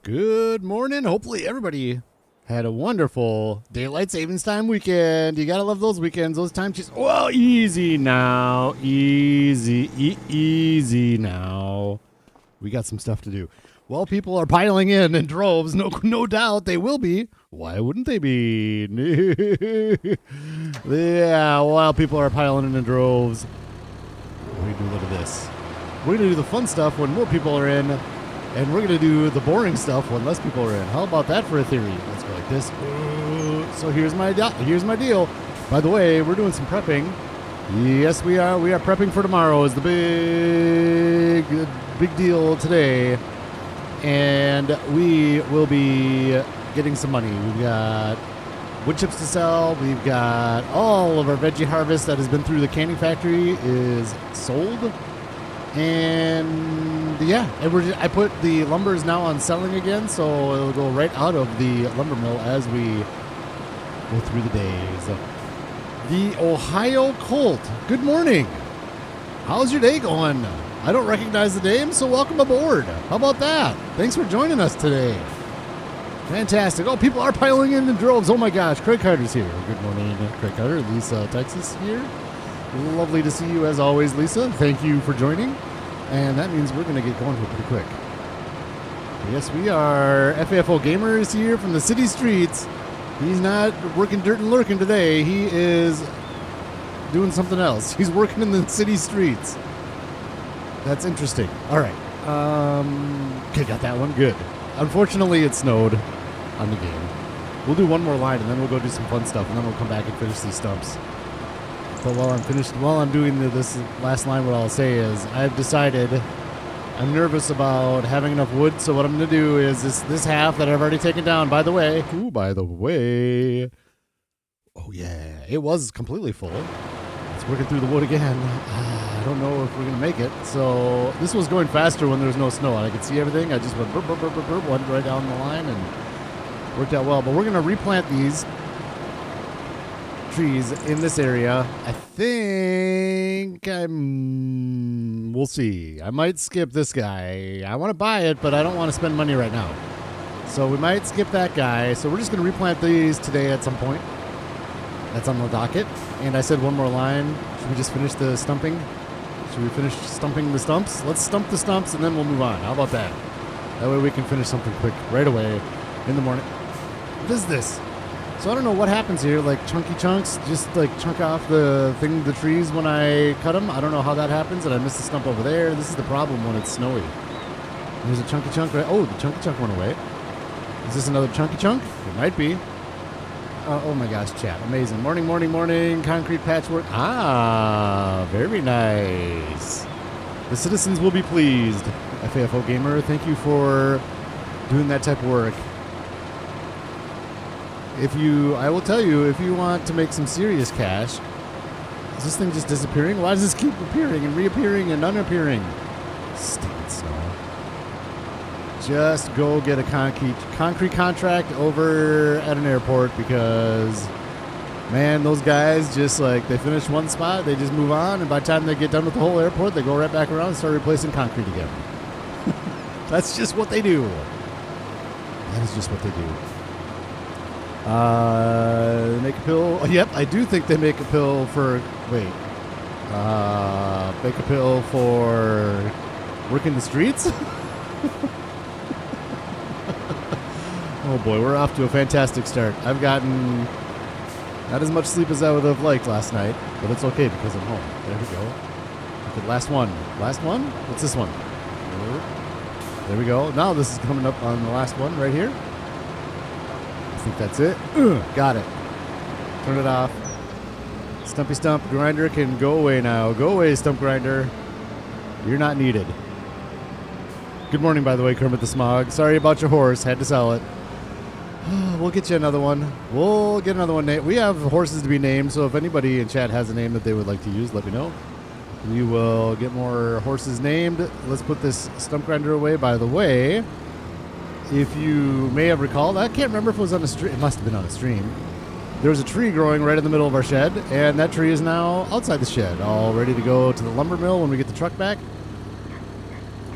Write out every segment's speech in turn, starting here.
Good morning. Hopefully everybody had a wonderful daylight savings time weekend. You gotta love those weekends, those time sheets. Well, easy now. Easy now. We got some stuff to do. Well, people are piling in droves. No doubt they will be. Why wouldn't they be? Yeah, while people are piling in droves, we're going to do a little of this. We're going to do the fun stuff when more people are in, and we're going to do the boring stuff when less people are in. How about that for a theory? Let's go like this. So here's my deal. By the way, we're doing some prepping. Yes, we are. We are prepping for tomorrow. Is the big deal today. And we will be getting some money. We've got wood chips to sell. We've got all of our veggie harvest that has been through the canning factory is sold. And yeah, I put the lumber is now on selling again, so it'll go right out of the lumber mill as we go through the days. The Ohio Colt. Good morning. How's your day going? I don't recognize the name, so welcome aboard. How about that? Thanks for joining us today. Fantastic. Oh, people are piling in droves. Oh my gosh, Craig Carter's here. Good morning, Craig Carter. Lisa, Texas here. Lovely to see you as always, Lisa. Thank you for joining. And that means we're going to get going here pretty quick. Yes, we are. FAFO Gamer is here from the city streets. He's not working dirt and lurking today. He is doing something else. He's working in the city streets. That's interesting. All right. Okay, got that one. Good. Unfortunately, it snowed on the game. We'll do one more line, and then we'll go do some fun stuff, and then we'll come back and finish these stumps. But while I'm doing this last line, what I'll say is I've decided I'm nervous about having enough wood, so what I'm going to do is this half that I've already taken down, by the way. Oh, yeah. It was completely full. It's working through the wood again. I don't know if we're going to make it. So this was going faster when there was no snow, and I could see everything. I just went burp, burp, burp, burp, burp, went right down the line, and worked out well. But we're going to replant these trees in this area. I think we'll see. I might skip this guy. I want to buy it, but I don't want to spend money right now. So we might skip that guy. So we're just going to replant these today at some point. That's on the docket. And I said one more line. Should we just finish the stumping? Should we finish stumping the stumps? Let's stump the stumps and then we'll move on. How about that? That way we can finish something quick right away in the morning. What is this? So I don't know what happens here, like chunky chunks, just like chunk off the trees when I cut them. I don't know how that happens, and I missed the stump over there. This is the problem when it's snowy. There's a chunky chunk, right? Oh, the chunky chunk went away. Is this another chunky chunk? It might be. Oh my gosh, chat. Amazing. Morning. Concrete patchwork. Ah, very nice. The citizens will be pleased. FAFO Gamer, thank you for doing that type of work. I will tell you, if you want to make some serious cash, is this thing just disappearing? Why does this keep appearing and reappearing and unappearing? Stupid snow. Just go get a concrete contract over at an airport because, man, those guys just like, they finish one spot, they just move on, and by the time they get done with the whole airport, they go right back around and start replacing concrete again. That's just what they do. That is just what they do. They make a pill. Oh, yep, I do think they make a pill for. Wait. Make a pill for working the streets? Oh boy, we're off to a fantastic start. I've gotten not as much sleep as I would have liked last night, but it's okay because I'm home. There we go. Okay, last one. Last one? What's this one? There we go. Now this is coming up on the last one right here. I think that's it. Got it. Turn it off. Stumpy stump grinder can go away now. Go away, stump grinder. You're not needed. Good morning, by the way, Kermit the Smog. Sorry about your horse. Had to sell it. We'll get you another one. We'll get another one. We have horses to be named, so if anybody in chat has a name that they would like to use, let me know. We will get more horses named. Let's put this stump grinder away. By the way, if you may have recalled, I can't remember if it was on a stream. It must have been on a stream. There was a tree growing right in the middle of our shed, and that tree is now outside the shed, all ready to go to the lumber mill when we get the truck back.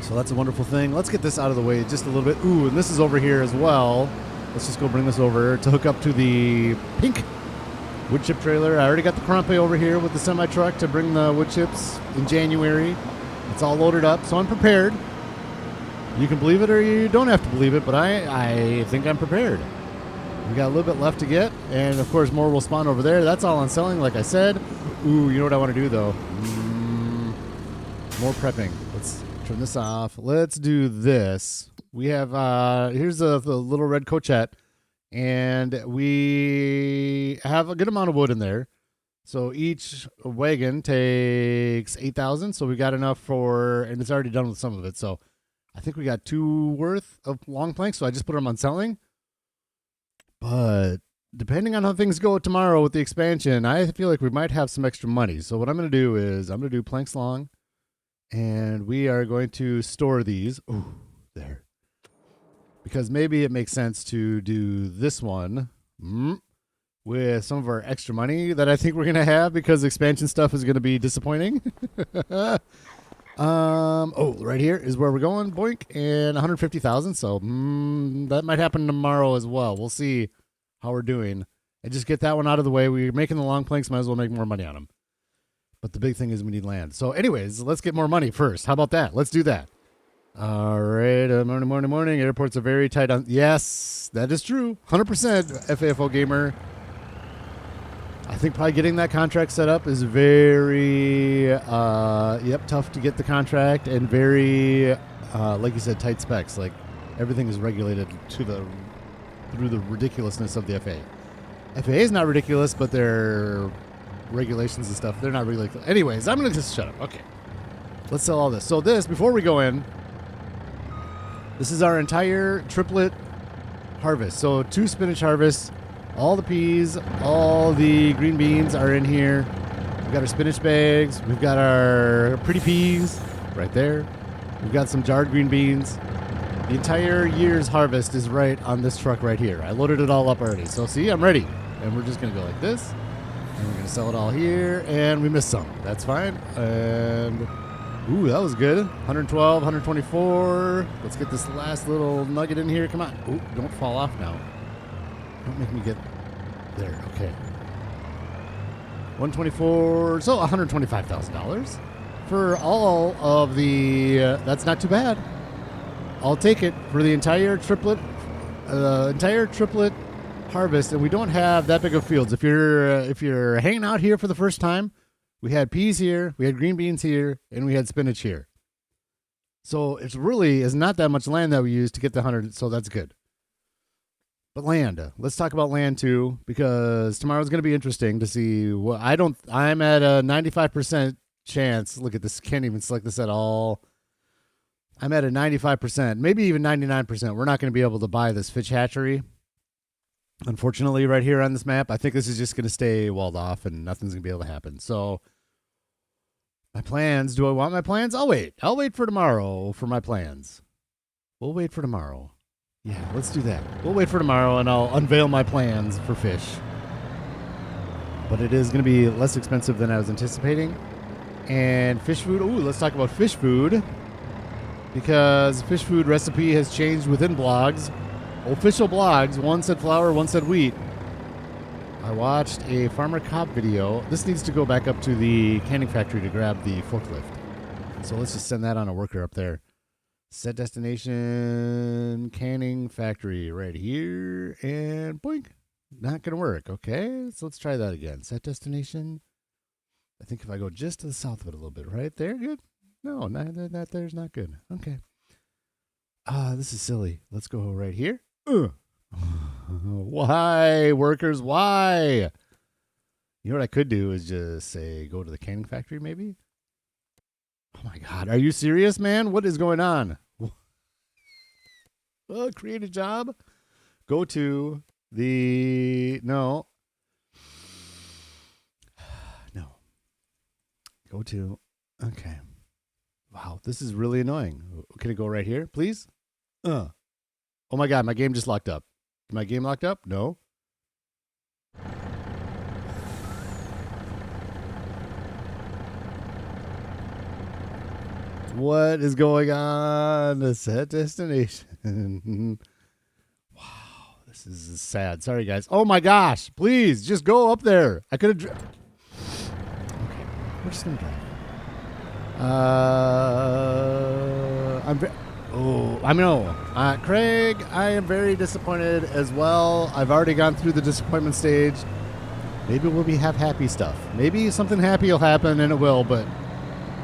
So that's a wonderful thing. Let's get this out of the way just a little bit. Ooh, and this is over here as well. Let's just go bring this over to hook up to the pink wood chip trailer. I already got the Crampe over here with the semi-truck to bring the wood chips in January. It's all loaded up, so I'm prepared. You can believe it or you don't have to believe it, but I think I'm prepared. We got a little bit left to get, and of course more will spawn over there. That's all on selling, like I said. Ooh, you know what I want to do though? More prepping. Let's turn this off. Let's do this. We have, here's the little red coachette, and we have a good amount of wood in there. So each wagon takes 8,000, so we got enough for, and it's already done with some of it. So I think we got 2 worth of long planks, so I just put them on selling. But depending on how things go tomorrow with the expansion, I feel like we might have some extra money. So what I'm going to do is I'm going to do planks long, and we are going to store these. Ooh, there. Because maybe it makes sense to do this one with some of our extra money that I think we're going to have because expansion stuff is going to be disappointing. Oh, right here is where we're going. Boink. And 150,000. So that might happen tomorrow as well. We'll see how we're doing. And just get that one out of the way. We're making the long planks. Might as well make more money on them. But the big thing is we need land. So anyways, let's get more money first. How about that? Let's do that. All right. Morning. Airports are very tight on. Yes, that is true. 100% FAFO gamer. I think probably getting that contract set up is very, tough to get the contract and very, like you said, tight specs. Like everything is regulated through the ridiculousness of the FAA. FAA is not ridiculous, but their regulations and stuff, they're not really. Anyways, I'm going to just shut up. Okay. Let's sell all this. So this, before we go in, this is our entire triplet harvest. So 2 spinach harvests. All the peas, all the green beans are in here. We've got our spinach bags. We've got our pretty peas right there. We've got some jarred green beans. The entire year's harvest is right on this truck right here. I loaded it all up already. So see, I'm ready. And we're just going to go like this. And we're going to sell it all here. And we missed some. That's fine. And, ooh, that was good. 112, 124. Let's get this last little nugget in here. Come on. Ooh, don't fall off now. Don't make me get there. Okay. 124. So $125,000 for all of the. That's not too bad. I'll take it for the entire triplet harvest, and we don't have that big of fields. If you're hanging out here for the first time, we had peas here, we had green beans here, and we had spinach here. So it's really is not that much land that we used to get the 100. So that's good. But land, let's talk about land too, because tomorrow's going to be interesting to see what I'm at a 95% chance. Look at this. Can't even select this at all. I'm at a 95%, maybe even 99%. We're not going to be able to buy this fish hatchery. Unfortunately, right here on this map, I think this is just going to stay walled off and nothing's going to be able to happen. So my plans, do I want my plans? I'll wait. I'll wait for tomorrow for my plans. We'll wait for tomorrow. Yeah, let's do that. We'll wait for tomorrow, and I'll unveil my plans for fish. But it is going to be less expensive than I was anticipating. And fish food. Ooh, let's talk about fish food. Because fish food recipe has changed within blogs. Official blogs. One said flour, one said wheat. I watched a Farmer Cop video. This needs to go back up to the canning factory to grab the forklift. So let's just send that on a worker up there. Set destination, canning factory right here, and boink. Not going to work. Okay, so let's try that again. Set destination. I think if I go just to the south of it a little bit, right there, good. No, that there's not good. Okay. This is silly. Let's go right here. Why, workers, why? You know what I could do is just say go to the canning factory maybe? Oh my God, are you serious, man? What is going on? Create a job. Go to the no. Go to okay. Wow, this is really annoying. Can it go right here, please? Oh my God, my game just locked up. Is my game locked up? No. What is going on? The set destination. Wow, this is sad. Sorry, guys. Oh my gosh! Please, just go up there. I could have. Okay, we're just gonna drive. Craig, I am very disappointed as well. I've already gone through the disappointment stage. Maybe we'll have happy stuff. Maybe something happy will happen, and it will, but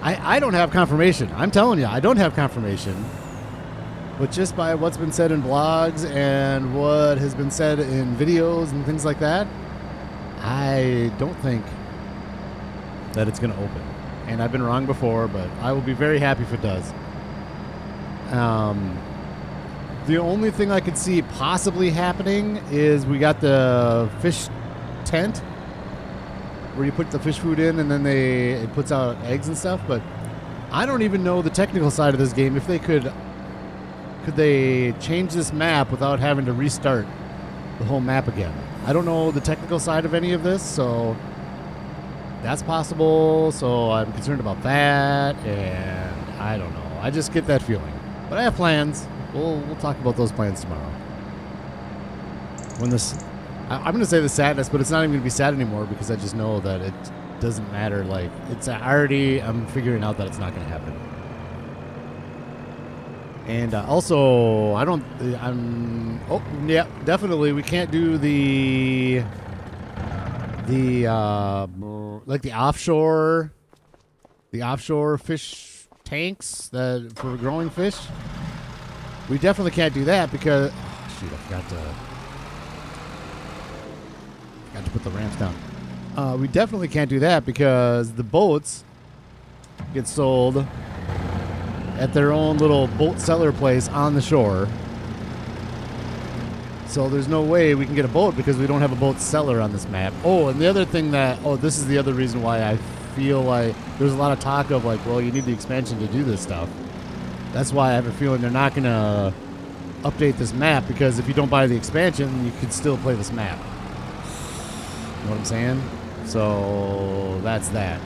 I don't have confirmation. I'm telling you, I don't have confirmation. But just by what's been said in blogs and what has been said in videos and things like that, I don't think that it's going to open. And I've been wrong before, but I will be very happy if it does. The only thing I could see possibly happening is we got the fish tent where you put the fish food in and then it puts out eggs and stuff, but I don't even know the technical side of this game. If they could they change this map without having to restart the whole map again? I don't know the technical side of any of this, so that's possible. So I'm concerned about that, and I don't know. I just get that feeling. But I have plans. We'll talk about those plans tomorrow. When I'm going to say the sadness, but it's not even going to be sad anymore because I just know that it doesn't matter. Like, I'm figuring out that it's not going to happen. And also, definitely we can't do the offshore fish tanks for growing fish. We definitely can't do that because, I forgot to put the ramps down. We definitely can't do that because the boats get sold at their own little boat seller place on the shore. So there's no way we can get a boat because we don't have a boat seller on this map. Oh, and the other thing this is the other reason why I feel like there's a lot of talk of like, well, you need the expansion to do this stuff. That's why I have a feeling they're not going to update this map, because if you don't buy the expansion, you can still play this map. You know what I'm saying? So that's that.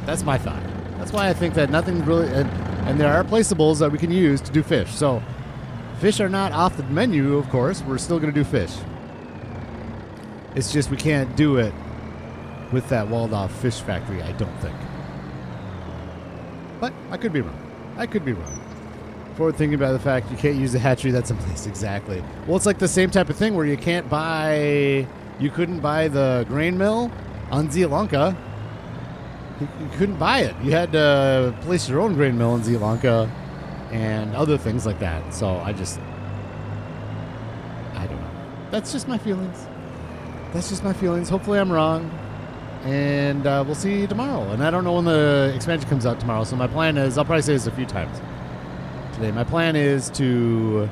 That's my thought. That's why I think that nothing really... And there are placeables that we can use to do fish. So fish are not off the menu, of course. We're still going to do fish. It's just we can't do it with that walled-off fish factory, I don't think. But I could be wrong. Forward thinking about the fact you can't use the hatchery that's in place. Exactly. Well, it's like the same type of thing where you couldn't buy the grain mill on Zealanka. You couldn't buy it. You had to place your own grain mill in Zealanka and other things like that. So I don't know. That's just my feelings. Hopefully I'm wrong. And we'll see you tomorrow. And I don't know when the expansion comes out tomorrow. So my plan is, I'll probably say this a few times today. My plan is to...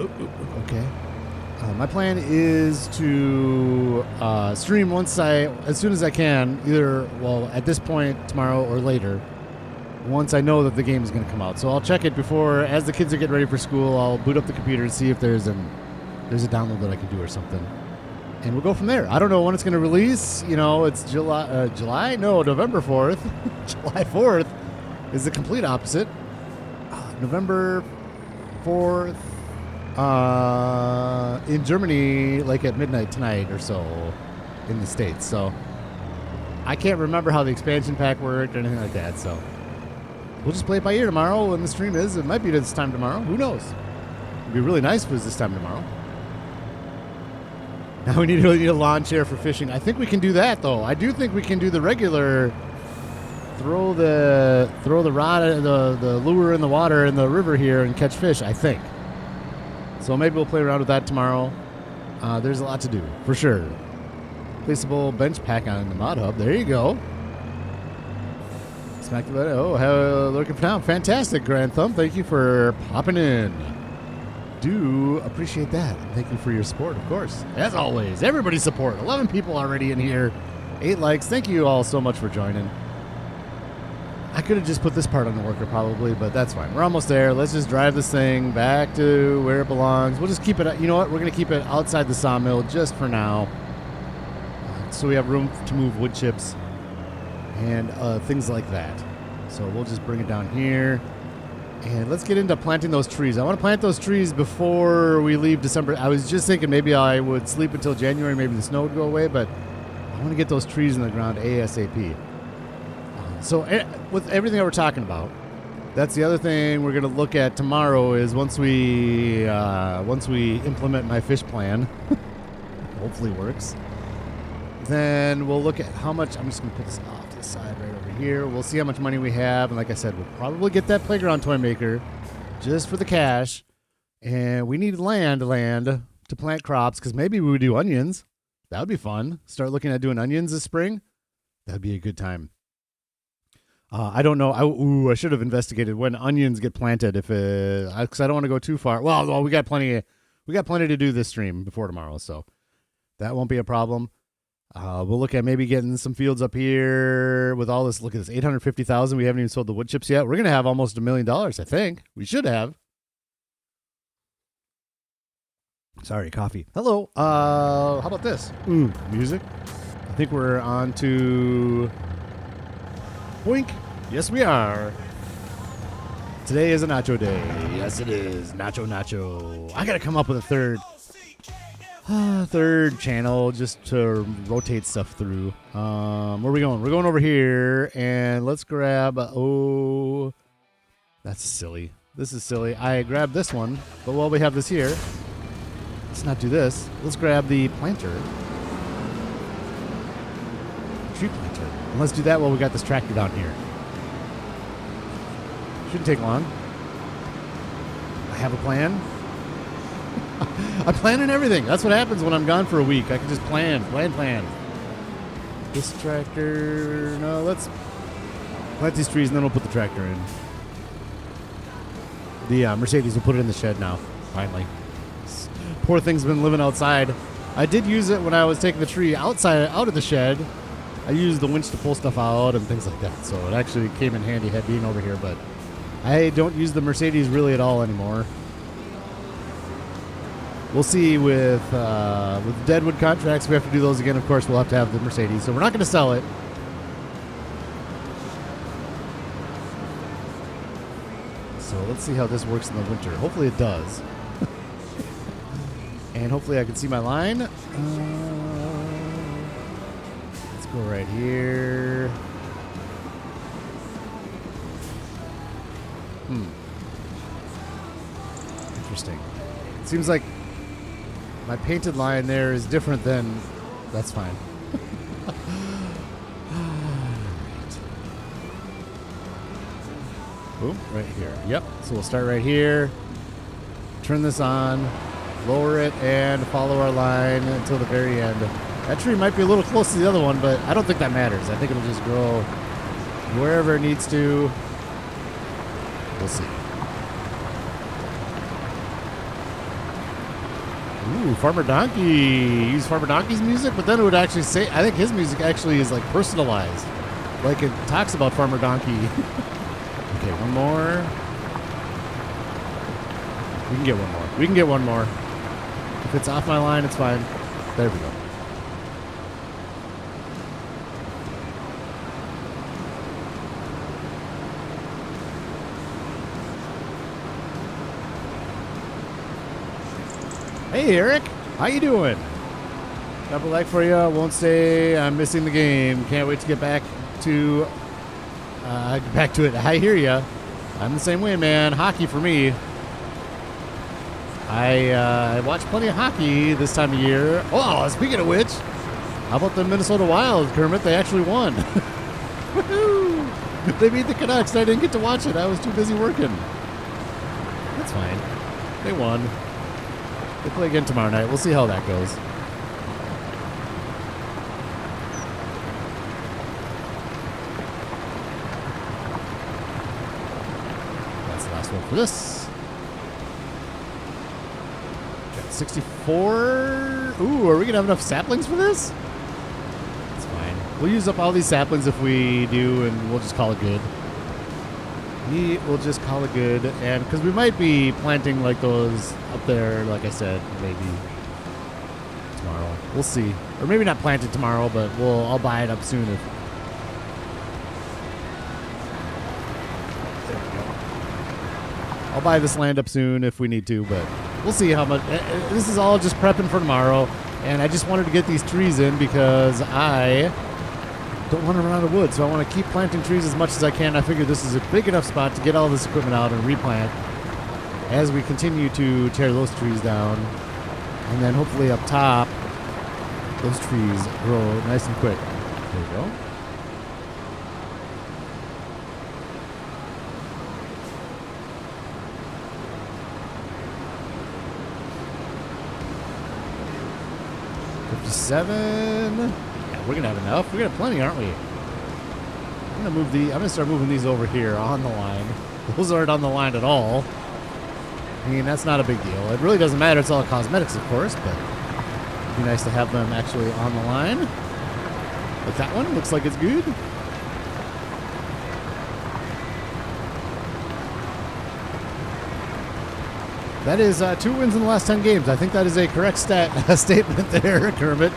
Okay. My plan is to stream as soon as I can, either, at this point, tomorrow or later, once I know that the game is going to come out. So I'll check it before, as the kids are getting ready for school, I'll boot up the computer and see if there's a download that I can do or something. And we'll go from there. I don't know when it's going to release. You know, it's July? No, November 4th. July 4th is the complete opposite. November 4th. In Germany, like at midnight tonight or so, in the States. So I can't remember how the expansion pack worked or anything like that. So we'll just play it by ear tomorrow when the stream is. It might be this time tomorrow. Who knows? It'd be really nice if it was this time tomorrow. Now we really need a lawn chair for fishing. I think we can do that, though. I do think we can do the regular throw the rod, the lure in the water in the river here and catch fish, I think. So maybe we'll play around with that tomorrow. There's a lot to do, for sure. Placeable bench pack on the mod hub. There you go. Smack the button. Oh, looking for now. Fantastic, Grand Thumb. Thank you for popping in. Do appreciate that. Thank you for your support, of course. As always, everybody's support. 11 people already in here. 8 likes. Thank you all so much for joining. I could have just put this part on the worker probably, but that's fine. We're almost there. Let's just drive this thing back to where it belongs. We'll just keep it, you know what? We're going to keep it outside the sawmill just for now. So we have room to move wood chips and things like that. So we'll just bring it down here. And let's get into planting those trees. I want to plant those trees before we leave December. I was just thinking maybe I would sleep until January. Maybe the snow would go away, but I want to get those trees in the ground ASAP. So with everything that we're talking about, that's the other thing we're going to look at tomorrow is once we implement my fish plan, hopefully works, then we'll look at how much. I'm just going to put this off to the side right over here. We'll see how much money we have. And like I said, we'll probably get that playground toy maker just for the cash. And we need land to plant crops because maybe we would do onions. That would be fun. Start looking at doing onions this spring. That'd be a good time. I don't know. I should have investigated when onions get planted. Because I don't want to go too far. Well, we got plenty to do this stream before tomorrow, so that won't be a problem. We'll look at maybe getting some fields up here with all this. Look at this, $850,000. We haven't even sold the wood chips yet. We're gonna have almost $1 million. I think we should have. Sorry, coffee. Hello. How about this? Music. I think we're on to. Boink. Yes, we are. Today is a nacho day. Yes, it is. Nacho. I got to come up with a third channel just to rotate stuff through. Where are we going? We're going over here, and let's grab... that's silly. This is silly. I grabbed this one, but while we have this here, let's not do this. Let's grab the planter. Tree planter. And let's do that while we got this tractor down here. Shouldn't take long. I have a plan. I'm planning everything. That's what happens when I'm gone for a week. I can just plan. This tractor... No, let's plant these trees and then we'll put the tractor in. The Mercedes will put it in the shed now. Finally. Poor thing's been living outside. I did use it when I was taking the tree out of the shed. I used the winch to pull stuff out and things like that, so it actually came in handy being over here, but I don't use the Mercedes really at all anymore. We'll see with Deadwood contracts. We have to do those again. Of course, we'll have to have the Mercedes, so we're not going to sell it. So let's see how this works in the winter. Hopefully it does. And hopefully I can see my line. Let's go right here. Interesting. It seems like my painted line there is different than... That's fine. Boom, right here. Yep, so we'll start right here. Turn this on. Lower it and follow our line until the very end. That tree might be a little close to the other one, but I don't think that matters. I think it'll just grow wherever it needs to. We'll see. Ooh, Farmer Donkey. Use Farmer Donkey's music, but then it would actually say, I think his music actually is like personalized. Like it talks about Farmer Donkey. Okay, one more. We can get one more. If it's off my line, it's fine. There we go. Hey, Eric. How you doing? Double like for you. Won't stay. I'm missing the game. Can't wait to get back to it. I hear ya. I'm the same way, man. Hockey for me. I watch plenty of hockey this time of year. Oh, speaking of which, how about the Minnesota Wild, Kermit? They actually won. Woohoo! They beat the Canucks, and I didn't get to watch it. I was too busy working. That's fine. They won. They play again tomorrow night. We'll see how that goes. That's the last one for this. 64. Ooh, are we gonna have enough saplings for this? It's fine. We'll use up all these saplings if we do, and we'll just call it good. We'll just call it good, and because we might be planting like those up there, like I said, maybe tomorrow. We'll see, or maybe not plant it tomorrow, but I'll buy it up soon. I'll buy this land up soon if we need to, but we'll see how much. This is all just prepping for tomorrow, and I just wanted to get these trees in because I don't want to run out of wood, so I want to keep planting trees as much as I can. I figure this is a big enough spot to get all this equipment out and replant as we continue to tear those trees down, and then hopefully up top, those trees grow nice and quick. There we go. Seven. Yeah, we're gonna have enough. We're gonna have plenty, aren't we? I'm gonna start moving these over here on the line. Those aren't on the line at all. I mean, that's not a big deal. It really doesn't matter. It's all cosmetics, of course, but it'd be nice to have them actually on the line. Like that one looks like it's good. That is 2 wins in the last 10 games. I think that is a correct statement there, Kermit.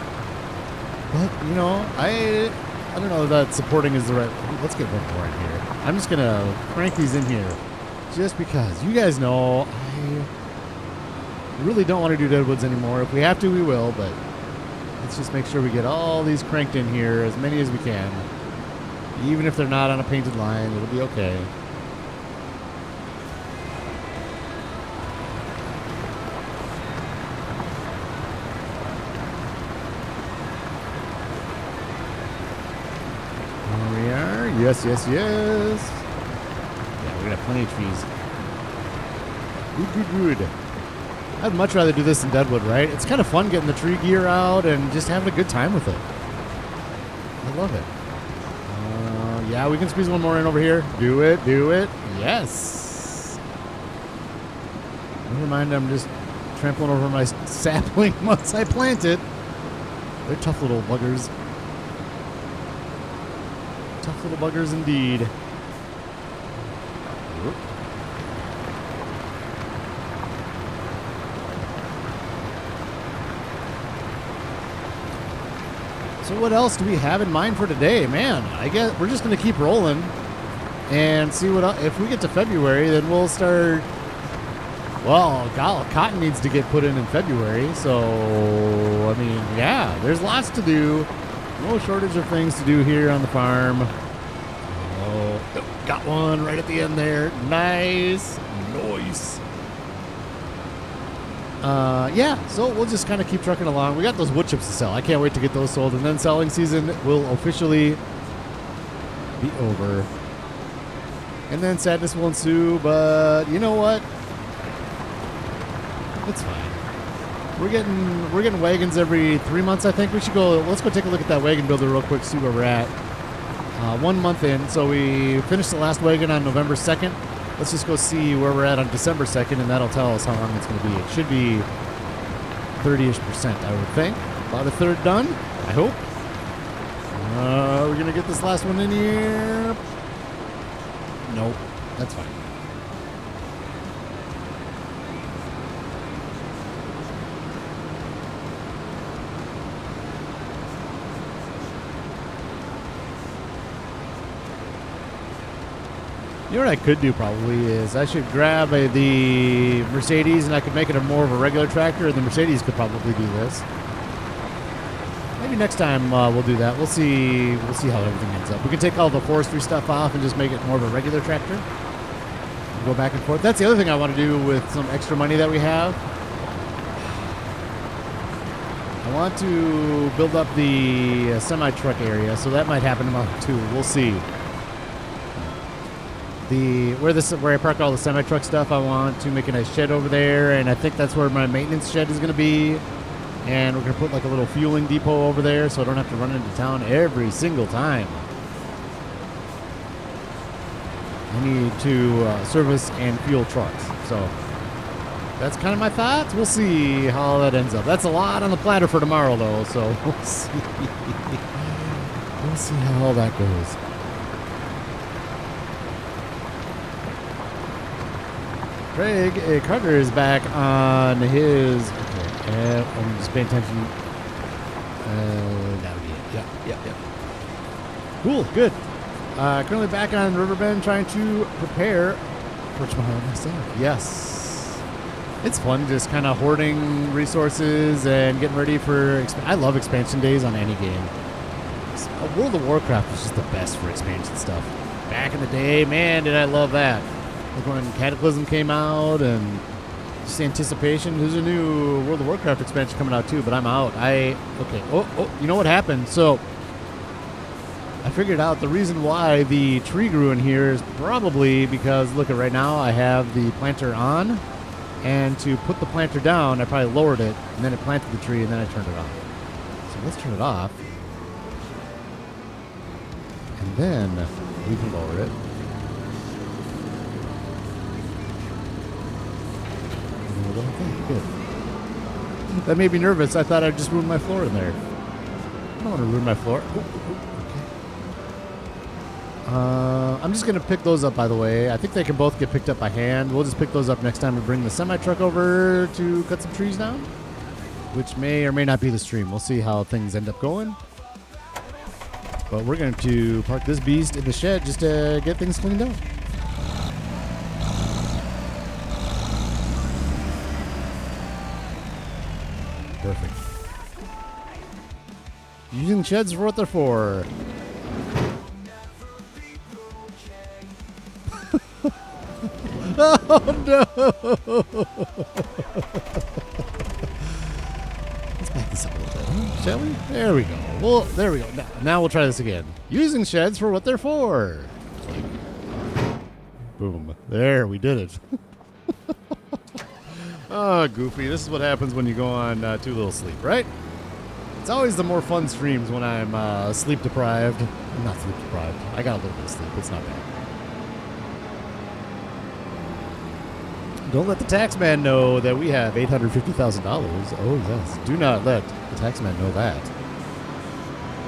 But, you know, I don't know that supporting is the right... Let's get one more in here. I'm just going to crank these in here just because. You guys know I really don't want to do deadwoods anymore. If we have to, we will, but let's just make sure we get all these cranked in here, as many as we can. Even if they're not on a painted line, it'll be okay. Yes, yes, yes. Yeah, we're gonna have plenty of trees. Good, good. I'd much rather do this than deadwood, right? It's kind of fun getting the tree gear out and just having a good time with it. I love it. Yeah, we can squeeze one more in over here. Do it, do it. Yes. Never mind, I'm just trampling over my sapling once I plant it. They're tough little buggers. Tough little buggers indeed. Whoop. So what else do we have in mind for today? Man, I guess we're just going to keep rolling and see what if we get to February, then we'll start. Well, cotton needs to get put in February, so I mean, yeah, there's lots to do. No shortage of things to do here on the farm. Oh, got one right at the end there. Nice. Nice. Yeah, so we'll just kind of keep trucking along. We got those wood chips to sell. I can't wait to get those sold. And then selling season will officially be over. And then sadness will ensue, but you know what? It's fine. We're getting wagons every 3 months, I think. We should go. Let's go take a look at that wagon builder real quick, see where we're at. 1 month in, so we finished the last wagon on November 2nd. Let's just go see where we're at on December 2nd, and that'll tell us how long it's going to be. It should be 30-ish%, I would think. About a third done, I hope. We're going to get this last one in here. Nope, that's fine. You know what I could do probably is I should grab the Mercedes and I could make it a more of a regular tractor, and the Mercedes could probably do this. Maybe next time we'll do that. We'll see how everything ends up. We can take all the forestry stuff off and just make it more of a regular tractor. Go back and forth. That's the other thing I want to do with some extra money that we have. I want to build up the semi-truck area, so that might happen tomorrow too. We'll see. Where I park all the semi-truck stuff, I want to make a nice shed over there, and I think that's where my maintenance shed is going to be. And we're going to put like a little fueling depot over there so I don't have to run into town every single time. I need to service and fuel trucks. So that's kind of my thoughts. We'll see how that ends up. That's a lot on the platter for tomorrow, though, so we'll see. We'll see how all that goes. Craig Carter is back on his. Okay, I'm just paying attention. That would be it. Yeah. Cool, good. Currently back on Riverbend trying to prepare Perch behind myself. Yes. It's fun just kind of hoarding resources and getting ready for... I love expansion days on any game. World of Warcraft was just the best for expansion stuff. Back in the day, man, did I love that. Like when Cataclysm came out and just anticipation. There's a new World of Warcraft expansion coming out too, but I'm out. Okay. Oh, you know what happened? So I figured out the reason why the tree grew in here is probably because, look at right now, I have the planter on. And to put the planter down, I probably lowered it, and then it planted the tree, and then I turned it off. So let's turn it off. And then we can lower it. Okay, good. That made me nervous. I thought I'd just ruin my floor in there. I don't want to ruin my floor. I'm just going to pick those up, by the way. I think they can both get picked up by hand. We'll just pick those up next time we bring the semi-truck over to cut some trees down, which may or may not be the stream. We'll see how things end up going. But we're going to park this beast in the shed just to get things cleaned up. Perfect. Using sheds for what they're for. Oh no! Let's back this up a little bit, huh? Shall we? There we go. Well, there we go. Now we'll try this again. Using sheds for what they're for. Boom. There, we did it. Oh, Goofy. This is what happens when you go on too little sleep, right? It's always the more fun streams when I'm sleep deprived. I'm not sleep deprived. I got a little bit of sleep. It's not bad. Don't let the tax man know that we have $850,000. Oh, yes. Do not let the tax man know that.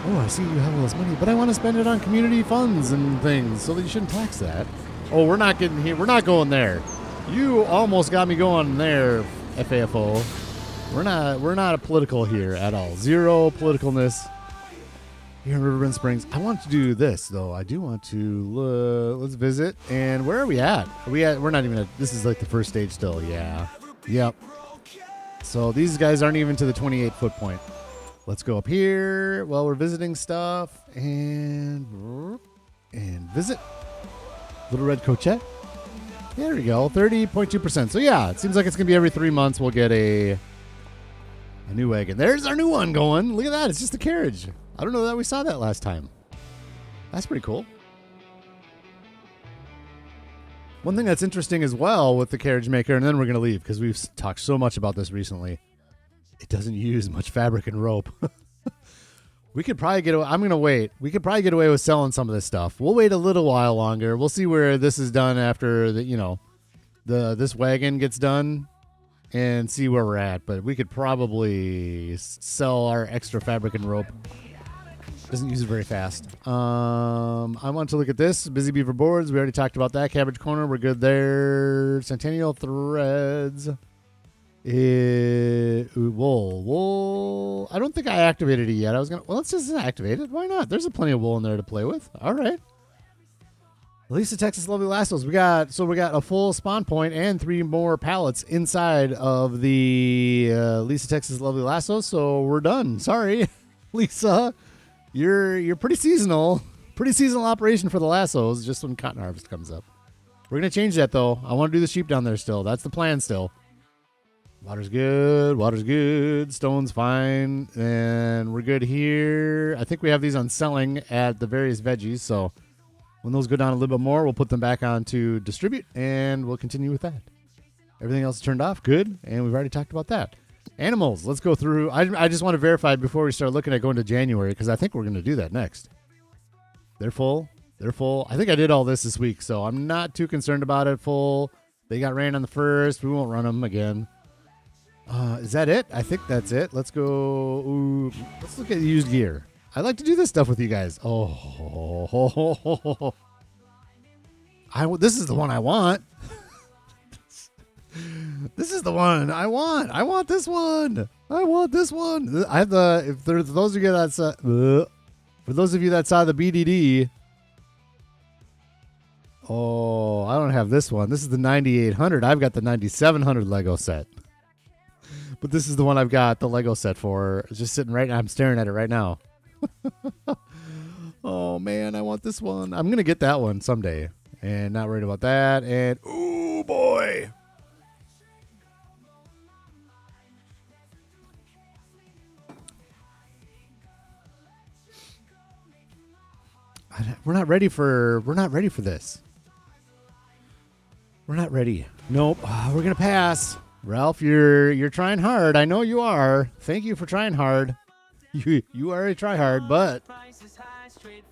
Oh, I see you have all this money, but I want to spend it on community funds and things, so that you shouldn't tax that. Oh, we're not getting here. We're not going there. You almost got me going there, FAFO. We're not political here at all. Zero politicalness here in Riverbend Springs. I want to do this, though. I do want to let's visit. And where are we at? We're not even at, this is like the first stage still. Yeah. Yep. So these guys aren't even to the 28-foot point. Let's go up here while we're visiting stuff and visit. Little Red Cochette. There we go. 30.2%. So yeah, it seems like it's going to be every 3 months we'll get a new wagon. There's our new one going. Look at that. It's just a carriage. I don't know that we saw that last time. That's pretty cool. One thing that's interesting as well with the carriage maker, and then we're going to leave because we've talked so much about this recently. It doesn't use much fabric and rope. We could probably get away. I'm going to wait. We could probably get away with selling some of this stuff. We'll wait a little while longer. We'll see where this is done after this wagon gets done and see where we're at. But we could probably sell our extra fabric and rope. Doesn't use it very fast. I want to look at this. Busy Beaver boards. We already talked about that. Cabbage Corner. We're good there. Centennial threads. Wool. I don't think I activated it yet. Let's just activate it. Why not? There's plenty of wool in there to play with. All right. Lisa, Texas Lovely Lassos. We got a full spawn point and 3 more pallets inside of the Lisa, Texas Lovely Lassos. So we're done. Sorry, Lisa. You're pretty seasonal. Pretty seasonal operation for the lassos just when cotton harvest comes up. We're going to change that, though. I want to do the sheep down there still. That's the plan still. Water's good. Water's good. Stone's fine. And we're good here. I think we have these on selling at the various veggies. So when those go down a little bit more, we'll put them back on to distribute, and we'll continue with that. Everything else is turned off. Good. And we've already talked about that. Animals. Let's go through. I just want to verify before we start looking at going to January, because I think we're going to do that next. They're full. They're full. I think I did all this week, so I'm not too concerned about it. Full. They got rain on the 1st. We won't run them again. Is that it? I think that's it. Let's go. Ooh, let's look at used gear. I like to do this stuff with you guys. This is the one I want. This is the one I want. I want this one. I want this one. I have the. For those of you that saw the BDD. Oh, I don't have this one. This is the 9800. I've got the 9700 Lego set. But this is the one I've got the Lego set for. It's just sitting right now. I'm staring at it right now. Oh, man, I want this one. I'm going to get that one someday. And not worried about that. And, ooh, boy. We're not ready for this. We're not ready. Nope. We're going to pass. Ralph, you're trying hard. I know you are. Thank you for trying hard. You are a try hard, but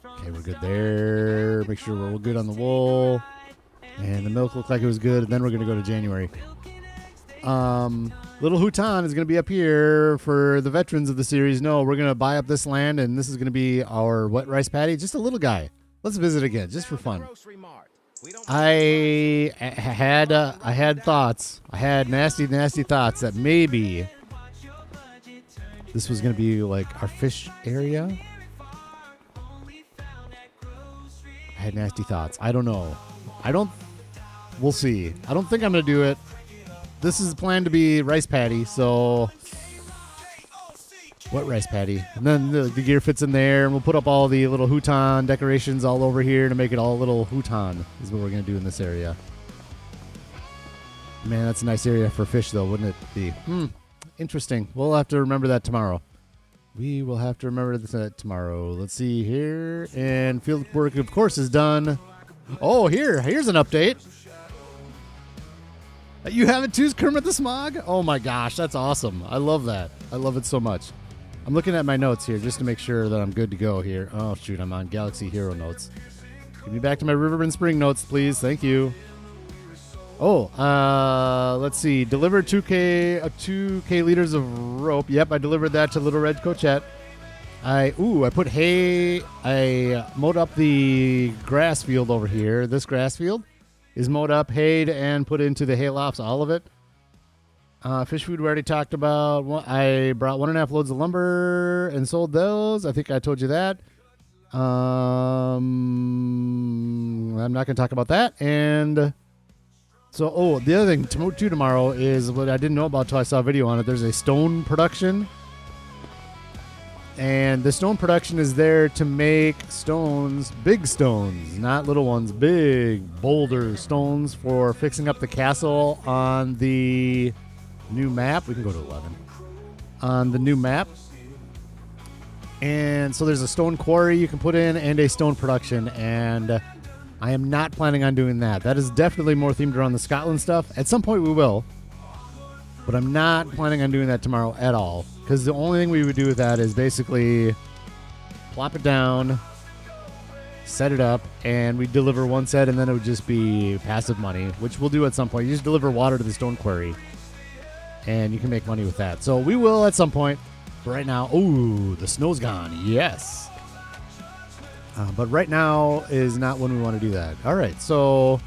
okay, we're good there. Make sure we're good on the wool. And the milk looked like it was good. And then we're going to go to January. Little Hutan is going to be up here for the veterans of the series. No, we're going to buy up this land, and this is going to be our wet rice paddy. Just a little guy. Let's visit again, just for fun. I had thoughts. I had nasty thoughts that maybe this was going to be like our fish area. I had nasty thoughts. I don't know. We'll see. I don't think I'm going to do it. This is planned to be rice paddy, so what rice paddy? And then the gear fits in there, and we'll put up all the little Hutan decorations all over here to make it all little Hutan is what we're going to do in this area. Man, that's a nice area for fish, though, wouldn't it be? Interesting. We'll have to remember that tomorrow. We will have to remember that tomorrow. Let's see here. And field work, of course, is done. Oh, here's an update. You have it too, Kermit the Smog? Oh my gosh, that's awesome. I love that. I love it so much. I'm looking at my notes here just to make sure that I'm good to go here. Oh shoot, I'm on Galaxy Hero notes. Give me back to my Riverbend Spring notes, please. Thank you. Oh, let's see. Delivered 2K liters of rope. Yep, I delivered that to Little Red Cochette. I put hay. I mowed up the grass field over here. This grass field is mowed up, hayed, and put into the hay lofts, all of it. Fish food we already talked about. I brought 1.5 loads of lumber and sold those. I think I told you that. I'm not going to talk about that. And so, the other thing too tomorrow is what I didn't know about until I saw a video on it. There's a stone production. And the stone production is there to make stones, big stones, not little ones, big boulder stones for fixing up the castle on the new map. We can go to 11. On the new map. And so there's a stone quarry you can put in and a stone production. And I am not planning on doing that. That is definitely more themed around the Scotland stuff. At some point we will. But I'm not planning on doing that tomorrow at all. Because the only thing we would do with that is basically plop it down, set it up, and we deliver one set, and then it would just be passive money, which we'll do at some point. You just deliver water to the stone quarry, and you can make money with that. So we will at some point. But right now, the snow's gone. Yes. But right now is not when we want to do that. All right, so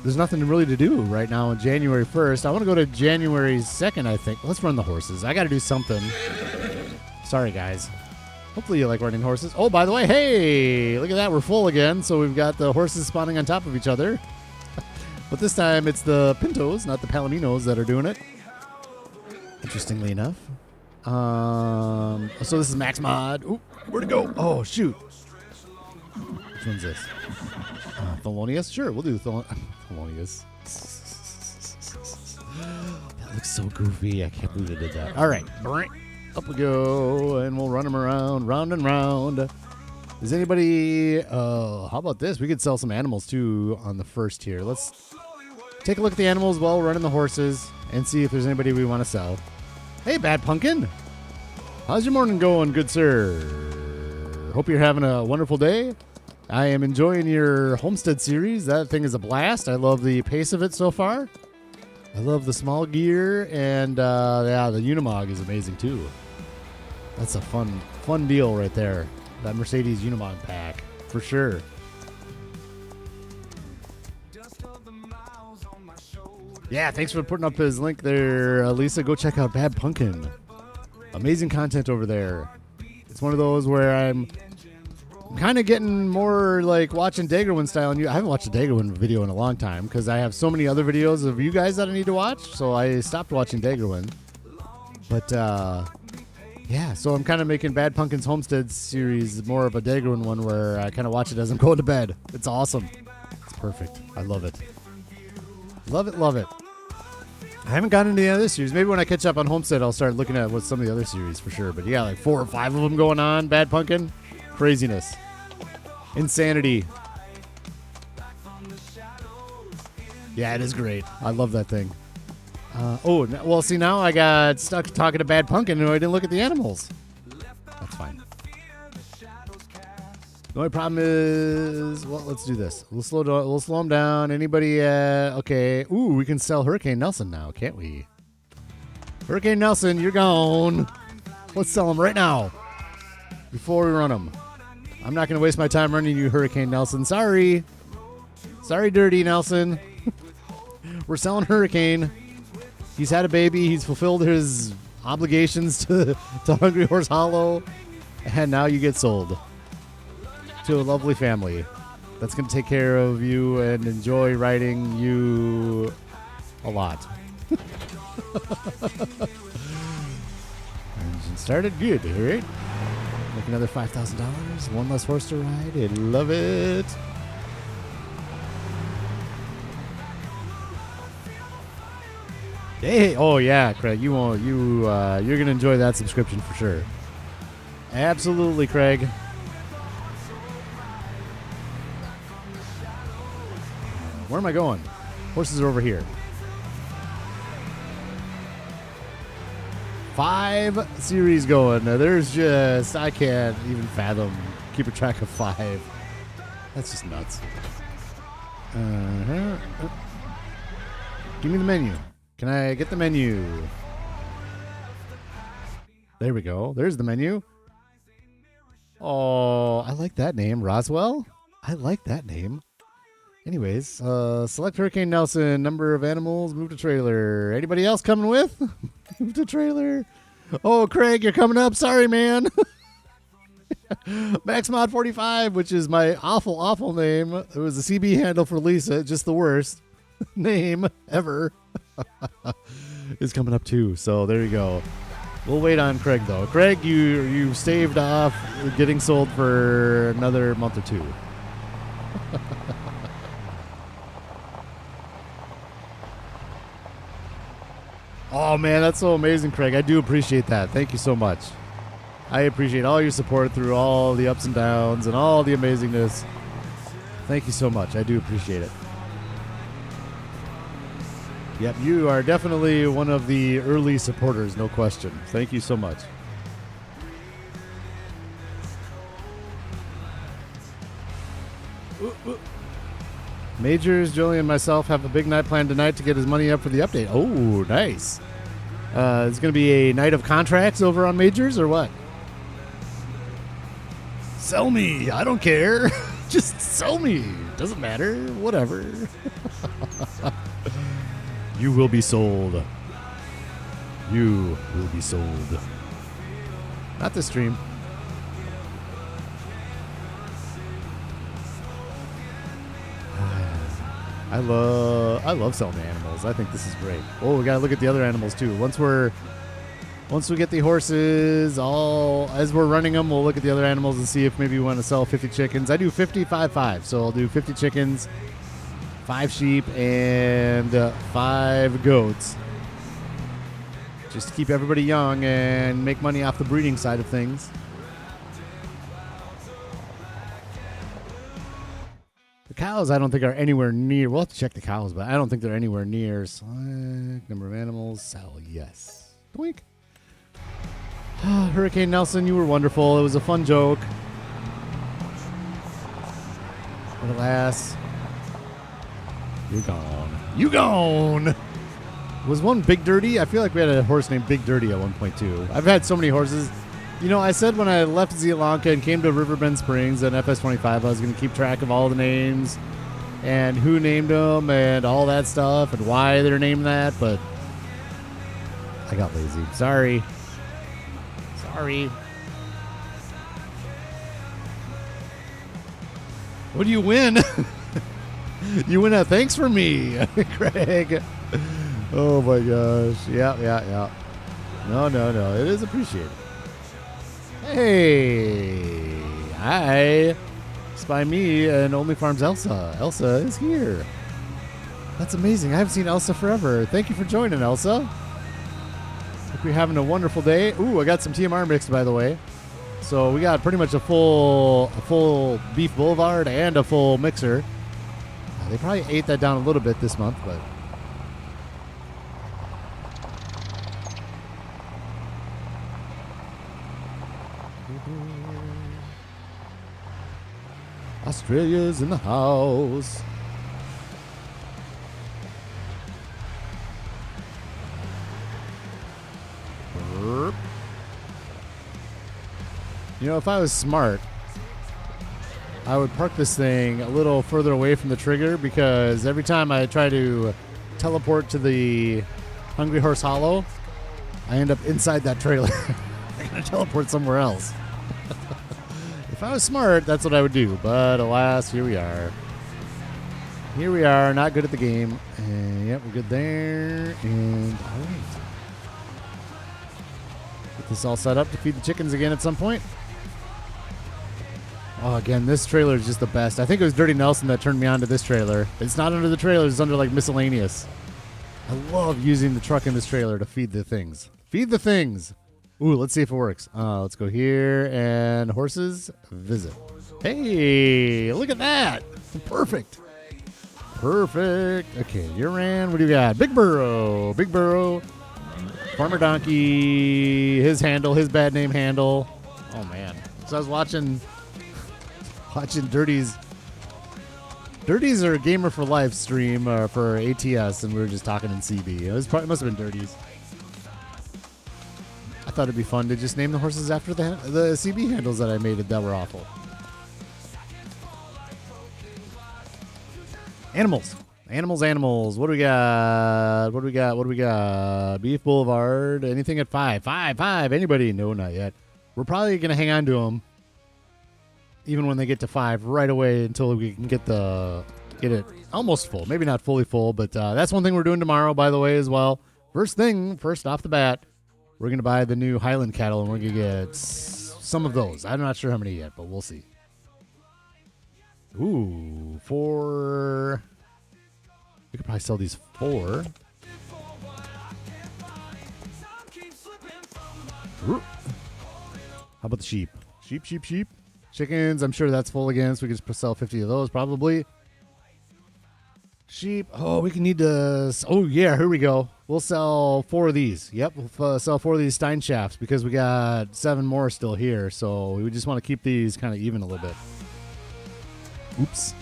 there's nothing really to do right now on January 1st. I want to go to January 2nd, I think. Let's run the horses. I got to do something. Sorry, guys. Hopefully you like running horses. Oh, by the way, hey, look at that. We're full again. So we've got the horses spawning on top of each other. But this time it's the Pintos, not the Palominos, that are doing it. Interestingly enough. So this is Max Mod. Ooh, where'd it go? Oh, shoot. Which one's this? Thelonious? Sure, we'll do Thelonious. That looks so goofy. I can't believe they did that. All right. Up we go, and we'll run them around, round and round. Is anybody... how about this? We could sell some animals, too, on the first here. Let's take a look at the animals while we're running the horses and see if there's anybody we want to sell. Hey, Bad Pumpkin. How's your morning going, good sir? Hope you're having a wonderful day. I am enjoying your Homestead series. That thing is a blast. I love the pace of it so far. I love the small gear, and the Unimog is amazing too. That's a fun deal right there. That Mercedes Unimog pack, for sure. Yeah, thanks for putting up his link there, Lisa. Go check out Bad Pumpkin. Amazing content over there. It's one of those where I'm kind of getting more like watching Daggerwin style. And I haven't watched a Daggerwin video in a long time because I have so many other videos of you guys that I need to watch. So I stopped watching Daggerwin. But yeah, so I'm kind of making Bad Pumpkins Homestead series more of a Daggerwin one where I kind of watch it as I'm going to bed. It's awesome. It's perfect. I love it. Love it, love it. I haven't gotten into the other series. Maybe when I catch up on Homestead, I'll start looking at what some of the other series for sure. But yeah, like 4 or 5 of them going on. Bad Pumpkin. Craziness. Insanity. Yeah, it is great. I love that thing. Well, see, now I got stuck talking to Bad Pumpkin and I didn't look at the animals. That's fine. The only problem is, well, let's do this. We'll slow them down. Anybody? Okay. Ooh, we can sell Hurricane Nelson now, can't we? Hurricane Nelson, you're gone. Let's sell him right now before we run him. I'm not going to waste my time running you, Hurricane Nelson. Sorry, Dirty Nelson. We're selling Hurricane. He's had a baby. He's fulfilled his obligations to Hungry Horse Hollow, and now you get sold to a lovely family that's going to take care of you and enjoy riding you a lot. Engine started good, all right? Make another $5,000. One less horse to ride. I love it. Hey, oh yeah, Craig, you're going to enjoy that subscription for sure. Absolutely, Craig. Where am I going? Horses are over here. 5 series going. Now, there's just, I can't even fathom keeping track of 5. That's just nuts. Give me the menu. Can I get the menu? There we go. There's the menu. Oh, I like that name. Roswell? I like that name. Anyways, select Hurricane Nelson. Number of animals. Move to trailer. Anybody else coming with? Move to trailer. Oh, Craig, you're coming up. Sorry, man. MaxMod45, which is my awful, awful name. It was a CB handle for Lisa. Just the worst name ever. Is coming up too. So there you go. We'll wait on Craig, though. Craig, you staved off getting sold for another month or 2. Oh, man, that's so amazing, Craig. I do appreciate that. Thank you so much. I appreciate all your support through all the ups and downs and all the amazingness. Thank you so much. I do appreciate it. Yep, you are definitely one of the early supporters, no question. Thank you so much. Majors, Jolie, and myself have a big night planned tonight to get his money up for the update. Oh, nice. It's going to be a night of contracts over on Majors or what? Sell me. I don't care. Just sell me. Doesn't matter. Whatever. You will be sold. You will be sold. Not this stream. I love selling the animals. I think this is great. Oh, we gotta look at the other animals too. Once we get the horses all as we're running them, we'll look at the other animals and see if maybe we want to sell 50 chickens. I do 50, 5, 5. So I'll do 50 chickens, 5 sheep, and 5 goats. Just to keep everybody young and make money off the breeding side of things. The cows, I don't think, are anywhere near. We'll have to check the cows, but I don't think they're anywhere near. Select number of animals. Sell. Yes. Doink. Hurricane Nelson, you were wonderful. It was a fun joke. But alas, you're gone. You gone. Was one Big Dirty? I feel like we had a horse named Big Dirty at one point, too. I've had so many horses. You know, I said when I left Zealanka and came to Riverbend Springs and FS25, I was going to keep track of all the names and who named them and all that stuff and why they're named that, but I got lazy. Sorry. What do you win? You win a thanks for me, Craig. Oh my gosh. Yeah. No. It is appreciated. Hey. Hi. Spy me and Only Farms Elsa. Elsa is here. That's amazing. I haven't seen Elsa forever. Thank you for joining, Elsa. Hope you're having a wonderful day. Ooh, I got some TMR mixed, by the way. So we got pretty much a full beef boulevard and a full mixer. They probably ate that down a little bit this month, but Australia's in the house. Burp. You know, if I was smart, I would park this thing a little further away from the trigger, because every time I try to teleport to the Hungry Horse Hollow, I end up inside that trailer. I'm going to teleport somewhere else. If I was smart, that's what I would do. But alas, here we are. Here we are, not good at the game. And yep, we're good there. And all right. Get this all set up to feed the chickens again at some point. Oh, again, this trailer is just the best. I think it was Dirty Nelson that turned me on to this trailer. It's not under the trailer. It's under, like, miscellaneous. I love using the truck in this trailer to feed the things. Feed the things. Ooh, let's see if it works. Let's go here and horses visit. Hey, look at that. Perfect. Perfect. Okay, Uran, what do you got? Big Burrow. Big Burrow. Farmer Donkey. His handle, his bad name handle. Oh, man. So I was watching Dirty's or Gamer for Life stream for ATS, and we were just talking in CB. It must have been Dirty's. I thought it'd be fun to just name the horses after the CB handles that I made that were awful. Animals. What do we got? Beef Boulevard. Anything at 5? 5. Anybody? No, not yet. We're probably going to hang on to them even when they get to 5 right away until we can get it almost full. Maybe not fully full, but that's one thing we're doing tomorrow, by the way, as well. First off the bat, we're going to buy the new Highland cattle, and we're going to get some of those. I'm not sure how many yet, but we'll see. Ooh, 4. We could probably sell these 4. How about the sheep? Sheep. Chickens, I'm sure that's full again, so we can just sell 50 of those probably. Sheep. Oh, we can need to. Oh, yeah, here we go. We'll sell 4 of these. Yep, we'll sell 4 of these Stein shafts because we got 7 more still here, so we just want to keep these kind of even a little bit. Oops.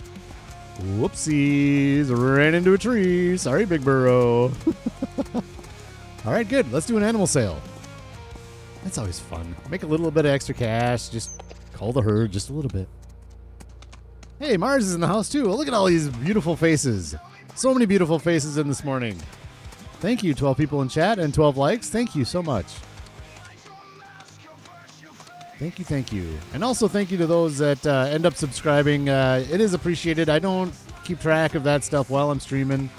Whoopsies. Ran into a tree. Sorry, Big Burrow. All right, good. Let's do an animal sale. That's always fun. Make a little bit of extra cash. Just call the herd just a little bit. Hey, Mars is in the house too. Look at all these beautiful faces. So many beautiful faces in this morning. Thank you, 12 people in chat and 12 likes. Thank you so much. Thank you. And also thank you to those that end up subscribing. It is appreciated. I don't keep track of that stuff while I'm streaming.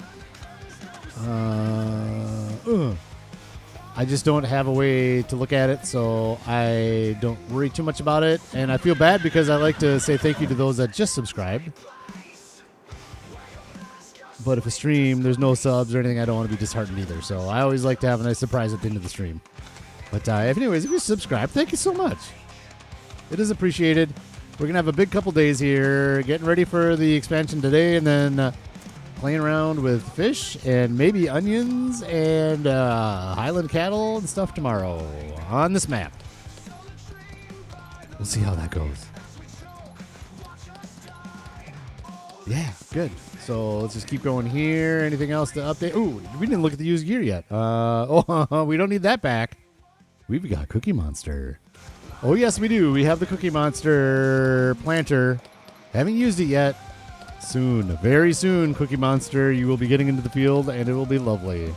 I just don't have a way to look at it, so I don't worry too much about it. And I feel bad because I like to say thank you to those that just subscribed. But if a stream, there's no subs or anything, I don't want to be disheartened either. So I always like to have a nice surprise at the end of the stream. But if you subscribe, thank you so much. It is appreciated. We're going to have a big couple days here, getting ready for the expansion today, and then playing around with fish and maybe onions and Highland cattle and stuff tomorrow on this map. We'll see how that goes. Yeah, good. So let's just keep going here. Anything else to update? Ooh, we didn't look at the used gear yet. We don't need that back. We've got Cookie Monster. Oh, yes, we do. We have the Cookie Monster planter. Haven't used it yet. Soon, very soon, Cookie Monster, you will be getting into the field, and it will be lovely.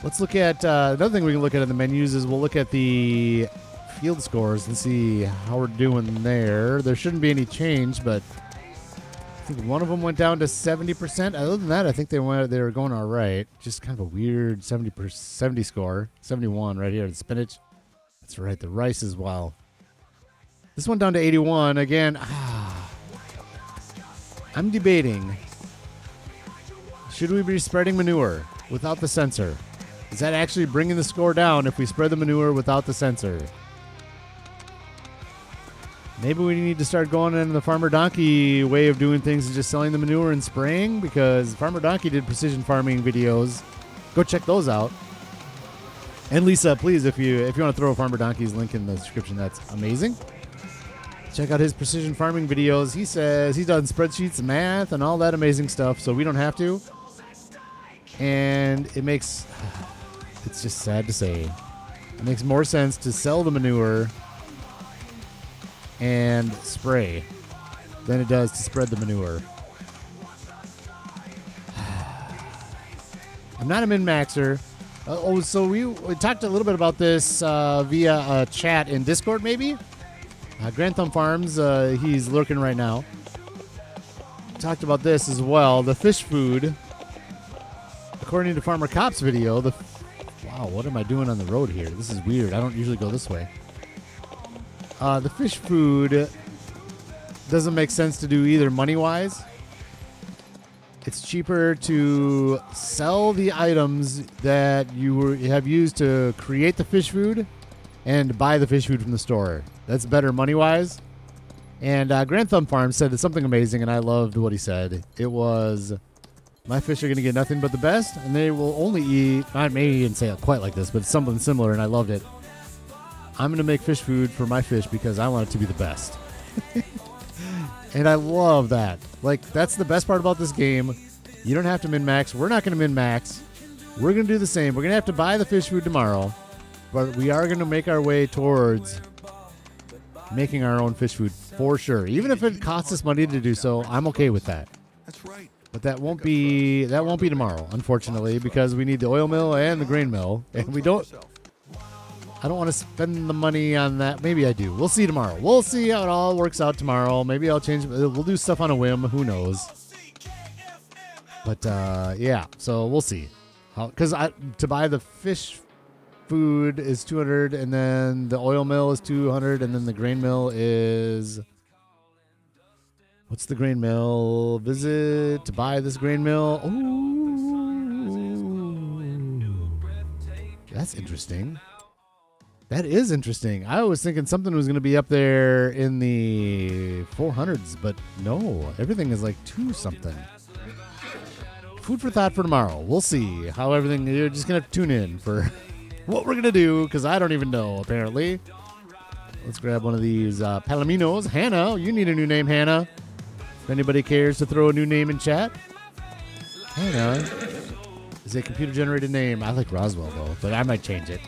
Let's look at, another thing we can look at in the menus is we'll look at the field scores and see how we're doing there. There shouldn't be any change, but I think one of them went down to 70%. Other than that, I think they were going all right. Just kind of a weird 70 score. 71 right here. The spinach. That's right. The rice as well. This went down to 81. Again, I'm debating. Should we be spreading manure without the sensor? Is that actually bringing the score down if we spread the manure without the sensor? Maybe we need to start going in the Farmer Donkey way of doing things and just selling the manure and spraying, because Farmer Donkey did precision farming videos. Go check those out. And Lisa, please, if you want to throw Farmer Donkey's link in the description, that's amazing. Check out his precision farming videos. He says he's done spreadsheets and math and all that amazing stuff, so we don't have to. And it's just sad to say, it makes more sense to sell the manure and spray than it does to spread the manure. I'm not a min-maxer. So we talked a little bit about this via chat in Discord, maybe. Grand Thumb Farms, he's lurking right now. Talked about this as well. The fish food, according to Farmer Cop's video, wow, what am I doing on the road here? This is weird. I don't usually go this way. The fish food doesn't make sense to do either money-wise. It's cheaper to sell the items that you have used to create the fish food and buy the fish food from the store. That's better money-wise. And Grand Thumb Farm said something amazing, and I loved what he said. It was, my fish are going to get nothing but the best, and they will only eat, I may even say it quite like this, but something similar, and I loved it. I'm going to make fish food for my fish because I want it to be the best. And I love that. Like, that's the best part about this game. You don't have to min-max. We're not going to min-max. We're going to do the same. We're going to have to buy the fish food tomorrow, but we are going to make our way towards making our own fish food for sure. Even if it costs us money to do so, I'm okay with that. That's right. But that won't be tomorrow, unfortunately, because we need the oil mill and the grain mill, and I don't want to spend the money on that. Maybe I do. We'll see tomorrow. We'll see how it all works out tomorrow. Maybe I'll change. We'll do stuff on a whim. Who knows? But yeah, so we'll see. Because to buy the fish food is $200, and then the oil mill is $200, and then the grain mill is, what's the grain mill? Visit to buy this grain mill. Ooh, that's interesting. That is interesting. I was thinking something was going to be up there in the 400s, but no, everything is like 2 something. Food for thought for tomorrow. We'll see how everything. You're just going to have to tune in for what we're going to do, because I don't even know, apparently. Let's grab one of these Palominos. Hannah, you need a new name, Hannah. If anybody cares to throw a new name in chat. Hannah is a computer-generated name. I like Roswell, though, but I might change it.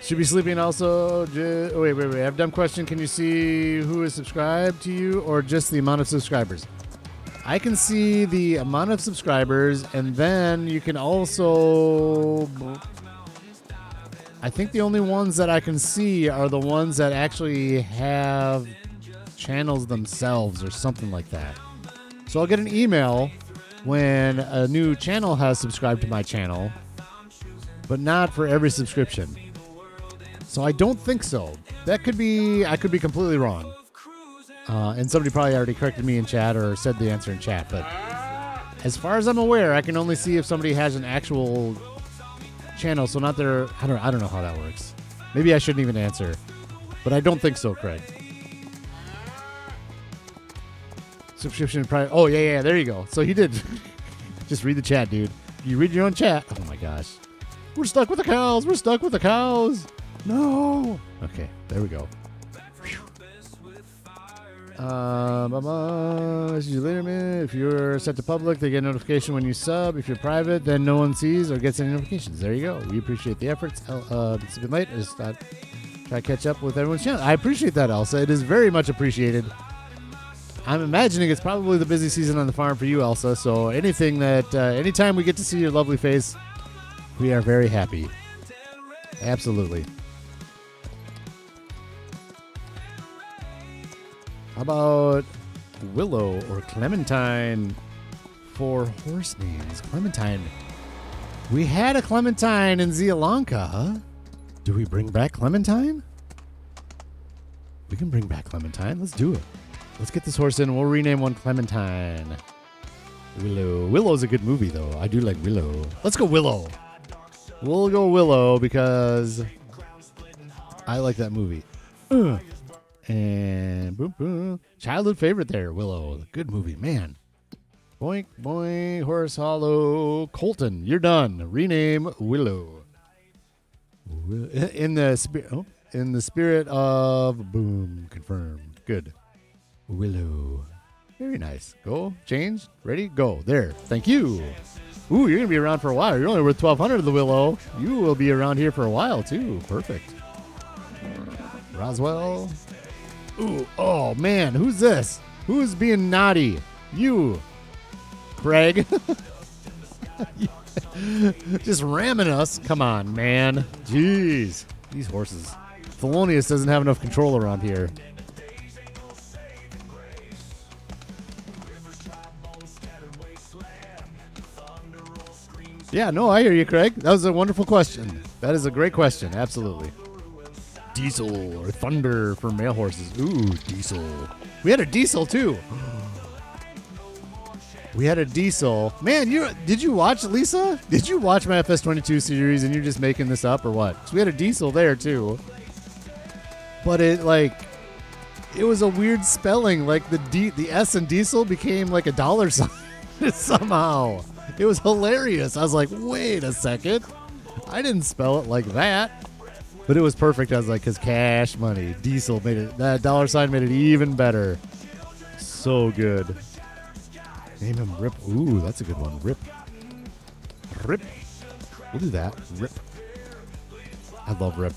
Should be sleeping also. Wait. I have a dumb question. Can you see who is subscribed to you or just the amount of subscribers? I can see the amount of subscribers, and then you can also, I think the only ones that I can see are the ones that actually have channels themselves or something like that. So I'll get an email when a new channel has subscribed to my channel, but not for every subscription. So I don't think so. That could be, I could be completely wrong. And somebody probably already corrected me in chat or said the answer in chat. But as far as I'm aware, I can only see if somebody has an actual channel. So not their, I don't know how that works. Maybe I shouldn't even answer. But I don't think so, Craig. Subscription price. Oh, yeah, there you go. So he did. Just read the chat, dude. You read your own chat. Oh, my gosh. We're stuck with the cows. We're stuck with the cows. No. Okay, there we go. See you later, man. If you're set to public, they get a notification when you sub. If you're private, then no one sees or gets any notifications. There you go. We appreciate the efforts. It's been late. I just thought try to catch up with everyone's channel. I appreciate that, Elsa. It is very much appreciated. I'm imagining it's probably the busy season on the farm for you, Elsa. So anything that, anytime we get to see your lovely face, We are very happy. Absolutely. How about Willow or Clementine for horse names? Clementine. We had a Clementine in Zealanka, huh? Do we bring back Clementine? We can bring back Clementine. Let's do it. Let's get this horse in. We'll rename one Clementine. Willow. Willow's a good movie, though. I do like Willow. Let's go Willow. We'll go Willow because I like that movie. And boom, boom. Childhood favorite there, Willow. Good movie, man. Boink, boink, Horse Hollow. Colton, you're done. Rename Willow. In the spirit of boom, confirmed. Good. Willow. Very nice. Go, change, ready, go. There. Thank you. Ooh, you're going to be around for a while. You're only worth 1,200 of the Willow. You will be around here for a while, too. Perfect. Roswell. Ooh, oh, man. Who's this? Who's being naughty? You. Craig. Just ramming us. Come on, man. Jeez. These horses. Thelonious doesn't have enough control around here. Yeah, no, I hear you, Craig. That was a wonderful question. That is a great question. Absolutely. Diesel or Thunder for male horses. Ooh, Diesel. We had a Diesel, too. We had a Diesel. Man, did you watch, Lisa? Did you watch my FS25 series and you're just making this up or what? 'Cause we had a Diesel there, too. But it was a weird spelling. Like the S in Diesel became like a dollar sign somehow. It was hilarious. I was like, wait a second. I didn't spell it like that. But it was perfect. I was like, because cash money. Diesel made it, that dollar sign made it even better. So good. Name him Rip. Ooh, that's a good one. Rip. Rip. We'll do that. Rip. I love Rip.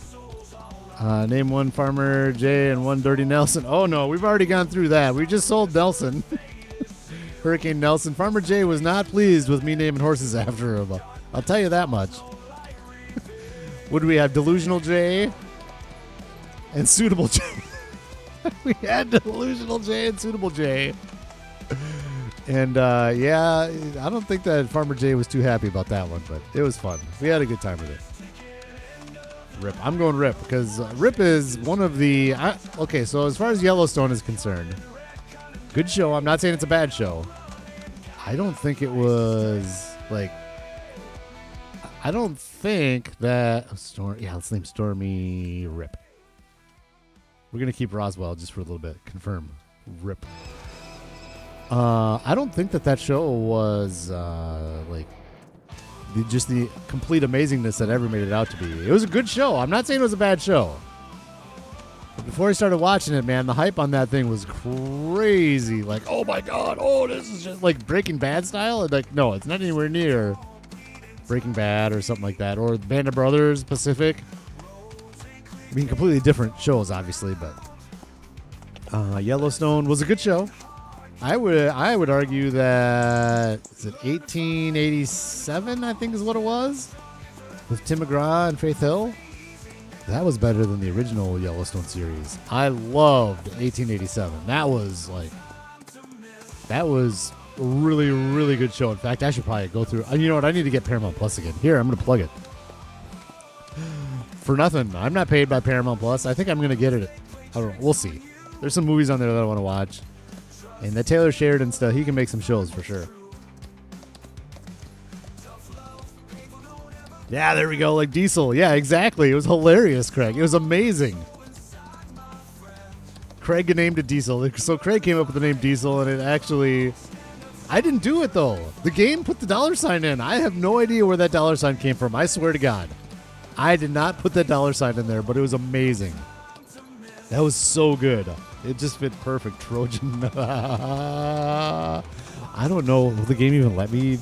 Name one Farmer J and one Dirty Nelson. Oh, no. We've already gone through that. We just sold Nelson. Hurricane Nelson. Farmer J was not pleased with me naming horses after him. I'll tell you that much. What do we have? Delusional J and Suitable J. We had Delusional J and Suitable J. And, yeah, I don't think that Farmer J was too happy about that one, but it was fun. We had a good time with it. Rip. I'm going Rip because Rip is one of the... okay, so as far as Yellowstone is concerned, good show. I'm not saying it's a bad show. I don't think it was, like... I don't think that... let's name Stormy Rip. We're going to keep Roswell just for a little bit. Confirm. Rip. I don't think that show was, just the complete amazingness that ever made it out to be. It was a good show. I'm not saying it was a bad show. But before I started watching it, man, the hype on that thing was crazy. Like, oh my God, this is just like Breaking Bad style. And like, no, it's not anywhere near Breaking Bad or something like that. Or Band of Brothers, Pacific. I mean, completely different shows, obviously, but Yellowstone was a good show. I would argue that is it 1887, I think is what it was, with Tim McGraw and Faith Hill. That was better than the original Yellowstone series. I loved 1887. That was a really, really good show. In fact, I should probably go through. You know what? I need to get Paramount Plus again. Here, I'm going to plug it. For nothing. I'm not paid by Paramount Plus. I think I'm going to get it. I don't know. We'll see. There's some movies on there that I want to watch. And that Taylor Sheridan stuff, he can make some shows for sure. Yeah, there we go. Like Diesel. Yeah, exactly. It was hilarious, Craig. It was amazing. Craig named it Diesel. So Craig came up with the name Diesel, and it actually... I didn't do it, though. The game put the dollar sign in. I have no idea where that dollar sign came from. I swear to God. I did not put that dollar sign in there, but it was amazing. That was so good. It just fit perfect. Trojan. I don't know. Will the game even let me?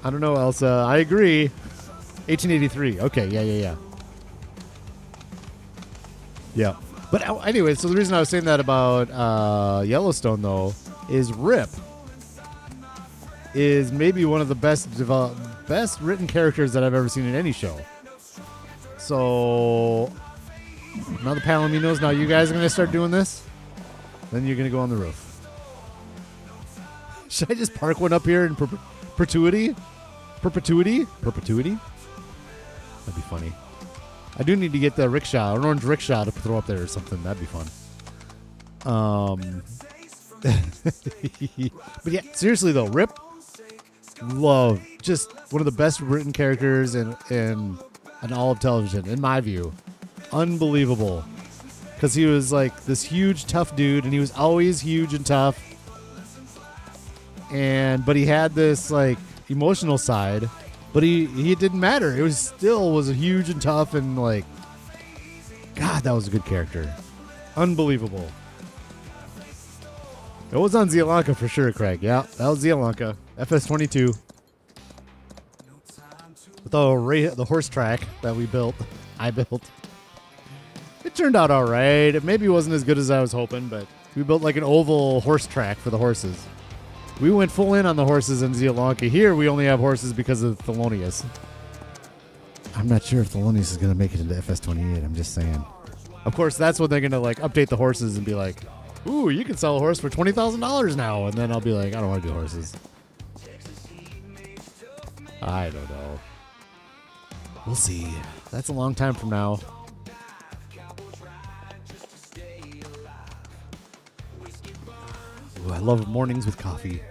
I don't know, Elsa. I agree. 1883. Okay. Yeah. Yeah. But anyway, so the reason I was saying that about Yellowstone, though, is Rip. is maybe one of the best written characters that I've ever seen in any show. So now the Palominos, now you guys are going to start doing this. Then you're going to go on the roof. Should I just park one up here in perpetuity? Perpetuity? Perpetuity? That'd be funny. I do need to get the rickshaw, an orange rickshaw to throw up there or something. That'd be fun. But yeah, seriously though, Rip, love, just one of the best written characters in all of television, in my view. Unbelievable. Because he was like this huge, tough dude, and he was always huge and tough. But he had this like emotional side, but he didn't matter. It was a huge and tough, and like, God, that was a good character. Unbelievable. It was on Zialanka for sure, Craig. Yeah, that was Zialanka. FS25. With the horse track that I built. It turned out all right. It maybe wasn't as good as I was hoping, but we built like an oval horse track for the horses. We went full in on the horses in Zialanka. Here, we only have horses because of Thelonious. I'm not sure if Thelonious is going to make it into FS28. I'm just saying. Of course, that's when they're going to like update the horses and be like, ooh, you can sell a horse for $20,000 now. And then I'll be like, I don't want to do horses. I don't know. We'll see. That's a long time from now. Ooh, I love mornings with coffee.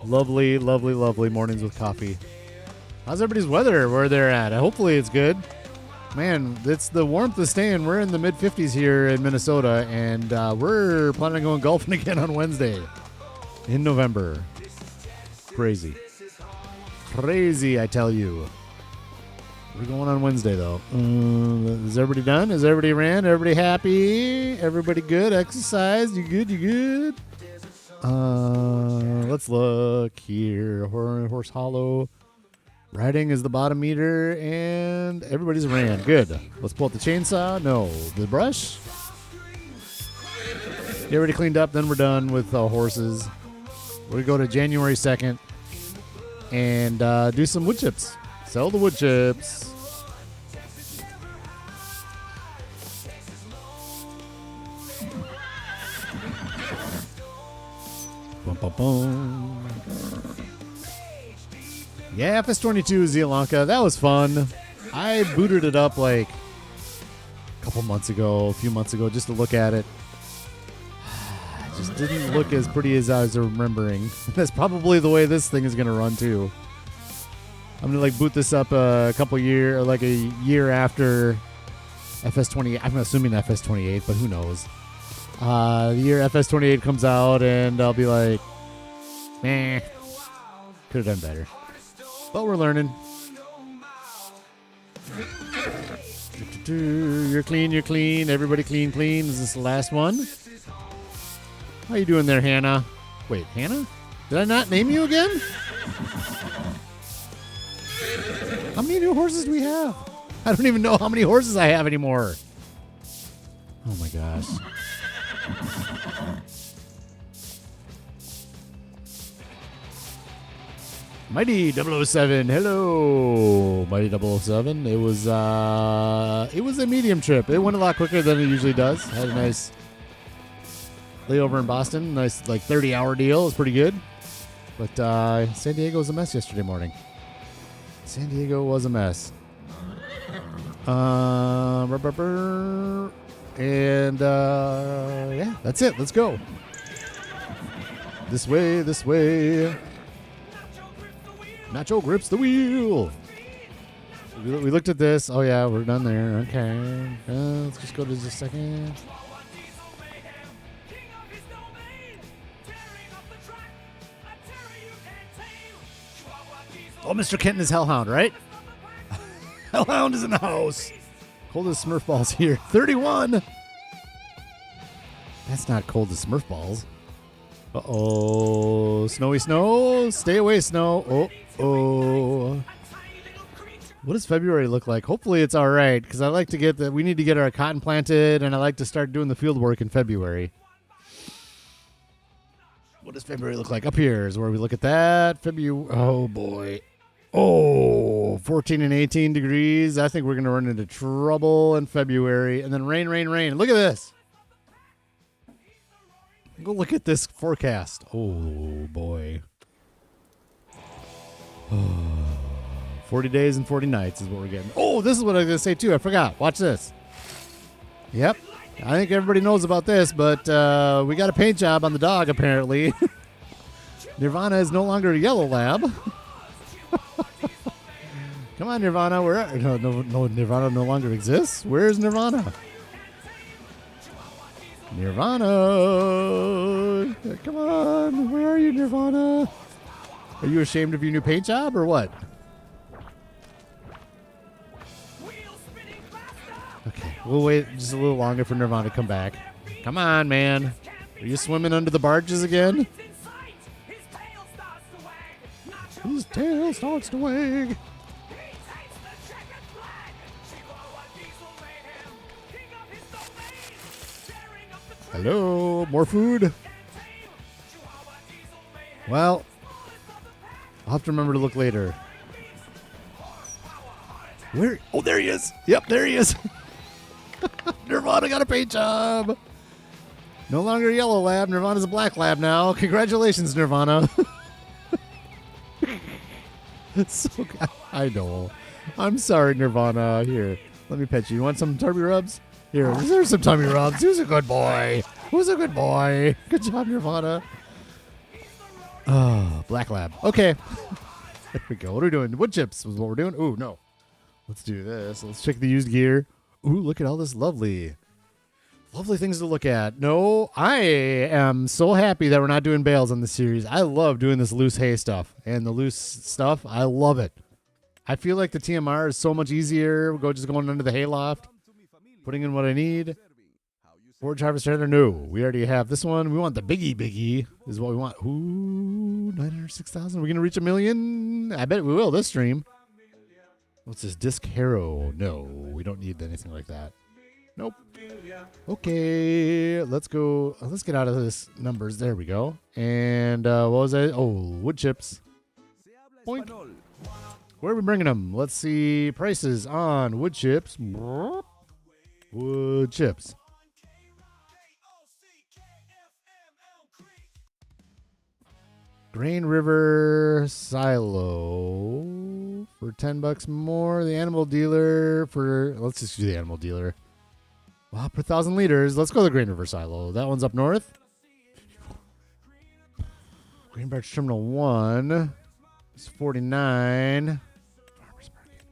Lovely, lovely, lovely mornings with coffee. How's everybody's weather where they're at? Hopefully it's good. Man, it's the warmth is staying. We're in the mid-50s here in Minnesota, and we're planning on going golfing again on Wednesday in November. Crazy. Crazy, I tell you. We're going on Wednesday, though. Is everybody done? Is everybody ran? Everybody happy? Everybody good? Exercise? You good? You good? Let's look here. Horse Hollow. Riding is the bottom meter, and everybody's ran. Good. Let's pull out the chainsaw. No. The brush. Get everybody cleaned up, then we're done with horses. We're going to go to January 2nd and do some wood chips. Sell the wood chips. Bum, bum, bum. Yeah, FS22 Zialanka. That was fun. I booted it up like a few months ago, just to look at it. It just didn't look as pretty as I was remembering. That's probably the way this thing is going to run, too. I'm going to like boot this up a year after FS28. I'm assuming FS28, but who knows? The year FS28 comes out, and I'll be like, meh, could have done better. But we're learning. You're clean, you're clean. Everybody clean, clean. Is this the last one? How you doing there, Hannah? Wait, Hannah? Did I not name you again? How many new horses do we have? I don't even know how many horses I have anymore. Oh my gosh. Mighty 007, hello, Mighty 007. It was a medium trip. It went a lot quicker than it usually does. Had a nice layover in Boston. Nice, like 30-hour deal. It was pretty good. But San Diego was a mess yesterday morning. San Diego was a mess. Yeah, that's it. Let's go. This way, this way. Nacho grips the wheel. We looked at this. Oh, yeah, we're done there. Okay. Let's just go to just a second. Oh, Mr. Kenton is Hellhound, right? Hellhound is in the house. Cold as Smurf balls here. 31. That's not cold as Smurf balls. Uh-oh. Snowy snow. Stay away, snow. Oh. What does February look like? Hopefully it's all right, because I like to get we need to get our cotton planted, and I like to start doing the field work in February. What does February look like? Up here is where we look at that. February. Oh, boy. Oh, 14 and 18 degrees. I think we're going to run into trouble in February. And then rain, rain, rain. Look at this. Go look at this forecast. Oh, boy. 40 days and 40 nights is what we're getting. Oh, this is what I was going to say, too. I forgot. Watch this. Yep. I think everybody knows about this, but we got a paint job on the dog, apparently. Nirvana is no longer a yellow lab. Come on, Nirvana. No, Nirvana no longer exists. Where's Nirvana? Nirvana. Come on. Where are you, Nirvana? Are you ashamed of your new paint job or what? Okay, we'll wait just a little longer for Nirvana to come back. Come on, man. Are you swimming under the barges again? His tail starts to wag. Hello, more food? Well, I'll have to remember to look later. Where? Oh, there he is. Yep, there he is. Nirvana got a paint job. No longer a yellow lab. Nirvana's a black lab now. Congratulations, Nirvana. So, I know. I'm sorry, Nirvana. Here, let me pet you. You want some tummy rubs? Here, there's some tummy rubs. Who's a good boy? Who's a good boy? Good job, Nirvana. Oh, black lab. Okay. There we go. What are we doing? Wood chips was what we're doing. Ooh, no. Let's do this. Let's check the used gear. Ooh, look at all this lovely things to look at. No, I am so happy that we're not doing bales on this series. I love doing this loose hay stuff. And the loose stuff, I love it. I feel like the TMR is so much easier. Just going under the hayloft, putting in what I need. Forge harvester, no. We already have this one. We want the biggie is what we want. Ooh, 906,000. We're going to reach 1 million. I bet we will this stream. What's this? Disc Harrow. No, we don't need anything like that. Nope. Okay, let's go. Let's get out of this numbers. There we go. And what was that? Oh, wood chips. Boink. Where are we bringing them? Let's see. Prices on wood chips. Wood chips. Grain River Silo for $10 more. The animal dealer for, let's just do the animal dealer. Wow, per 1,000 liters. Let's go to the Grain River Silo. That one's up north. Green Birch Terminal 1 is 49. Farmers Market.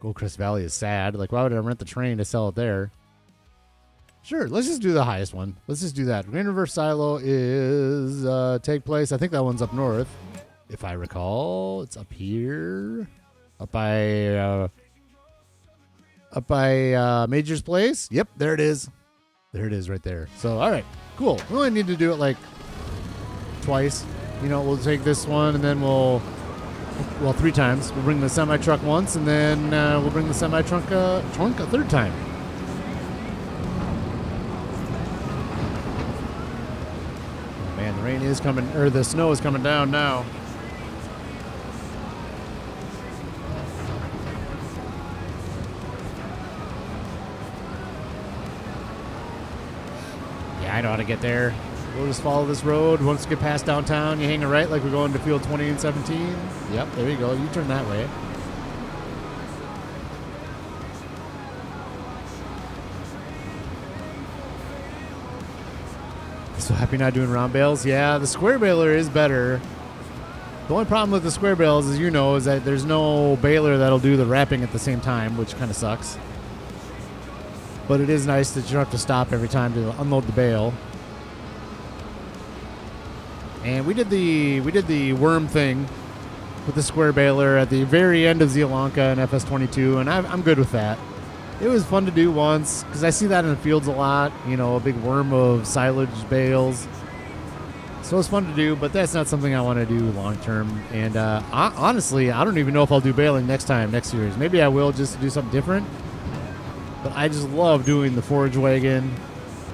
Goldcrest Valley is sad. Like, why would I rent the train to sell it there? Sure, let's just do the highest one. Let's just do that. Green River Silo is take place. I think that one's up north, if I recall. It's up here, up by Major's Place. Yep, there it is. There it is, right there. So, all right, cool. We only need to do it like twice. You know, we'll take this one, and then well, 3 times. We'll bring the semi truck once, and then we'll bring the semi trunk a 3rd time. Man, the rain is coming, or the snow is coming down now. Yeah, I know how to get there. We'll just follow this road. Once you get past downtown, you hang a right like we're going to field 20 and 17. Yep, there you go. You turn that way. So happy not doing round bales. Yeah, the square baler is better. The only problem with the square bales, as you know, is that there's no baler that'll do the wrapping at the same time, which kind of sucks. But it is nice that you don't have to stop every time to unload the bale. And we did the worm thing with the square baler at the very end of Zealanka and FS25, and I'm good with that. It was fun to do once, because I see that in the fields a lot, you know, a big worm of silage bales. So it's fun to do, but that's not something I want to do long term. And honestly, I don't even know if I'll do baling next series. Maybe I will, just to do something different. But I just love doing the forage wagon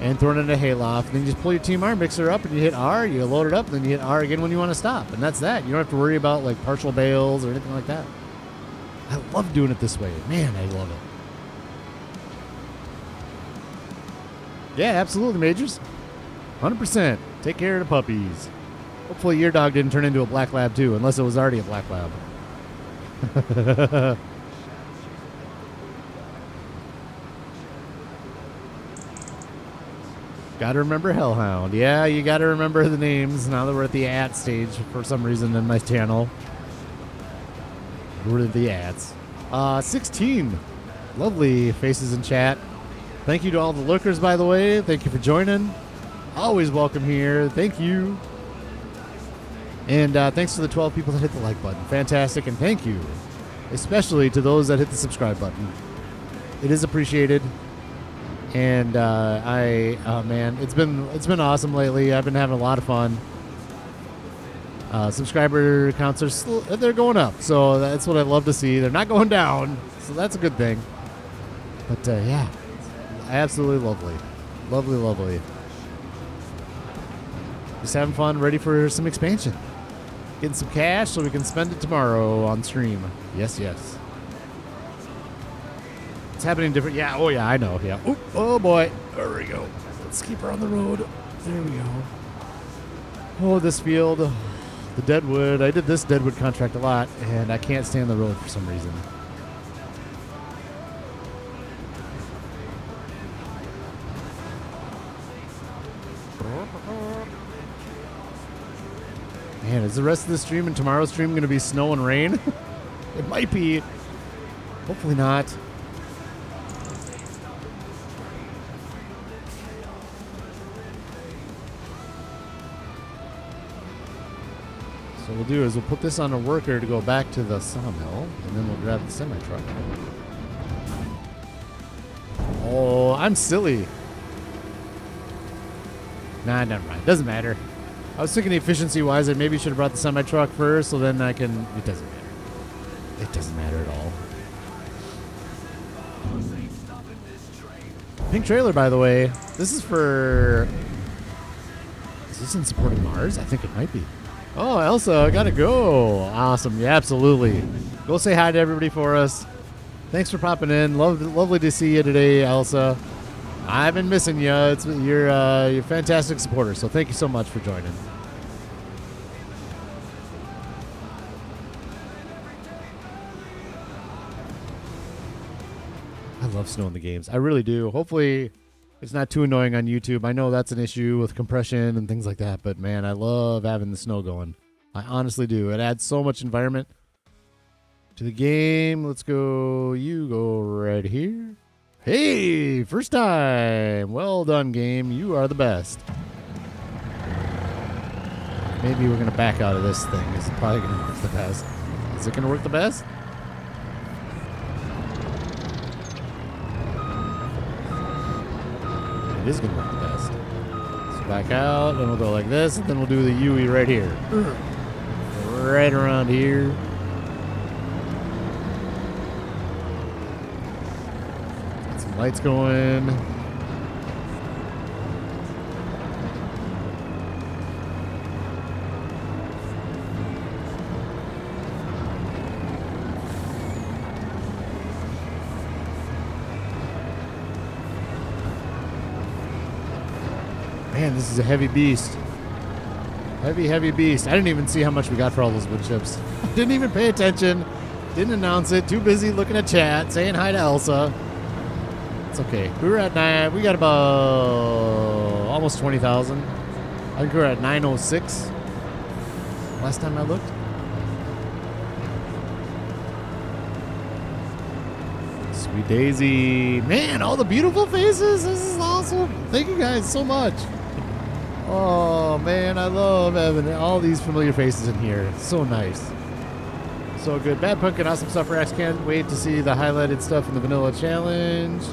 and throwing it in a hayloft. Then you just pull your TMR mixer up and you hit R, you load it up, and then you hit R again when you want to stop. And that's that. You don't have to worry about like partial bales or anything like that. I love doing it this way. Man, I love it. Yeah, absolutely, Majors. 100%. Take care of the puppies. Hopefully your dog didn't turn into a black lab too, unless it was already a black lab. Gotta remember Hellhound. Yeah, you gotta remember the names now that we're at the at stage for some reason in my channel. We're at the ads. 16. Lovely faces in chat. Thank you to all the lurkers, by the way. Thank you for joining. Always welcome here. Thank you. And thanks to the 12 people that hit the like button. Fantastic. And thank you, especially to those that hit the subscribe button. It is appreciated. And man, it's been awesome lately. I've been having a lot of fun. Subscriber counts they're going up, so that's what I love to see. They're not going down, so that's a good thing. But yeah, absolutely lovely, lovely. Just having fun, ready for some expansion, getting some cash so we can spend it tomorrow on stream. Yes. It's happening different. Yeah. Oh yeah, I know. Yeah. Oop, oh boy. There we go. Let's keep her on the road. There we go. Oh, this field. The Deadwood. I did this Deadwood contract a lot, and I can't stand the road for some reason. Man, is the rest of the stream and tomorrow's stream going to be snow and rain? It might be. Hopefully not. So what we'll do is we'll put this on a worker to go back to the sawmill, and then we'll grab the semi-truck. Oh, I'm silly. Nah, never mind. Doesn't matter. I was thinking efficiency-wise, I maybe should have brought the semi-truck first, so then I can... It doesn't matter. It doesn't matter at all. Pink trailer, by the way. This is for... Is this in support of Mars? I think it might be. Oh, Elsa, I gotta go. Awesome. Yeah, absolutely. Go say hi to everybody for us. Thanks for popping in. Lovely to see you today, Elsa. I've been missing you. You're a fantastic supporter, so thank you so much for joining. I love snow in the games. I really do. Hopefully it's not too annoying on YouTube. I know that's an issue with compression and things like that, but man, I love having the snow going. I honestly do. It adds so much environment to the game. Let's go. You go right here. Hey, first time. Well done, game. You are the best. Maybe we're going to back out of this thing. It's probably going to work the best. Is it going to work the best? It is going to work the best. So back out, and we'll go like this, and then we'll do the Yui right here. Right around here. Get some lights going. Man, this is a heavy beast. Heavy beast. I didn't even see how much we got for all those wood chips. Didn't even pay attention. Didn't announce it. Too busy looking at chat, saying hi to Elsa. It's okay. We were at 9. We got about almost 20,000. I think we were at 906 last time I looked. Sweet Daisy. Man, all the beautiful faces. This is awesome. Thank you guys so much. Oh, man, I love having all these familiar faces in here. It's so nice. So good. Bad Pumpkin, awesome stuff, Rax. Can't wait to see the highlighted stuff in the Vanilla Challenge.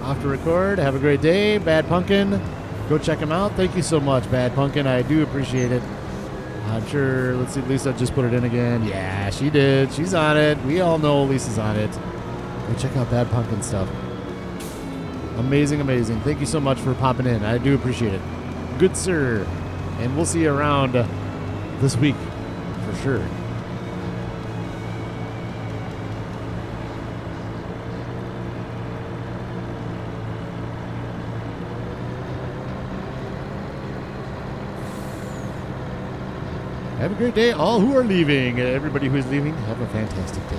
Off to record. Have a great day. Bad Pumpkin, go check him out. Thank you so much, Bad Pumpkin. I do appreciate it. I'm sure, let's see, Lisa just put it in again. Yeah, she did. She's on it. We all know Lisa's on it. Go check out Bad Pumpkin stuff. Amazing, amazing. Thank you so much for popping in. I do appreciate it. Good sir. And we'll see you around this week for sure. Have a great day, all who are leaving. Everybody who is leaving, have a fantastic day.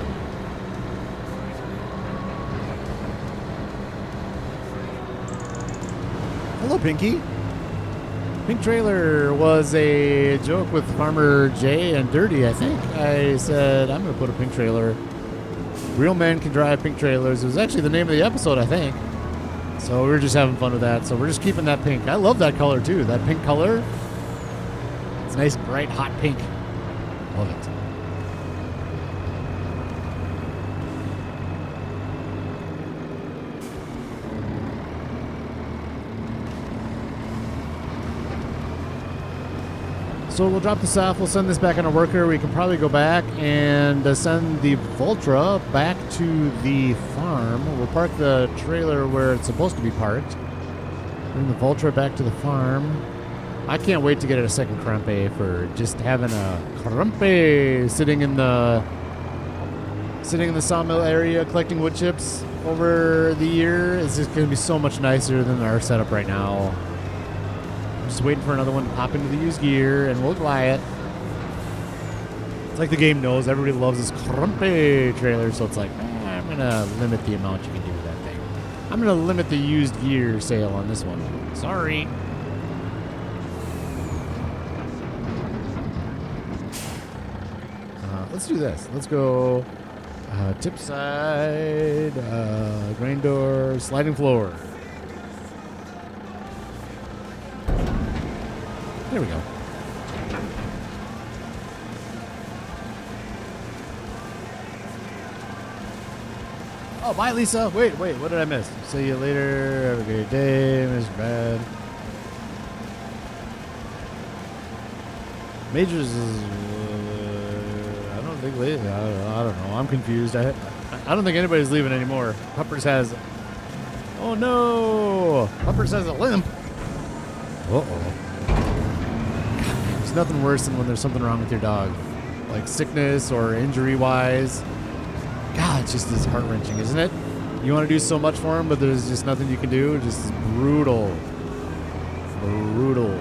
Hello, Pinky. Pink Trailer was a joke with Farmer Jay and Dirty, I think. I said, I'm going to put a pink trailer. Real men can drive pink trailers. It was actually the name of the episode, I think. So we were just having fun with that. So we're just keeping that pink. I love that color, too. That pink color. It's nice, bright, hot pink. Love it. So we'll drop this off. We'll send this back on a worker. We can probably go back and send the Voltra back to the farm. We'll park the trailer where it's supposed to be parked. Bring the Voltra back to the farm. I can't wait to get a second Crampe for just having a Crampe sitting in the sawmill area collecting wood chips over the year. It's just going to be so much nicer than our setup right now. I'm just waiting for another one to pop into the used gear and we'll buy it. It's like the game knows everybody loves this Crampe trailer, so it's like, I'm going to limit the amount you can do with that thing. I'm going to limit the used gear sale on this one. Sorry. Let's do this. Let's go tip side, grain door, sliding floor. There we go. Oh, bye, Lisa. Wait, what did I miss? See you later. Have a great day, Mr. Brad. Majors is... I don't know. I'm confused. I don't think anybody's leaving anymore. Puppers has... Oh, no! Puppers has a limp. Uh-oh. There's nothing worse than when there's something wrong with your dog. Like sickness or injury-wise. God, it's just heart-wrenching, isn't it? You want to do so much for him, but there's just nothing you can do. Just brutal. Brutal.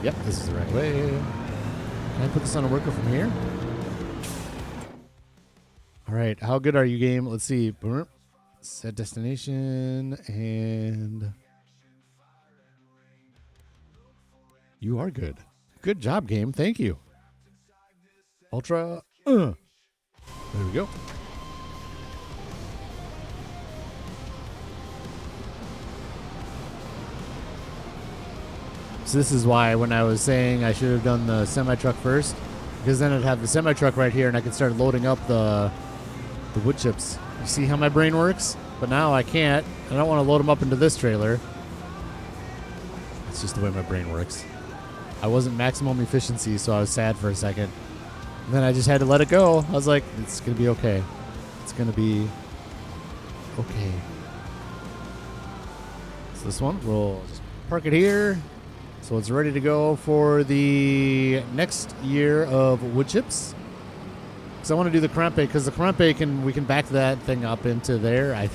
Yep, this is the right way. Can I put this on a worker from here? All right, how good are you, game? Let's see. Set destination, and you are good. Good job, game. Thank you. Ultra. There we go. So this is why when I was saying I should have done the semi-truck first, because then I'd have the semi-truck right here and I could start loading up the wood chips. You see how my brain works? But now I can't. I don't want to load them up into this trailer. It's just the way my brain works. I wasn't maximum efficiency, so I was sad for a second. And then I just had to let it go. I was like, it's going to be okay. It's going to be okay. So this one, we'll just park it here. So it's ready to go for the next year of wood chips. Because I want to do the Crampe, because the Crampe we can back that thing up into there, I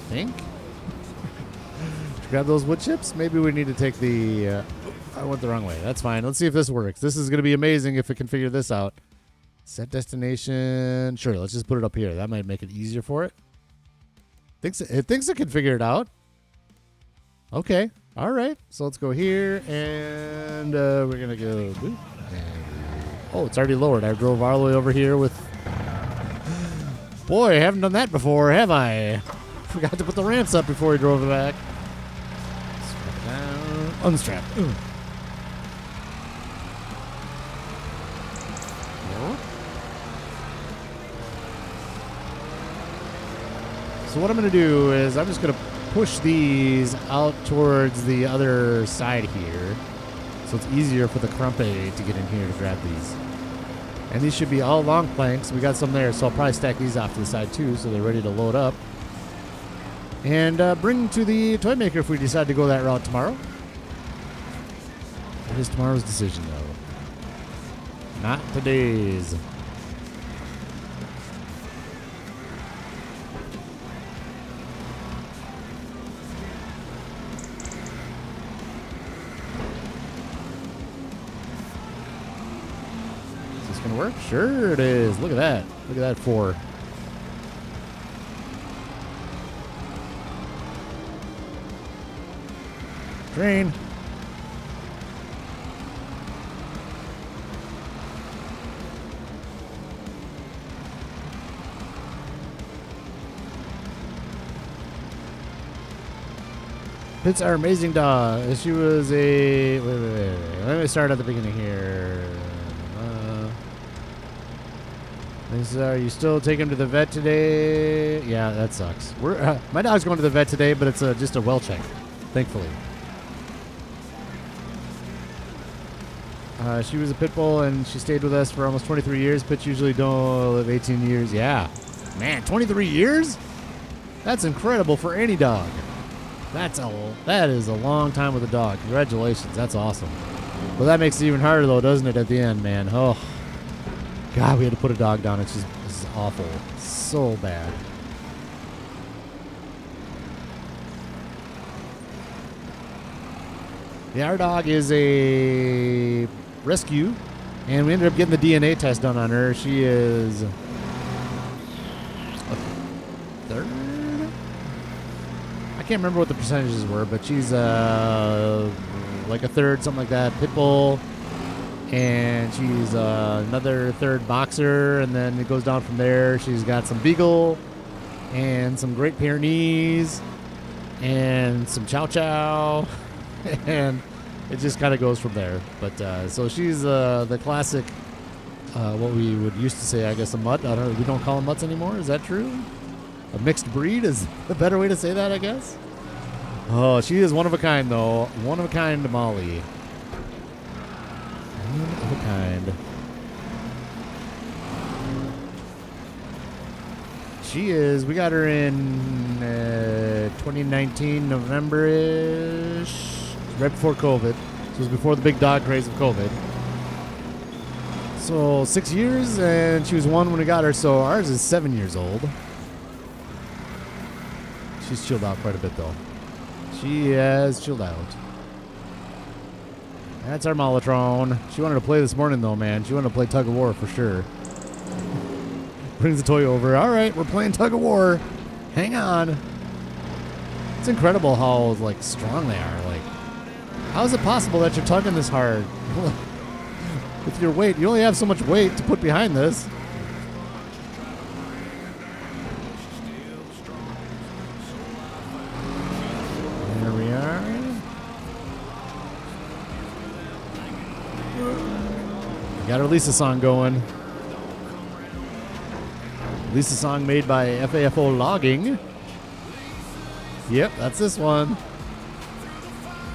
think. To grab those wood chips, maybe we need to take the... I went the wrong way. That's fine. Let's see if this works. This is going to be amazing if it can figure this out. Set destination. Sure, let's just put it up here. That might make it easier for it. It thinks it can figure it out. Okay. All right. So let's go here, and we're going to go... Oh, it's already lowered. I drove all the way over here with... Boy, I haven't done that before, have I? Forgot to put the ramps up before we drove it back. Strap it down. Unstrap. Ooh. So what I'm going to do is I'm just going to push these out towards the other side here, so it's easier for the Crampe to get in here to grab these. And these should be all long planks. We got some there, so I'll probably stack these off to the side too, so they're ready to load up. And bring to the toy maker if we decide to go that route tomorrow. It is tomorrow's decision, though. Not today's. Gonna work? Sure it is. Look at that. Look at that 4. Train. It's our amazing dog. She was a... Wait. Let me start at the beginning here. Are you still taking him to the vet today? Yeah, that sucks. My dog's going to the vet today, but it's just a well check, thankfully. She was a pit bull, and she stayed with us for almost 23 years. Pits usually don't live 18 years. Yeah. Man, 23 years? That's incredible for any dog. That is a long time with a dog. Congratulations. That's awesome. Well, that makes it even harder, though, doesn't it, at the end, man? Oh. God, we had to put a dog down. This is awful. So bad. Yeah, our dog is a rescue, and we ended up getting the DNA test done on her. She is a 3rd? I can't remember what the percentages were, but she's like a 3rd, something like that. Pit bull. And she's another 3rd boxer, and then it goes down from there. She's got some Beagle and some Great Pyrenees and some Chow Chow, and it just kind of goes from there. But so she's the classic, what we would used to say, I guess, a mutt. I don't know, we don't call them mutts anymore. Is that true? A mixed breed is a better way to say that, I guess. Oh, she is one of a kind, though. One of a kind, Molly. Of a kind. She is. We got her in 2019 November-ish, right before COVID. This was before the big dog craze of COVID. So 6 years, and she was 1 when we got her. So ours is 7 years old. She's chilled out quite a bit, though. She has chilled out. That's our Molotron. She wanted to play this morning, though, man. She wanted to play tug of war for sure. Brings the toy over. All right, we're playing tug of war. Hang on. It's incredible how like strong they are. Like, how is it possible that you're tugging this hard with your weight? You only have so much weight to put behind this. There we are. Got our Lisa song going. Lisa song made by FAFO Logging. Yep, that's this one.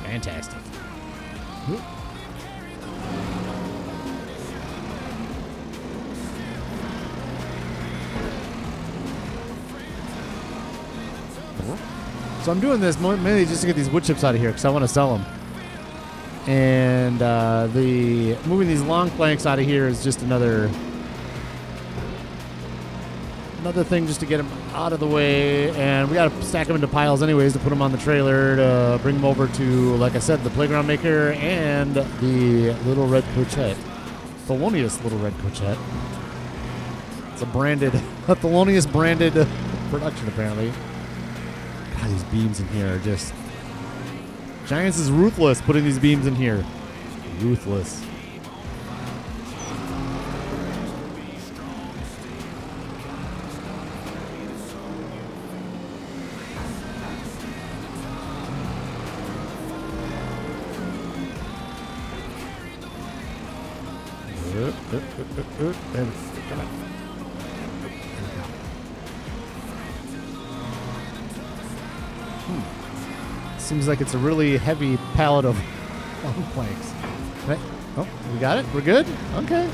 Fantastic. So I'm doing this mainly just to get these wood chips out of here because I want to sell them. And moving these long planks out of here is just another thing just to get them out of the way. And we got to stack them into piles anyways to put them on the trailer to bring them over to, like I said, the playground maker and the Little Red Cochette. Thelonious Little Red Cochette. It's a Thelonious branded production, apparently. God, these beams in here are just... Giants is ruthless putting these beams in here. Ruthless. Seems like it's a really heavy pallet of long planks. Right. Oh, we got it? We're good? Okay.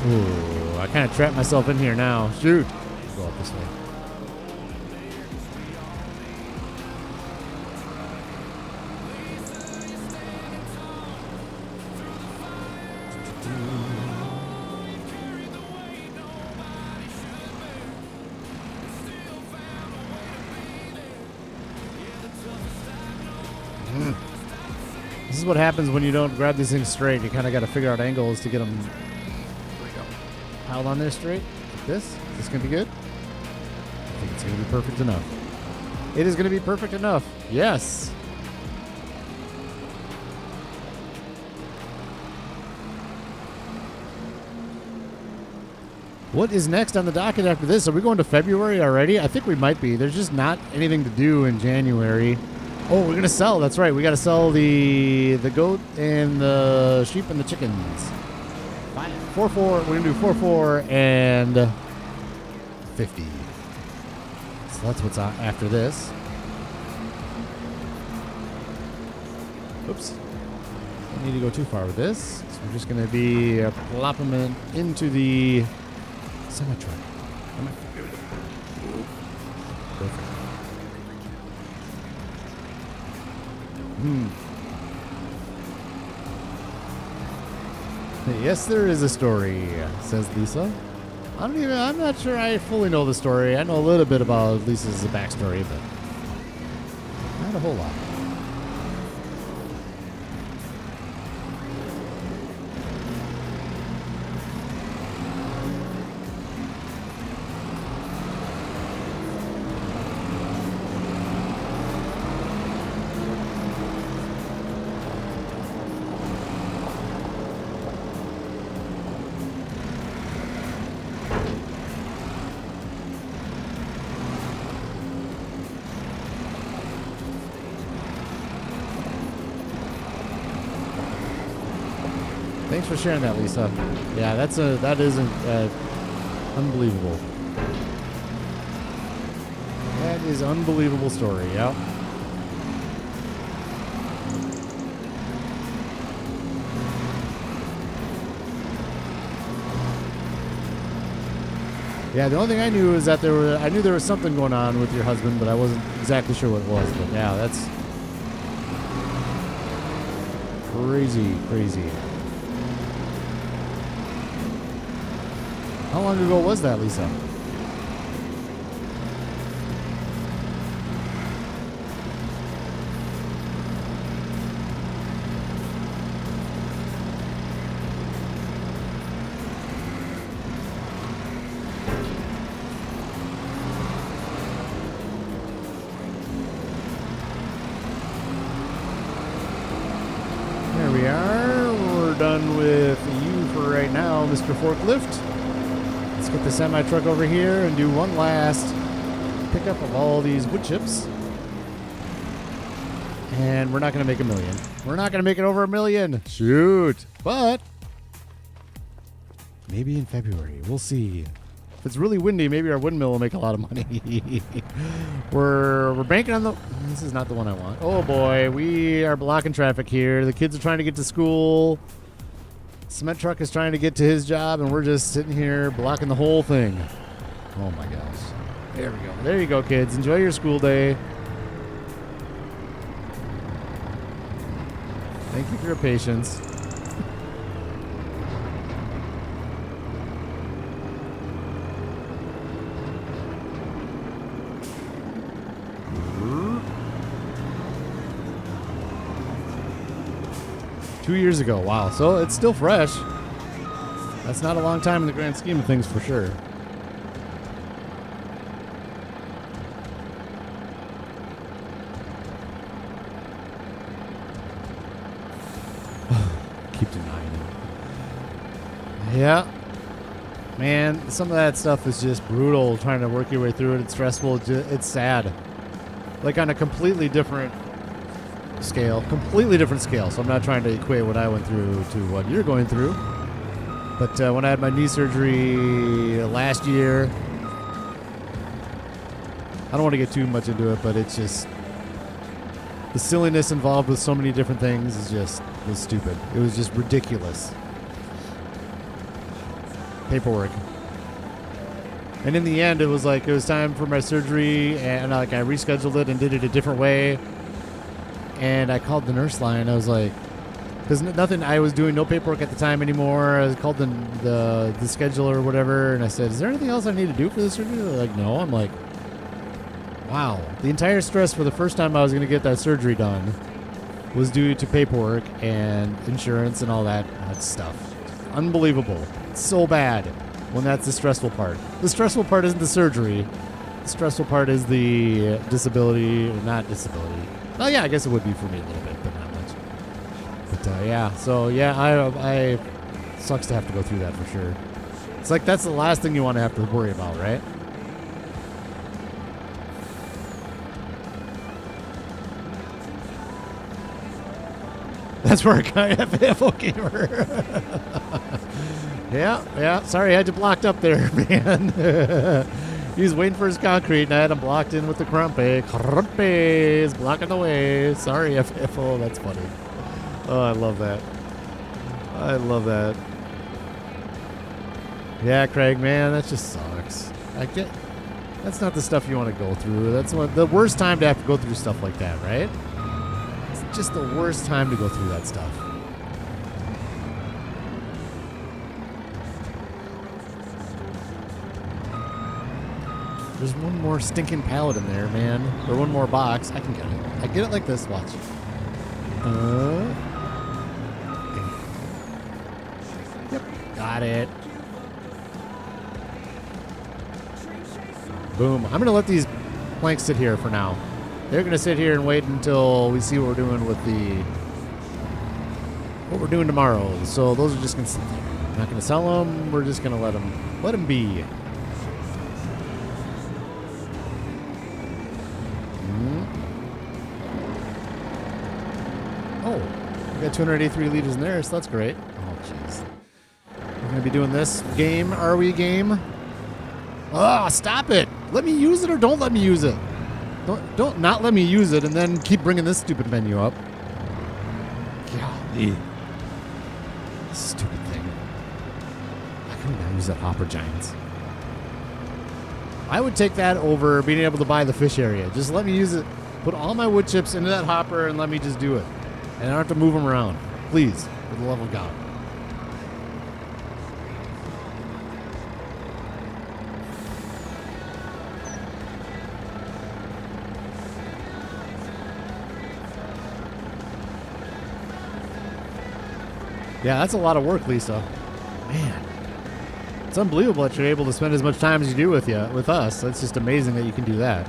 Ooh, I kind of trapped myself in here now. Shoot. Go up this way. This is what happens when you don't grab these things straight. You kind of got to figure out angles to get them piled on there straight. Like this. Is this going to be good? I think it's going to be perfect enough. It is going to be perfect enough. Yes. What is next on the docket after this? Are we going to February already? I think we might be. There's just not anything to do in January. Oh, we're going to sell. That's right. We got to sell the goat and the sheep and the chickens. 4-4. We're going to do 4-4 and 50. So that's what's after this. Oops. Don't need to go too far with this. So we're just going to be plopping it into the semi-truck. Perfect. Yes, there is a story, says Lisa. I'm not sure I fully know the story. I know a little bit about Lisa's backstory, but not a whole lot. Thanks for sharing that, Lisa. Yeah, that isn't unbelievable. That is unbelievable story. Yeah. Yeah, the only thing I knew is that I knew there was something going on with your husband, but I wasn't exactly sure what it was. But yeah, that's crazy. How long ago was that, Lisa? There we are. We're done with you for right now, Mr. Forklift. Let's get the semi-truck over here and do one last pickup of all these wood chips. And we're not going to make $1 million. We're not going to make it over $1 million. Shoot. But maybe in February. We'll see. If it's really windy, maybe our windmill will make a lot of money. We're banking on the... This is not the one I want. Oh, boy. We are blocking traffic here. The kids are trying to get to school. Cement truck is trying to get to his job, and we're just sitting here blocking the whole thing. Oh, my gosh. There we go. There you go, kids. Enjoy your school day. Thank you for your patience. Two years ago. Wow. So it's still fresh. That's not a long time in the grand scheme of things for sure. Keep denying it. Yeah. Man, some of that stuff is just brutal trying to work your way through it. It's stressful. It's sad. Like on a completely different scale. So I'm not trying to equate what I went through to what you're going through. But when I had my knee surgery last year, I don't want to get too much into it, but it's just the silliness involved with so many different things was stupid. It was just ridiculous. paperwork. And in the end, it was like it was time for my surgery, and like I rescheduled it and did it a different way. And I called the nurse line. I was like, because nothing, I was doing no paperwork at the time anymore. I called the scheduler or whatever, and I said, "Is there anything else I need to do for the surgery?" They're like, "No." I'm like, wow. The entire stress for the first time I was going to get that surgery done was due to paperwork and insurance and all that stuff. Unbelievable. It's so bad when that's the stressful part. The stressful part isn't the surgery. The stressful part is the disability, or not disability. Well, yeah, I guess it would be for me a little bit, but not much. But yeah, so yeah, I sucks to have to go through that for sure. It's like that's the last thing you want to have to worry about, right? That's where I got FFO gamer. Yeah. Sorry, I had you blocked up there, man. He was waiting for his concrete, and I had him blocked in with the Crumpy. Crumpy is blocking the way. Sorry, FFO. That's funny. Oh, I love that. Yeah, Craig, man, that just sucks. That's not the stuff you want to go through. That's the worst time to have to go through stuff like that, right? It's just the worst time to go through that stuff. There's one more stinking pallet in there, man. Or one more box. I can get it. I get it like this. Watch. Okay. Yep. Got it. Boom. I'm going to let these planks sit here for now. They're going to sit here and wait until we see what we're doing with what we're doing tomorrow. So those are just going to sit there. I'm not going to sell them. We're just going to let them be. Oh, we got 283 liters in there, so that's great. Oh, jeez. We're going to be doing this game. Are we game? Oh, stop it. Let me use it or don't let me use it. Don't not let me use it and then keep bringing this stupid menu up. Golly. Stupid thing. Why can we not use that hopper, Giants? I would take that over being able to buy the fish area. Just let me use it. Put all my wood chips into that hopper and let me just do it. And I don't have to move them around. Please, for the love of God. Yeah, that's a lot of work, Lisa. Man. It's unbelievable that you're able to spend as much time as you do with us. That's just amazing that you can do that.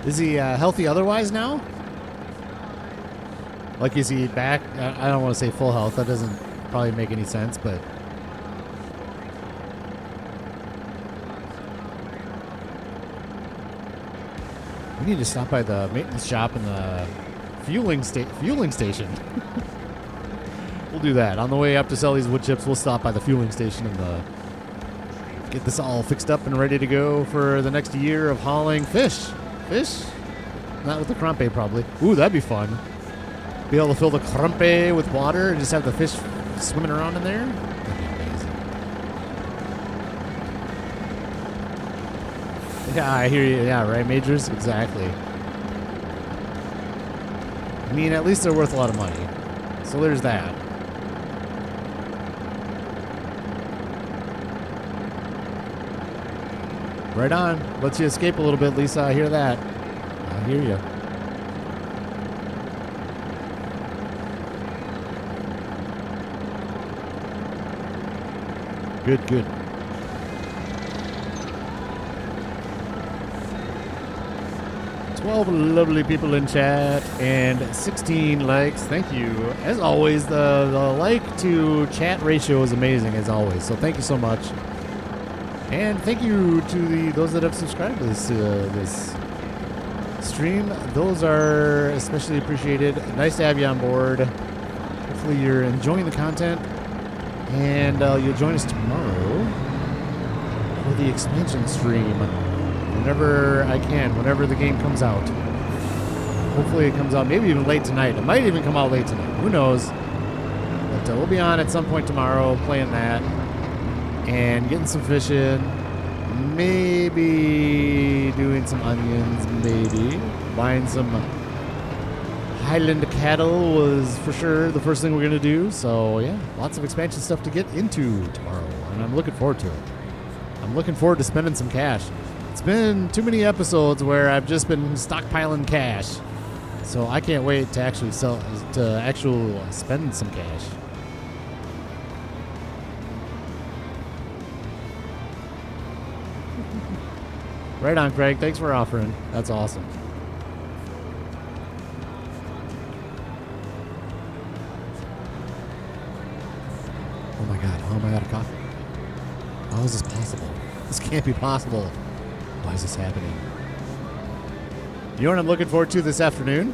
Is he healthy otherwise now? Like, is he back? I don't want to say full health. That doesn't probably make any sense, but... We need to stop by the maintenance shop and the fueling station. We'll do that. On the way up to sell these wood chips, we'll stop by the fueling station and get this all fixed up and ready to go for the next year of hauling fish. Fish? Not with the crumpy, probably. Ooh, that'd be fun. Be able to fill the crumpy with water and just have the fish swimming around in there. That'd be amazing. Yeah, I hear you. Yeah, right, Majors? Exactly. I mean, at least they're worth a lot of money. So there's that. Right on. Lets you escape a little bit, Lisa. I hear that. I hear you. Good, good. 12 lovely people in chat and 16 likes. Thank you. As always, the like to chat ratio is amazing, as always. So thank you so much. And thank you to those that have subscribed to this stream. Those are especially appreciated. Nice to have you on board. Hopefully you're enjoying the content. And you'll join us tomorrow for the expansion stream. Whenever I can, whenever the game comes out. Hopefully it comes out maybe even late tonight. It might even come out late tonight. Who knows? But we'll be on at some point tomorrow playing that and getting some fish in. Maybe doing some onions. Maybe buying some Highland cattle was for sure the first thing we're going to do. So, yeah, lots of expansion stuff to get into tomorrow, and I'm looking forward to it. I'm looking forward to spending some cash. It's been too many episodes where I've just been stockpiling cash, so I can't wait to actually spend some cash. Right on, Craig. Thanks for offering. That's awesome. Oh my God, how am I out of coffee? How is this possible? This can't be possible. Why is this happening? You know what I'm looking forward to this afternoon?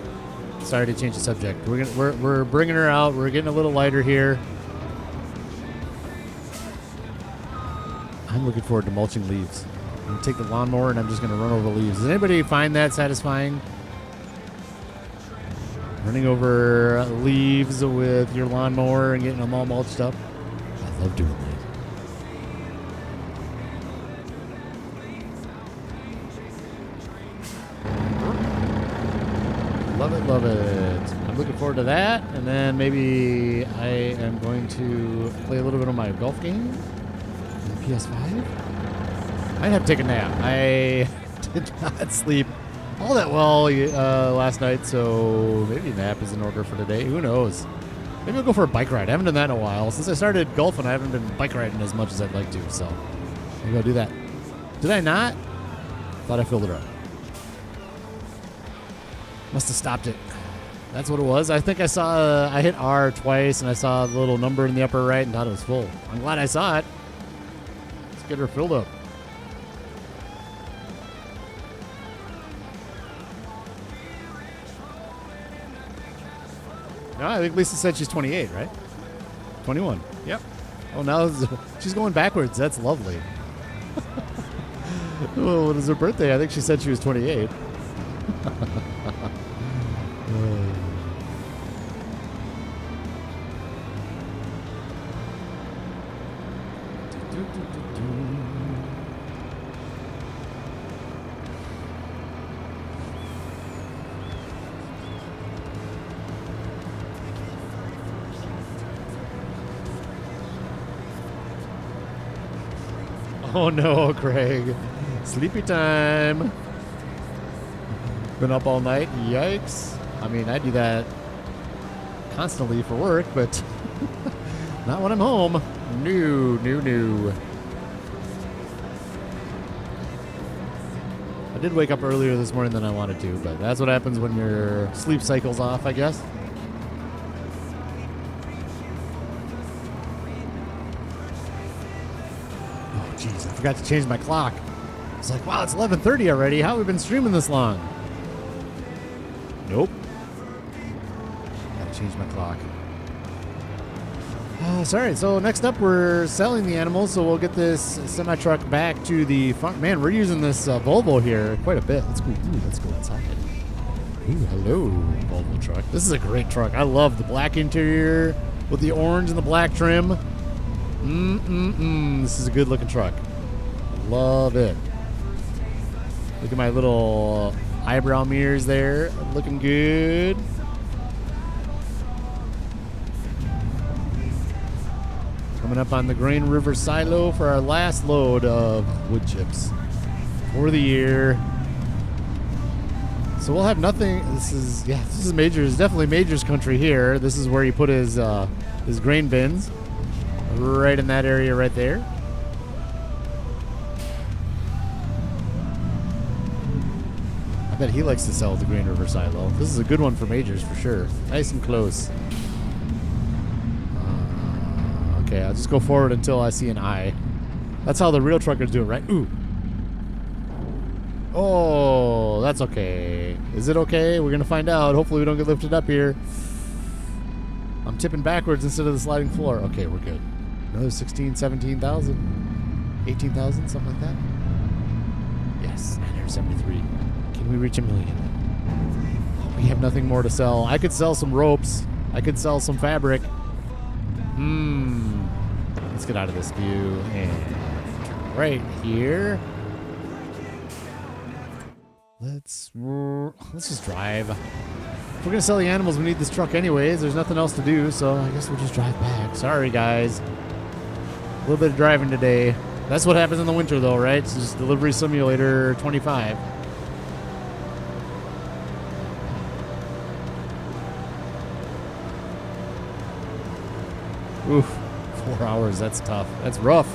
Sorry to change the subject. We're bringing her out. We're getting a little lighter here. I'm looking forward to mulching leaves. I'm going to take the lawnmower and I'm just going to run over leaves. Does anybody find that satisfying? Running over leaves with your lawnmower and getting them all mulched up? I love doing that. Love it, love it. I'm looking forward to that. And then maybe I am going to play a little bit on my golf game on the PS5. I'd have to take a nap. I did not sleep all that well last night, so maybe a nap is in order for today. Who knows? Maybe I'll go for a bike ride. I haven't done that in a while. Since I started golfing, I haven't been bike riding as much as I'd like to, so maybe I'll do that. Did I not? Thought I filled it up. Must have stopped it. That's what it was. I think I saw, I hit R twice, and I saw the little number in the upper right and thought it was full. I'm glad I saw it. Let's get her filled up. No, I think Lisa said she's 28, right? 21. Yep. Oh, now she's going backwards. That's lovely. Oh, what is her birthday? I think she said she was 28. Oh no, Craig. Sleepy time. Been up all night. Yikes. I mean, I do that constantly for work, but not when I'm home. No. I did wake up earlier this morning than I wanted to, but that's what happens when your sleep cycle's off, I guess. Oh, jeez, I forgot to change my clock. It's like, wow, it's 11:30 already. How have we been streaming this long? Nope. Gotta change my clock. Sorry, so next up we're selling the animals, so we'll get this semi-truck back to the farm. Man, we're using this Volvo here quite a bit. Let's go inside. Ooh, hello, Volvo truck. This is a great truck. I love the black interior with the orange and the black trim. This is a good looking truck. Love it. Look at my little eyebrow mirrors there. Looking good. Coming up on the Grain River silo for our last load of wood chips for the year. So we'll have nothing. This is Major's, definitely Major's country here. This is where he put his grain bins, right in that area right there. I bet he likes to sell at the Grain River silo. This is a good one for Major's for sure. Nice and close. Okay, I'll just go forward until I see an eye. That's how the real truckers do it, right? Ooh. Oh, that's okay. Is it okay? We're going to find out. Hopefully we don't get lifted up here. I'm tipping backwards instead of the sliding floor. Okay, we're good. Another 16, 17,000, 18,000, something like that. Yes, 973. Can we reach 1 million? Oh We have nothing more to sell. I could sell some ropes. I could sell some fabric. Let's get out of this view and right here. Let's just drive. If we're gonna sell the animals, we need this truck anyways. There's nothing else to do, so I guess we'll just drive back. Sorry, guys. A little bit of driving today. That's what happens in the winter, though, right? It's just Delivery Simulator 25. Oof, 4 hours. That's tough. That's rough.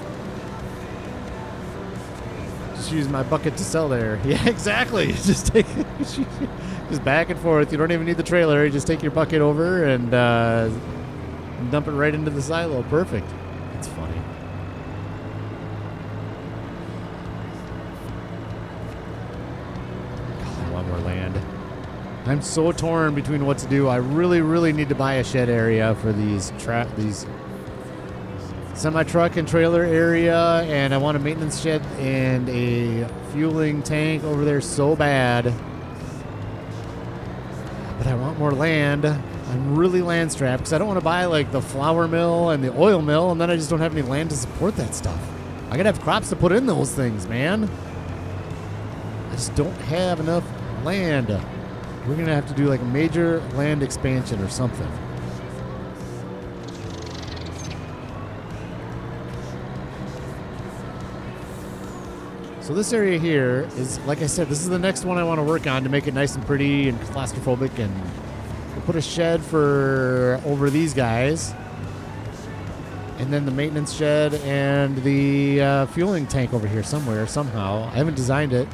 Just use my bucket to sell there. Yeah, exactly. Just take, just back and forth. You don't even need the trailer. You just take your bucket over and dump it right into the silo. Perfect. That's funny. God, I want more land. I'm so torn between what to do. I really, really need to buy a shed area for these semi-truck and trailer area, and I want a maintenance shed and a fueling tank over there so bad. But I want more land. I'm really land strapped because I don't want to buy like the flour mill and the oil mill, and then I just don't have any land to support that stuff. I gotta have crops to put in those things, man. I just don't have enough land. We're gonna have to do like a major land expansion or something. So this area here is, like I said, this is the next one I want to work on to make it nice and pretty and claustrophobic, and we'll put a shed for over these guys, and then the maintenance shed and the fueling tank over here somewhere, somehow. I haven't designed it,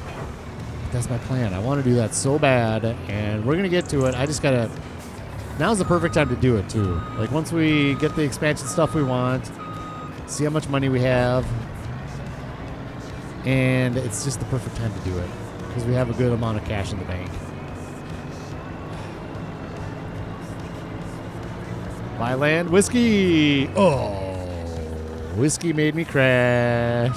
but that's my plan. I want to do that so bad, and we're going to get to it. I just got to... Now's the perfect time to do it, too. Like, once we get the expansion stuff we want, see how much money we have, and it's just the perfect time to do it because we have a good amount of cash in the bank. Buy land, whiskey. Oh, whiskey made me crash.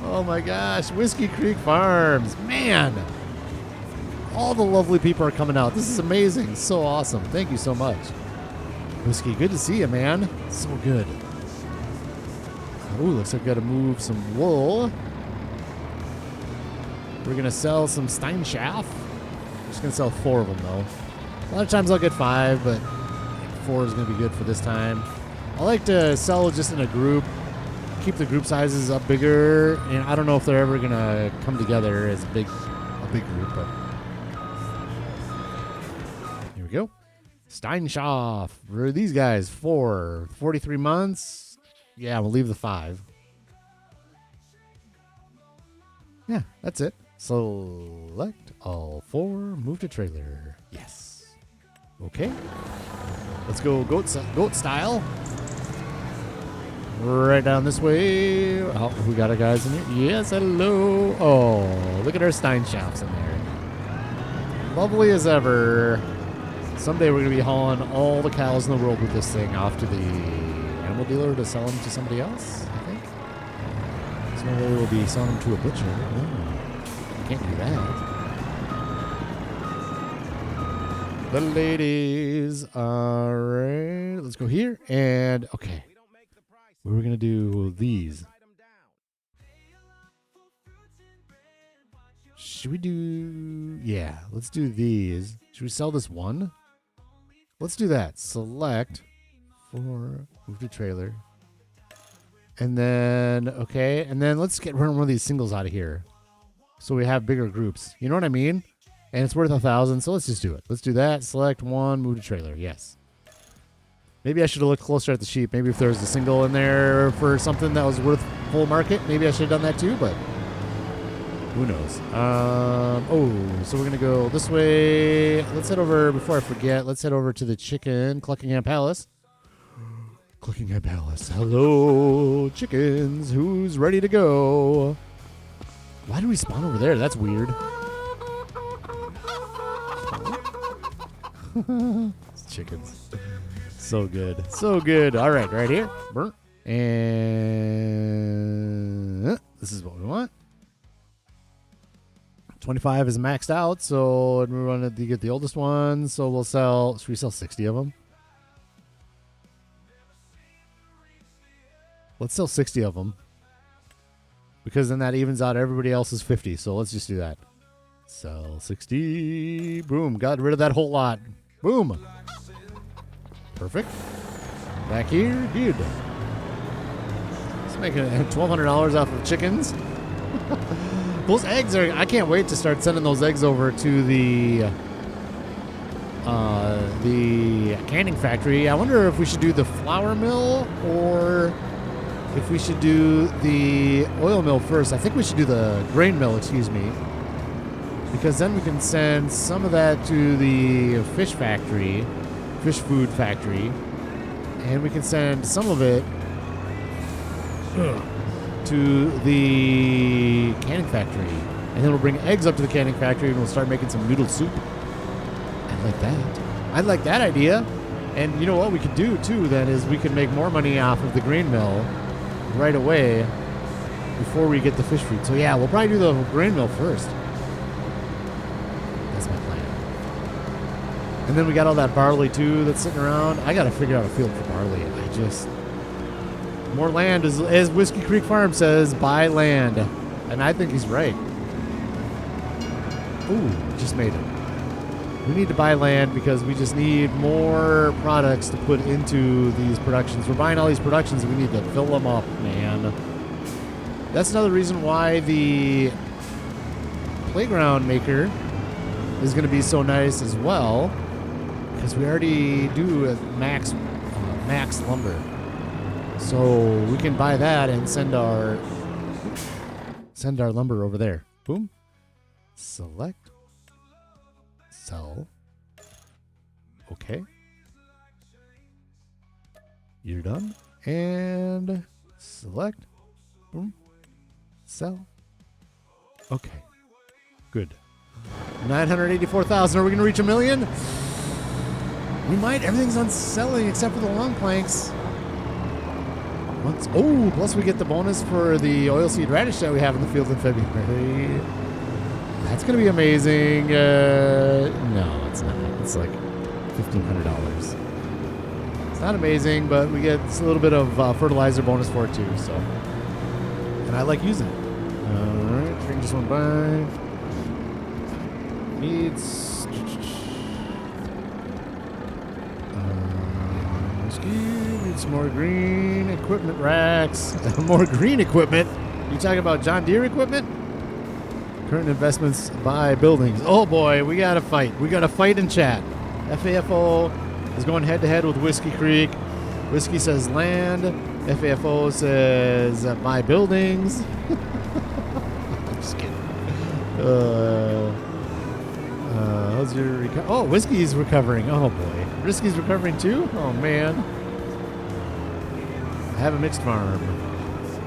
Oh my gosh, Whiskey Creek Farms, man. All the lovely people are coming out. This is amazing. So awesome. Thank you so much. Whiskey, good to see you, man. So good. Ooh, looks like we got to move some wool. We're going to sell some Steinschaft. We're just going to sell 4 of them, though. A lot of times I'll get 5, but 4 is going to be good for this time. I like to sell just in a group, keep the group sizes up bigger, and I don't know if they're ever going to come together as a big group, but here we go. Steinschaft. For these guys, 43 months. Yeah, we'll leave the 5. Yeah, that's it. Select all 4. Move to trailer. Yes. Okay. Let's go goat style. Right down this way. Oh, we got our guys in here. Yes, hello. Oh, look at our Steinschafts in there. Lovely as ever. Someday we're going to be hauling all the cows in the world with this thing off to the animal dealer to sell them to somebody else, I think. There's no way we'll be selling them to a butcher. No, can't do that. The ladies. All right. Let's go here. And, okay. We were going to do these. Should we do... Yeah, let's do these. Should we sell this one? Let's do that. Select 4, move to trailer. And then, okay. And then let's get one of these singles out of here. So we have bigger groups. You know what I mean? And it's worth 1,000, so let's just do it. Let's do that. Select 1, move to trailer. Yes. Maybe I should have looked closer at the sheep. Maybe if there was a single in there for something that was worth full market, maybe I should have done that too, but who knows? So we're going to go this way. Let's head over, before I forget, let's head over to the chicken, Cluckingham Palace. Cluckingham Palace. Hello, chickens. Who's ready to go? Why do we spawn over there? That's weird. It's chickens. So good. So good. All right, right here. And this is what we want. 25 is maxed out, so we want to get the oldest ones. So we'll sell. Should we sell 60 of them? Let's sell 60 of them, because then that evens out everybody else's 50. So let's just do that. Sell 60. Boom. Got rid of that whole lot. Boom. Perfect. Back here. Good. Let's make $1,200 off of chickens. Those eggs are... I can't wait to start sending those eggs over to the canning factory. I wonder if we should do the flour mill or if we should do the oil mill first. I think we should do the grain mill, excuse me. Because then we can send some of that to the fish food factory. And we can send some of it to the canning factory. And then we'll bring eggs up to the canning factory and we'll start making some noodle soup. I like that. I like that idea. And you know what we could do too then is we could make more money off of the grain mill right away before we get the fish food. So yeah, we'll probably do the grain mill first. That's my plan. And then we got all that barley too that's sitting around. I got to figure out a field for barley. More land, as Whiskey Creek Farm says, buy land. And I think he's right. Ooh, just made it. We need to buy land because we just need more products to put into these productions. We're buying all these productions and we need to fill them up, man. That's another reason why the playground maker is going to be so nice as well, because we already do a max lumber. So we can buy that and send our lumber over there. Boom. Select. Sell. Okay. You're done. And select. Boom. Sell. Okay. Good. 984,000. Are we going to reach 1 million? We might. Everything's on selling except for the long planks. Plus we get the bonus for the oilseed radish that we have in the field in February. That's going to be amazing. No, it's not. It's like $1,500. It's not amazing, but we get a little bit of fertilizer bonus for it too. So, and I like using it. All right, bring this one by. Needs needs more green equipment racks. More green equipment. You talking about John Deere equipment? Current investments by buildings. Oh boy, we got to fight. We got to fight in chat. FAFO is going head to head with Whiskey Creek. Whiskey says land. FAFO says buy buildings. I'm just kidding. How's your Whiskey's recovering. Oh boy. Whiskey's recovering too? Oh man. I have a mixed farm.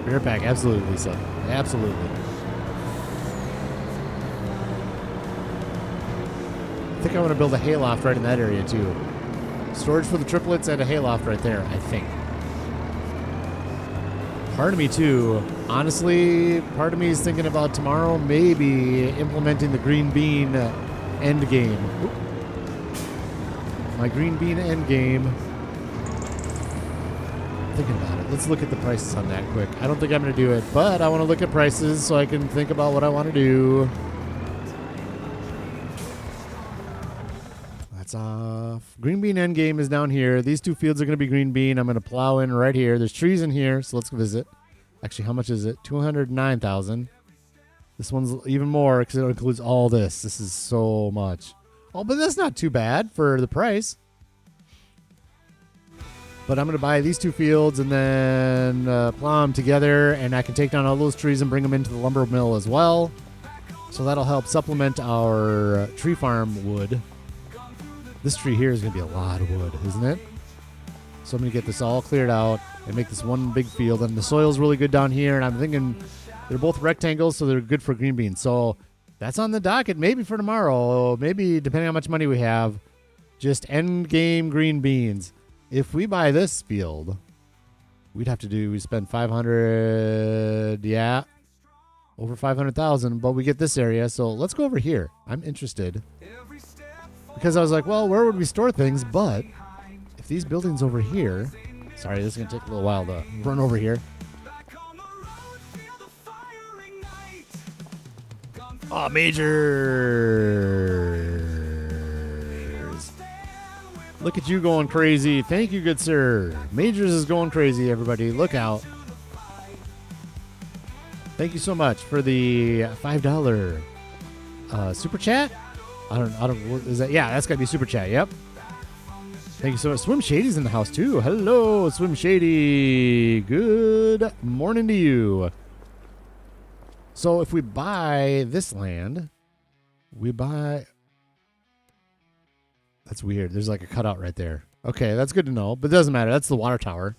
Bear pack, absolutely, Lisa. Absolutely. I think I want to build a hayloft right in that area too. Storage for the triplets and a hayloft right there, I think. Part of me too, honestly, part of me is thinking about tomorrow maybe implementing the green bean end game. Oop. My green bean end game. Thinking about it. Let's look at the prices on that quick. I don't think I'm going to do it, but I want to look at prices so I can think about what I want to do. That's off. Green bean end game is down here. These two fields are going to be green bean. I'm going to plow in right here. There's trees in here, so let's visit. Actually, how much is it? 209,000. This one's even more because it includes all this. This is so much. Oh, but that's not too bad for the price. But I'm going to buy these two fields and then plow them together, and I can take down all those trees and bring them into the lumber mill as well. So that'll help supplement our tree farm wood. This tree here is going to be a lot of wood, isn't it? So I'm going to get this all cleared out and make this one big field. And the soil's really good down here, and I'm thinking they're both rectangles, so they're good for green beans. So that's on the docket maybe for tomorrow, maybe depending on how much money we have. Just end game green beans. If we buy this field, we spend 500, yeah. over 500,000, but we get this area. So let's go over here. I'm interested because I was like, well, where would we store things? But if these buildings over here, sorry, this is going to take a little while to run over here. Oh, Majors. Look at you going crazy. Thank you, good sir. Majors is going crazy, everybody. Look out. Thank you so much for the $5 super chat. I don't, is that, yeah, that's got to be super chat. Yep. Thank you so much. Swim Shady's in the house too. Hello, Swim Shady. Good morning to you. So if we buy this land, we buy, that's weird. There's like a cutout right there. Okay, that's good to know, but it doesn't matter. That's the water tower.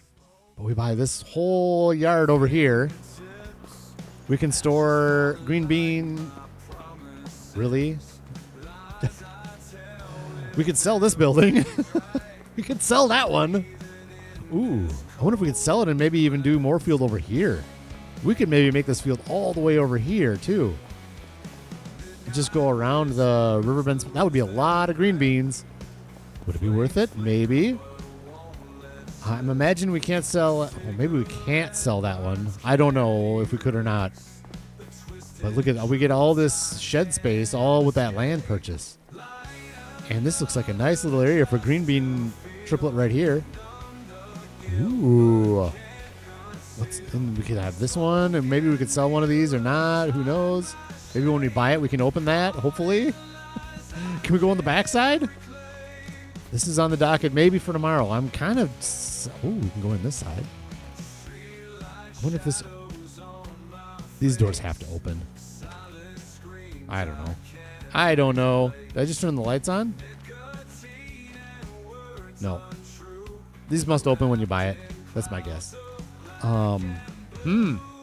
But we buy this whole yard over here. We can store green bean. Really? We could sell this building. We could sell that one. Ooh, I wonder if we could sell it and maybe even do more field over here. We could maybe make this field all the way over here too. Just go around the Riverbend. That would be a lot of green beans. Would it be worth it? Maybe. I'm imagining we can't sell. Well, maybe we can't sell that one. I don't know if we could or not. But look at, we get all this shed space all with that land purchase. And this looks like a nice little area for green bean triplet right here. Ooh. And we could have this one, and maybe we could sell one of these or not. Who knows? Maybe when we buy it, we can open that, hopefully. Can we go on the backside? This is on the docket maybe for tomorrow. I'm kind of... Oh, we can go in this side. I wonder if this... These doors have to open. I don't know. I don't know. Did I just turn the lights on? No. These must open when you buy it. That's my guess.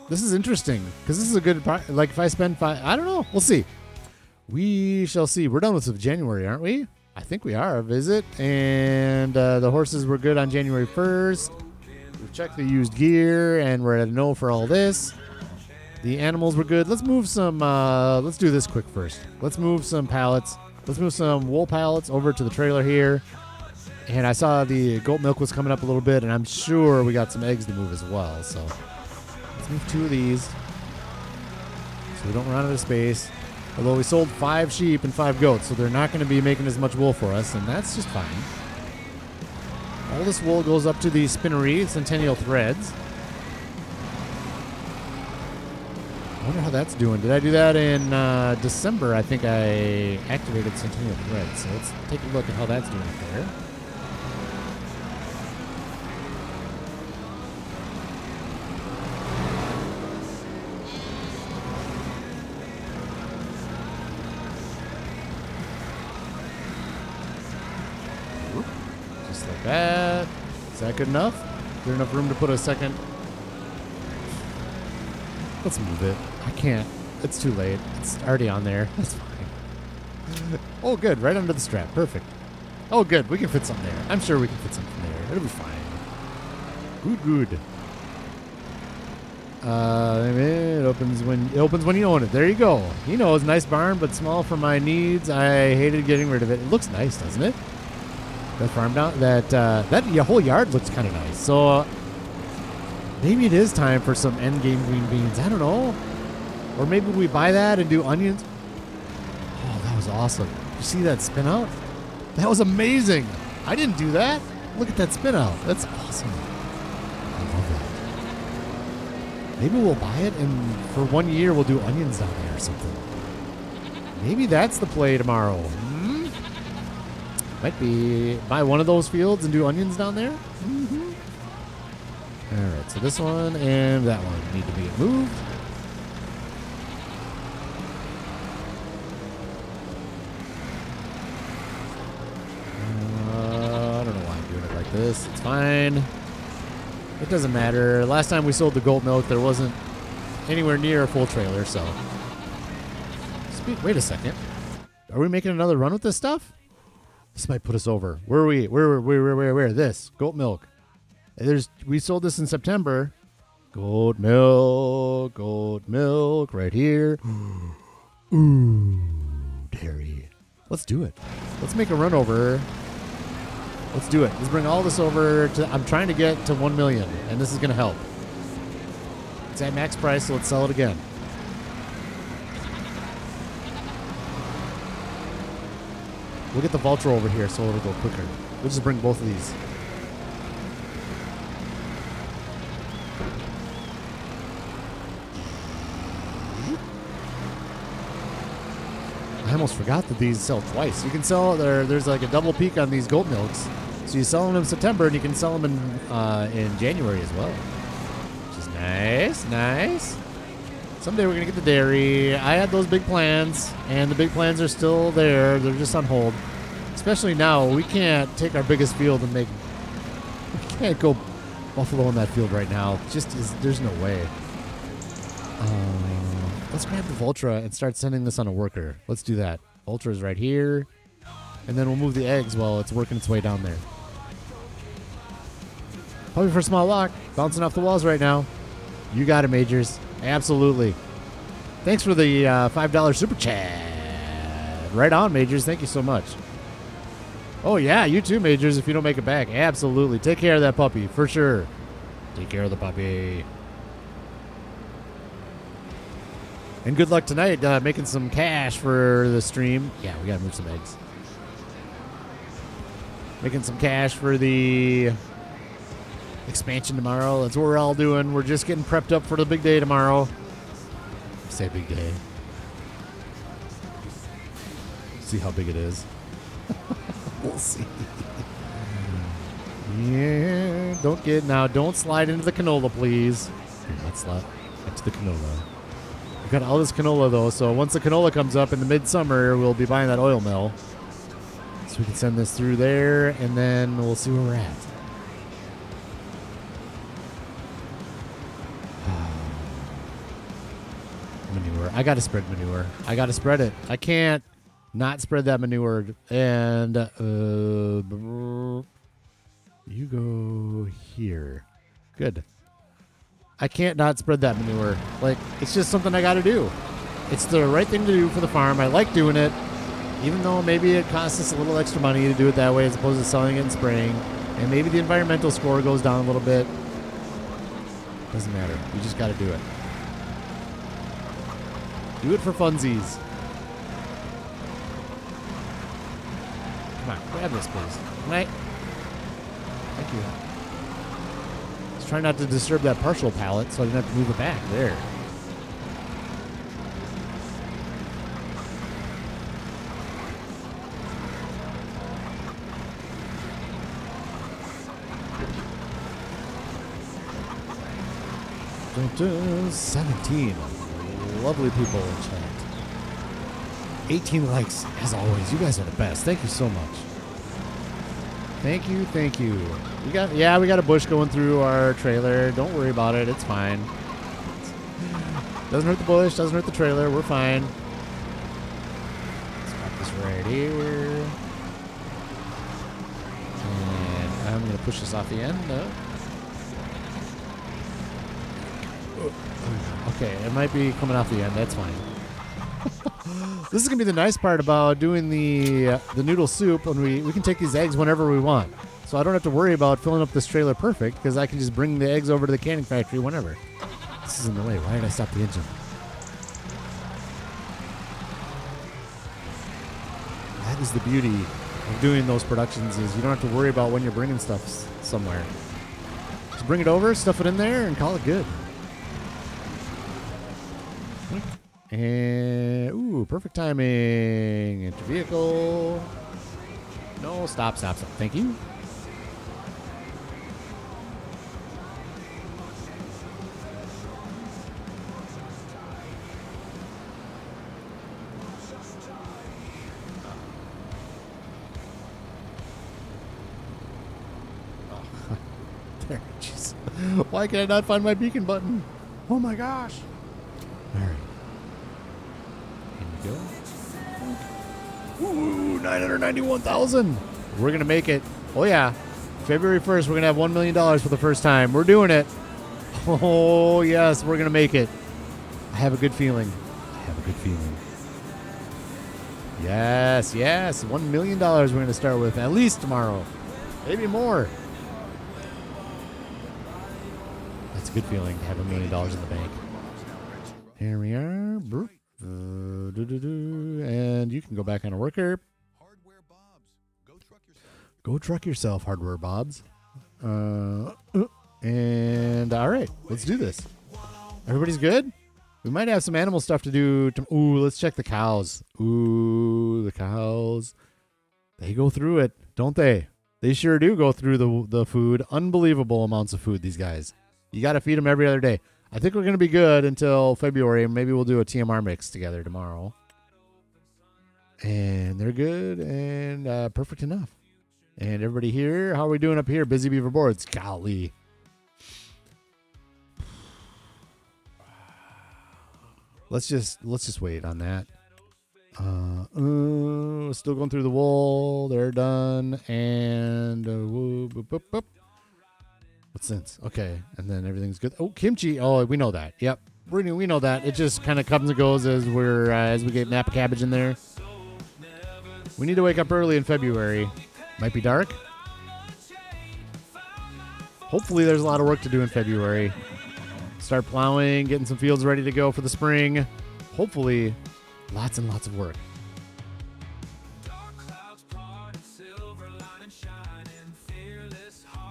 This is interesting because this is a good... Like if I spend I don't know. We'll see. We shall see. We're done with January, aren't we? I think we are. Visit. And the horses were good on January 1st. We've checked the used gear, and we're at a no for all this. The animals were good. Let's move some... let's do this quick first. Let's move some pallets. Let's move some wool pallets over to the trailer here. And I saw the goat milk was coming up a little bit, and I'm sure we got some eggs to move as well. So let's move 2 of these so we don't run out of space. Although we sold 5 sheep and 5 goats, so they're not going to be making as much wool for us, and that's just fine. All this wool goes up to the spinnery, Centennial Threads. I wonder how that's doing. Did I do that in December? I think I activated Centennial Threads, so let's take a look at how that's doing up there. Just like that. Is that good enough? Is there enough room to put a second? Let's move it. I can't. It's too late. It's already on there. That's fine. Oh, good. Right under the strap. Perfect. Oh, good. We can fit something there. I'm sure we can fit something there. It'll be fine. Good. It opens when you own it. There you go. He knows. Nice barn, but small for my needs. I hated getting rid of it. It looks nice, doesn't it? That farm down. That your whole yard looks kind of nice. So maybe it is time for some endgame green beans. I don't know. Or maybe we buy that and do onions. Oh, that was awesome. You see that spin out? That was amazing. I didn't do that. Look at that spin out. That's awesome. I love that. Maybe we'll buy it and for 1 year we'll do onions down there or something. Maybe that's the play tomorrow. Might be buy one of those fields and do onions down there. All right, so this one and that one need to be moved. I don't know why I'm doing it like this. It's fine. It doesn't matter. Last time we sold the goat milk, there wasn't anywhere near a full trailer, so. Wait a second. Are we making another run with this stuff? This might put us over. Where are we? Where? This goat milk. We sold this in September. Goat milk right here. Ooh, dairy. Let's do it. Let's make a run over. Let's do it. Let's bring all this over to, I'm trying to get to 1 million, and this is going to help. It's at max price, so let's sell it again. We'll get the Vulture over here so it'll go quicker. We'll just bring both of these. I almost forgot that these sell twice. You can sell, there's like a double peak on these goat milks. So you sell them in September and you can sell them in January as well. Which is nice, nice. Someday we're going to get the dairy. I had those big plans, and the big plans are still there. They're just on hold. Especially now, we can't take our biggest field and we can't go buffalo in that field right now. There's no way. Let's grab the Vultra and start sending this on a worker. Let's do that. Vultra's right here. And then we'll move the eggs while it's working its way down there. Puppy for small lock. Bouncing off the walls right now. You got it, Majors. Absolutely. Thanks for the $5 super chat. Right on, Majors. Thank you so much. Oh, yeah. You too, Majors, if you don't make it back. Absolutely. Take care of that puppy, for sure. Take care of the puppy. And good luck tonight making some cash for the stream. Yeah, we got to move some eggs. Making some cash for the expansion tomorrow. That's what we're all doing. We're just getting prepped up for the big day tomorrow. Say big day. See how big it is. We'll see. Yeah. Don't slide into the canola, please. Here, let's slide into the canola. We've got all this canola, though, so once the canola comes up in the midsummer, we'll be buying that oil mill. So we can send this through there, and then we'll see where we're at. Manure. I got to spread manure. I got to spread it. I can't not spread that manure. And you go here. Good. I can't not spread that manure. Like, it's just something I got to do. It's the right thing to do for the farm. I like doing it, even though maybe it costs us a little extra money to do it that way as opposed to selling it and spraying. And maybe the environmental score goes down a little bit. Doesn't matter. You just got to do it. Do it for funsies. Come on, grab this, please. Right. Thank you. Just try not to disturb that partial pallet so I didn't have to move it back. There. Dun, 17 lovely people in chat. 18 likes, as always. You guys are the best. Thank you so much. Thank you, thank you. We got a bush going through our trailer. Don't worry about it. It's fine. Doesn't hurt the bush. Doesn't hurt the trailer. We're fine. Let's pop this right here. And I'm going to push this off the end. Okay, it might be coming off the end. That's fine. This is going to be the nice part about doing the noodle soup. When we can take these eggs whenever we want. So I don't have to worry about filling up this trailer perfect because I can just bring the eggs over to the canning factory whenever. This is in the way. Why did I stop the engine? That is the beauty of doing those productions is you don't have to worry about when you're bringing stuff somewhere. Just bring it over, stuff it in there, and call it good. And, ooh, perfect timing. Enter vehicle. No, stop. Thank you. Oh. There, jeez. Why can I not find my beacon button? Oh my gosh. All right. Go. Ooh, 991,000. We're going to make it. Oh, yeah. February 1st, we're going to have $1 million for the first time. We're doing it. Oh, yes, we're going to make it. I have a good feeling. I have a good feeling. Yes, yes. $1 million we're going to start with at least tomorrow. Maybe more. That's a good feeling to have $1 million in the bank. Here we are. And you can go back on a worker. Go truck yourself, Hardware Bobs. And all right, let's do this. Everybody's good? We might have some animal stuff to do. Ooh, let's check the cows. Ooh, the cows. They go through it, don't they? They sure do go through the food. Unbelievable amounts of food, these guys. You got to feed them every other day. I think we're going to be good until February. Maybe we'll do a TMR mix together tomorrow. And they're good and perfect enough. And everybody here, how are we doing up here? Busy Beaver Boards. Golly. Let's just wait on that. Still going through the wool. They're done. And what sense? Okay, and then everything's good. Oh, kimchi. Oh, we know that. Yep, we know that. It just kind of comes and goes as we get Napa cabbage in there. We need to wake up early in February. Might be dark. Hopefully, there's a lot of work to do in February. Start plowing, getting some fields ready to go for the spring. Hopefully, lots and lots of work.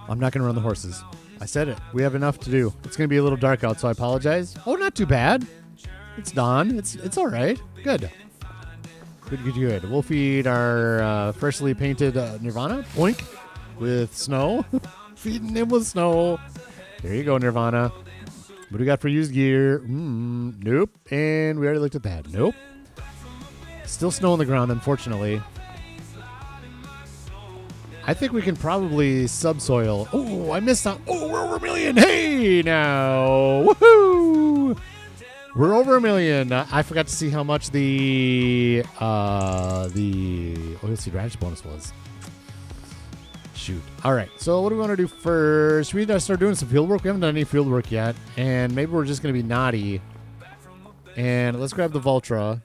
I'm not going to run the horses. I said it. We have enough to do. It's going to be a little dark out, so I apologize. Oh, not too bad. It's dawn. It's all right. Good. Good. We'll feed our freshly painted Nirvana. Boink. With snow. Feeding him with snow. There you go, Nirvana. What do we got for used gear? Nope. And we already looked at that. Nope. Still snow on the ground, unfortunately. I think we can probably subsoil. Oh, I missed out. Oh, we're over 1 million. Hey, now. Woohoo. We're over 1 million. I forgot to see how much the oilseed radish bonus was. Shoot. All right. So what do we want to do first? We got to start doing some field work. We haven't done any field work yet. And maybe we're just going to be naughty. And let's grab the Vultra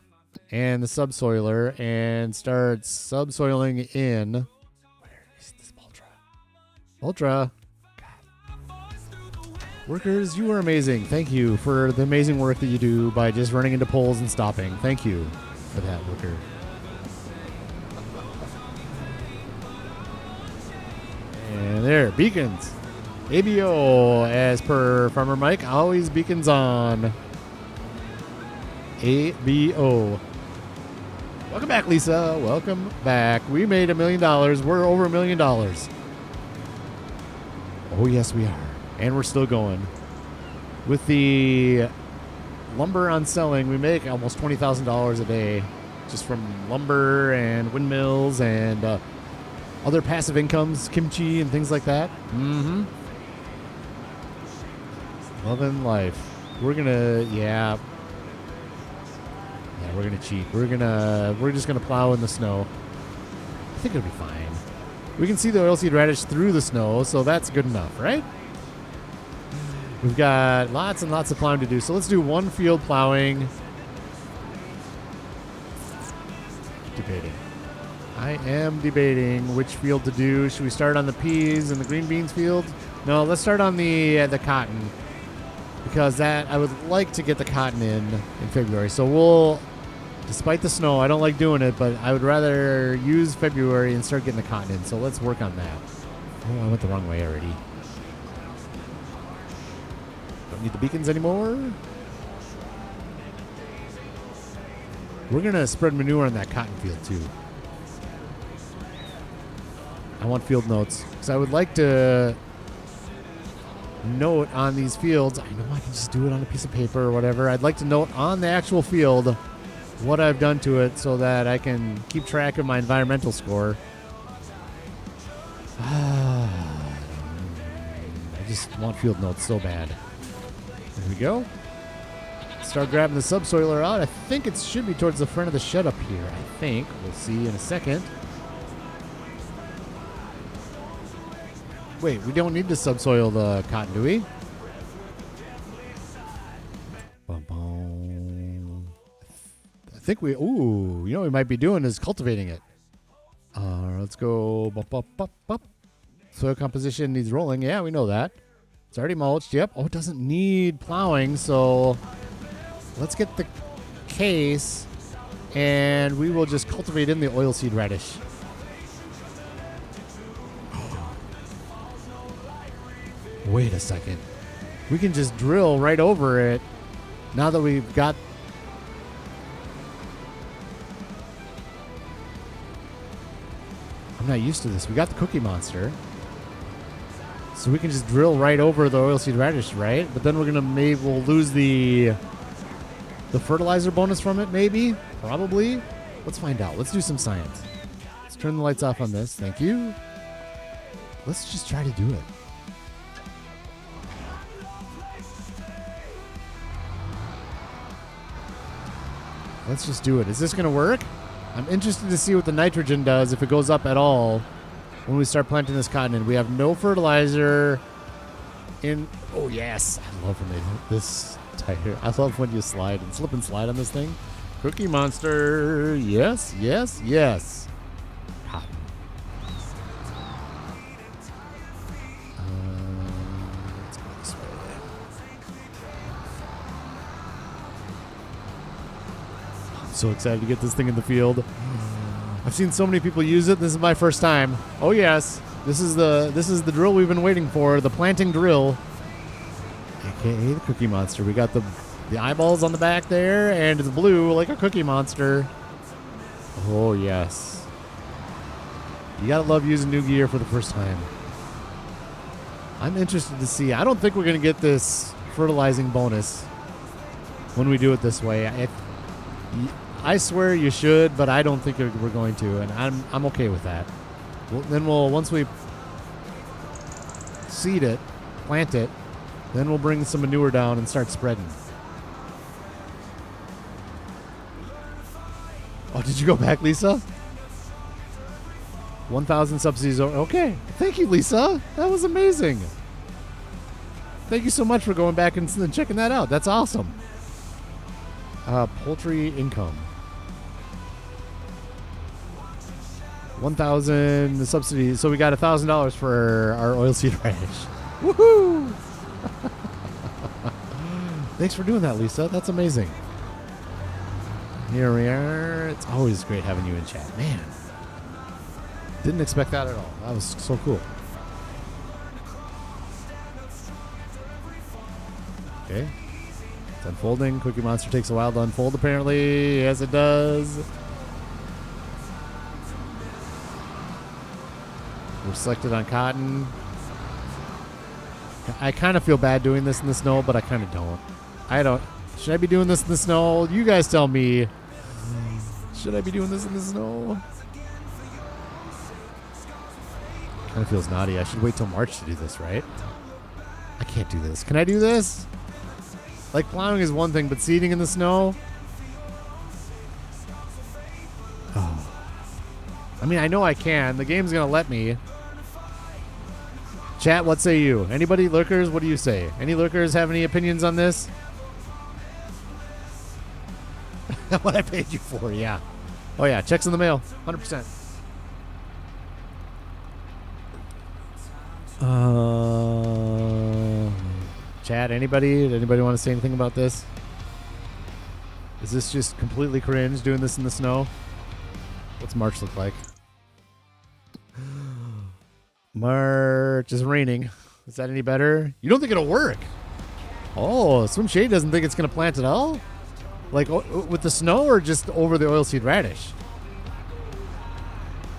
and the subsoiler and start subsoiling in. Where is this Vultra? Vultra. Workers, you are amazing. Thank you for the amazing work that you do by just running into poles and stopping. Thank you for that, worker. And there, beacons. ABO, as per Farmer Mike, always beacons on. ABO. Welcome back, Lisa. Welcome back. We made $1 million. We're over $1 million. Oh, yes, we are. And we're still going. With the lumber on selling, we make almost $20,000 a day just from lumber and windmills and other passive incomes, kimchi and things like that. Mm-hmm. Loving life. We're gonna, yeah, we're gonna cheat. We're just gonna plow in the snow. I think it'll be fine. We can see the oilseed radish through the snow, so that's good enough, right? We've got lots and lots of plowing to do, so let's do one field plowing. Debating. I am debating which field to do. Should we start on the peas and the green beans field? No, let's start on the cotton, because I would like to get the cotton in February. So we'll, despite the snow, I don't like doing it, but I would rather use February and start getting the cotton in. So let's work on that. Oh, I went the wrong way already. Don't need the beacons anymore. We're going to spread manure on that cotton field too. I want field notes because I would like to note on these fields. I know I can just do it on a piece of paper or whatever. I'd like to note on the actual field what I've done to it so that I can keep track of my environmental score. I just want field notes so bad. There we go. Start grabbing the subsoiler out. I think it should be towards the front of the shed up here. I think. We'll see in a second. Wait, we don't need to subsoil the cotton, do we? think we, ooh, you know what we might be doing is cultivating it. Let's go. Bop, bop, bop, bop. Soil composition needs rolling. Yeah, we know that. It's already mulched. Yep. Oh, it doesn't need plowing. So let's get the case and we will just cultivate in the oilseed radish. Wait a second. We can just drill right over it now that we've got. I'm not used to this. We got the Cookie Monster. So we can just drill right over the oilseed radish, right? But then we'll lose the fertilizer bonus from it, maybe? Probably? Let's find out. Let's do some science. Let's turn the lights off on this. Thank you. Let's just try to do it. Let's just do it. Is this going to work? I'm interested to see what the nitrogen does, if it goes up at all, when we start planting this cotton in. We have no fertilizer in. Oh, yes. I love when they hit this tire. I love when you slide and slip and slide on this thing. Cookie Monster. Yes, yes, yes. Wow. Let's go this way. I'm so excited to get this thing in the field. I've seen so many people use it. This is my first time. Oh yes, this is the drill we've been waiting for. The planting drill, aka the Cookie Monster. We got the eyeballs on the back there, and it's blue like a Cookie Monster. Oh yes, you gotta love using new gear for the first time. I'm interested to see. I don't think we're gonna get this fertilizing bonus when we do it this way. I swear you should, but I don't think we're going to, and I'm okay with that. Once we seed it, plant it, then we'll bring some manure down and start spreading. Oh, did you go back, Lisa? 1,000 subsidies. Okay, thank you, Lisa. That was amazing. Thank you so much for going back and checking that out. That's awesome. Poultry income. 1,000 subsidies. So we got $1,000 for our oilseed radish. Woohoo! Thanks for doing that, Lisa. That's amazing. Here we are. It's always great having you in chat. Man. Didn't expect that at all. That was so cool. Okay. It's unfolding. Cookie Monster takes a while to unfold, apparently. Yes, it does. We're selected on cotton. I kind of feel bad doing this in the snow, but I kind of don't. I don't. Should I be doing this in the snow? You guys tell me. Should I be doing this in the snow? Kind of feels naughty. I should wait till March to do this, right? I can't do this. Can I do this? Like, plowing is one thing, but seeding in the snow? Oh. I mean, I know I can. The game's going to let me. Chat, what say you? Anybody, lurkers, what do you say? Any lurkers have any opinions on this? What I paid you for, yeah. Oh, yeah, checks in the mail, 100%. Chat, anybody? Anybody want to say anything about this? Is this just completely cringe, doing this in the snow? What's March look like? March is raining. Is that any better? You don't think it'll work? Oh, Swim Shade doesn't think it's going to plant at all? Like with the snow or just over the oilseed radish?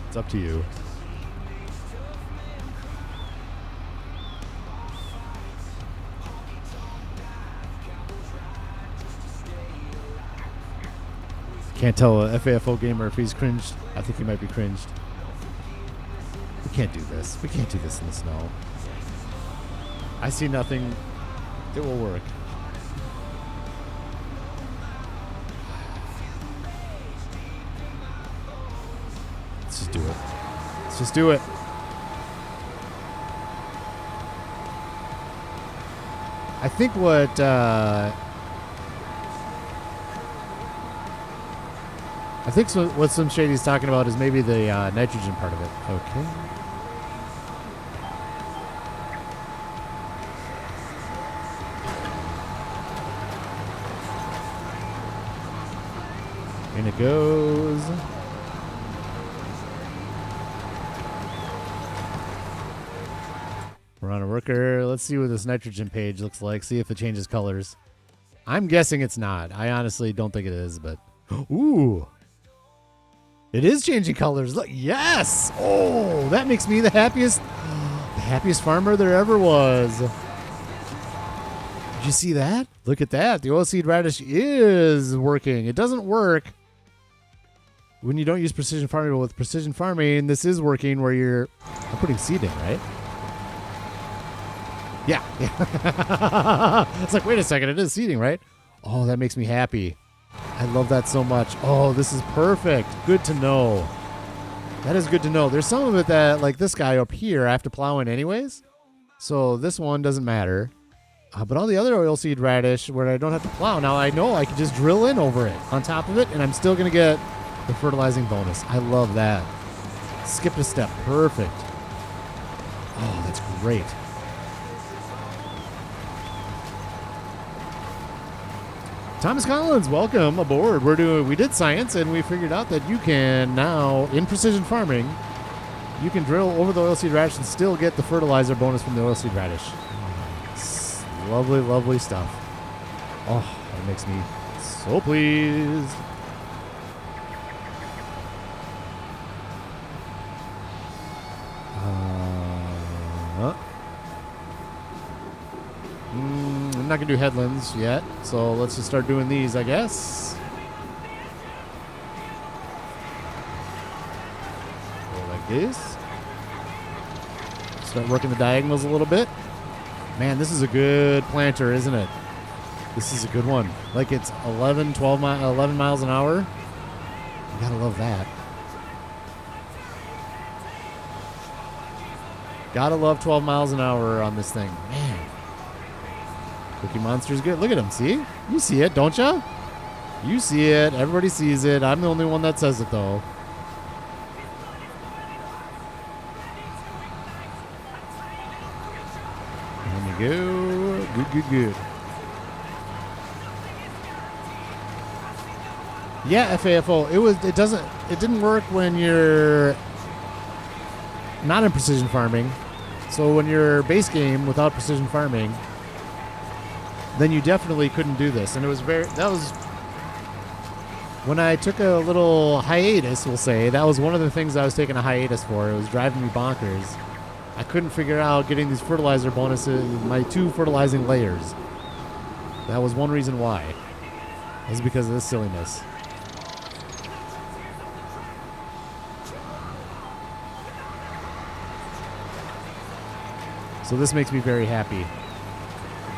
It's up to you. Can't tell a FAFO gamer if he's cringed. I think he might be cringed. We can't do this. We can't do this in the snow. I see nothing. It will work. Let's just do it. Let's just do it. I think what... I think what Slim Shady's talking about is maybe the nitrogen part of it. Okay. In it goes. We're on a worker. Let's see what this nitrogen page looks like. See if it changes colors. I'm guessing it's not. I honestly don't think it is, but... Ooh. It is changing colors. Look, yes! Oh, that makes me the happiest farmer there ever was. Did you see that? Look at that. The oilseed radish is working. It doesn't work when you don't use precision farming, but with precision farming, this is working where you're putting seed in, right? Yeah. It's like, wait a second, it is seeding, right? Oh, that makes me happy. I love that so much. Oh, this is perfect. Good to know. That is good to know. There's some of it that, like this guy up here, I have to plow in anyways. So this one doesn't matter. But all the other oilseed radish where I don't have to plow, now I know I can just drill in over it on top of it, and I'm still going to get the fertilizing bonus. I love that. Skipped a step. Perfect. Oh, that's great. Thomas Collins, welcome aboard. We did science, and we figured out that you can now, in precision farming, you can drill over the oilseed radish and still get the fertilizer bonus from the oilseed radish. It's lovely, lovely stuff. Oh, that makes me so pleased. I'm not going to do headlands yet, so let's just start doing these, I guess. Go like this. Start working the diagonals a little bit. Man, this is a good planter, isn't it? This is a good one. Like it's 11 miles an hour. You gotta love that. Gotta love 12 miles an hour on this thing. Man. Cookie Monster's good. Look at him, see? You see it, don't you? You see it. Everybody sees it. I'm the only one that says it, though. There we go. Good, good, good. Yeah, FAFO. It didn't work when you're not in precision farming. So when you're base game without precision farming, then you definitely couldn't do this. And that was when I took a little hiatus, we'll say. That was one of the things I was taking a hiatus for. It was driving me bonkers. I couldn't figure out getting these fertilizer bonuses, my 2 fertilizing layers. That was one reason why. It was because of this silliness. So this makes me very happy.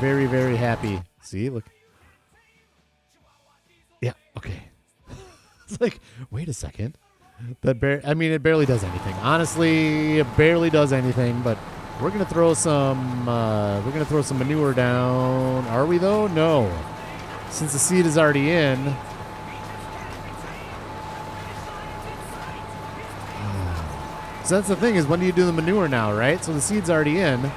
Very, very happy. See, look. Yeah, okay. It's like, wait a second. It barely does anything. Honestly, it barely does anything, but we're gonna throw some manure down. Are we though? No. Since the seed is already in. So that's the thing, is when do you do the manure now, right? So the seed's already in.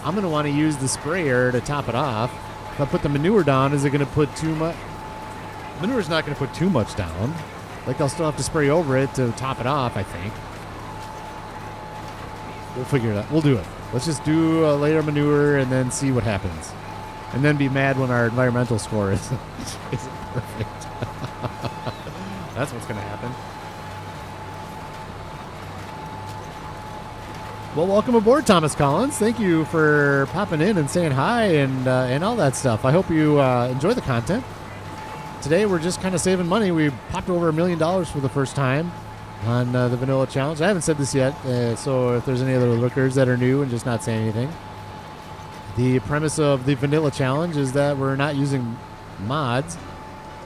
I'm going to want to use the sprayer to top it off. If I put the manure down, is it going to put too much? Manure's not going to put too much down. Like, I'll still have to spray over it to top it off, I think. We'll figure it out. We'll do it. Let's just do a layer of manure and then see what happens. And then be mad when our environmental score isn't perfect. That's what's going to happen. Well, welcome aboard, Thomas Collins. Thank you for popping in and saying hi and all that stuff. I hope you enjoy the content. Today, we're just kind of saving money. We popped over $1 million for the first time on the Vanilla Challenge. I haven't said this yet, so if there's any other lookers that are new and just not saying anything. The premise of the Vanilla Challenge is that we're not using mods,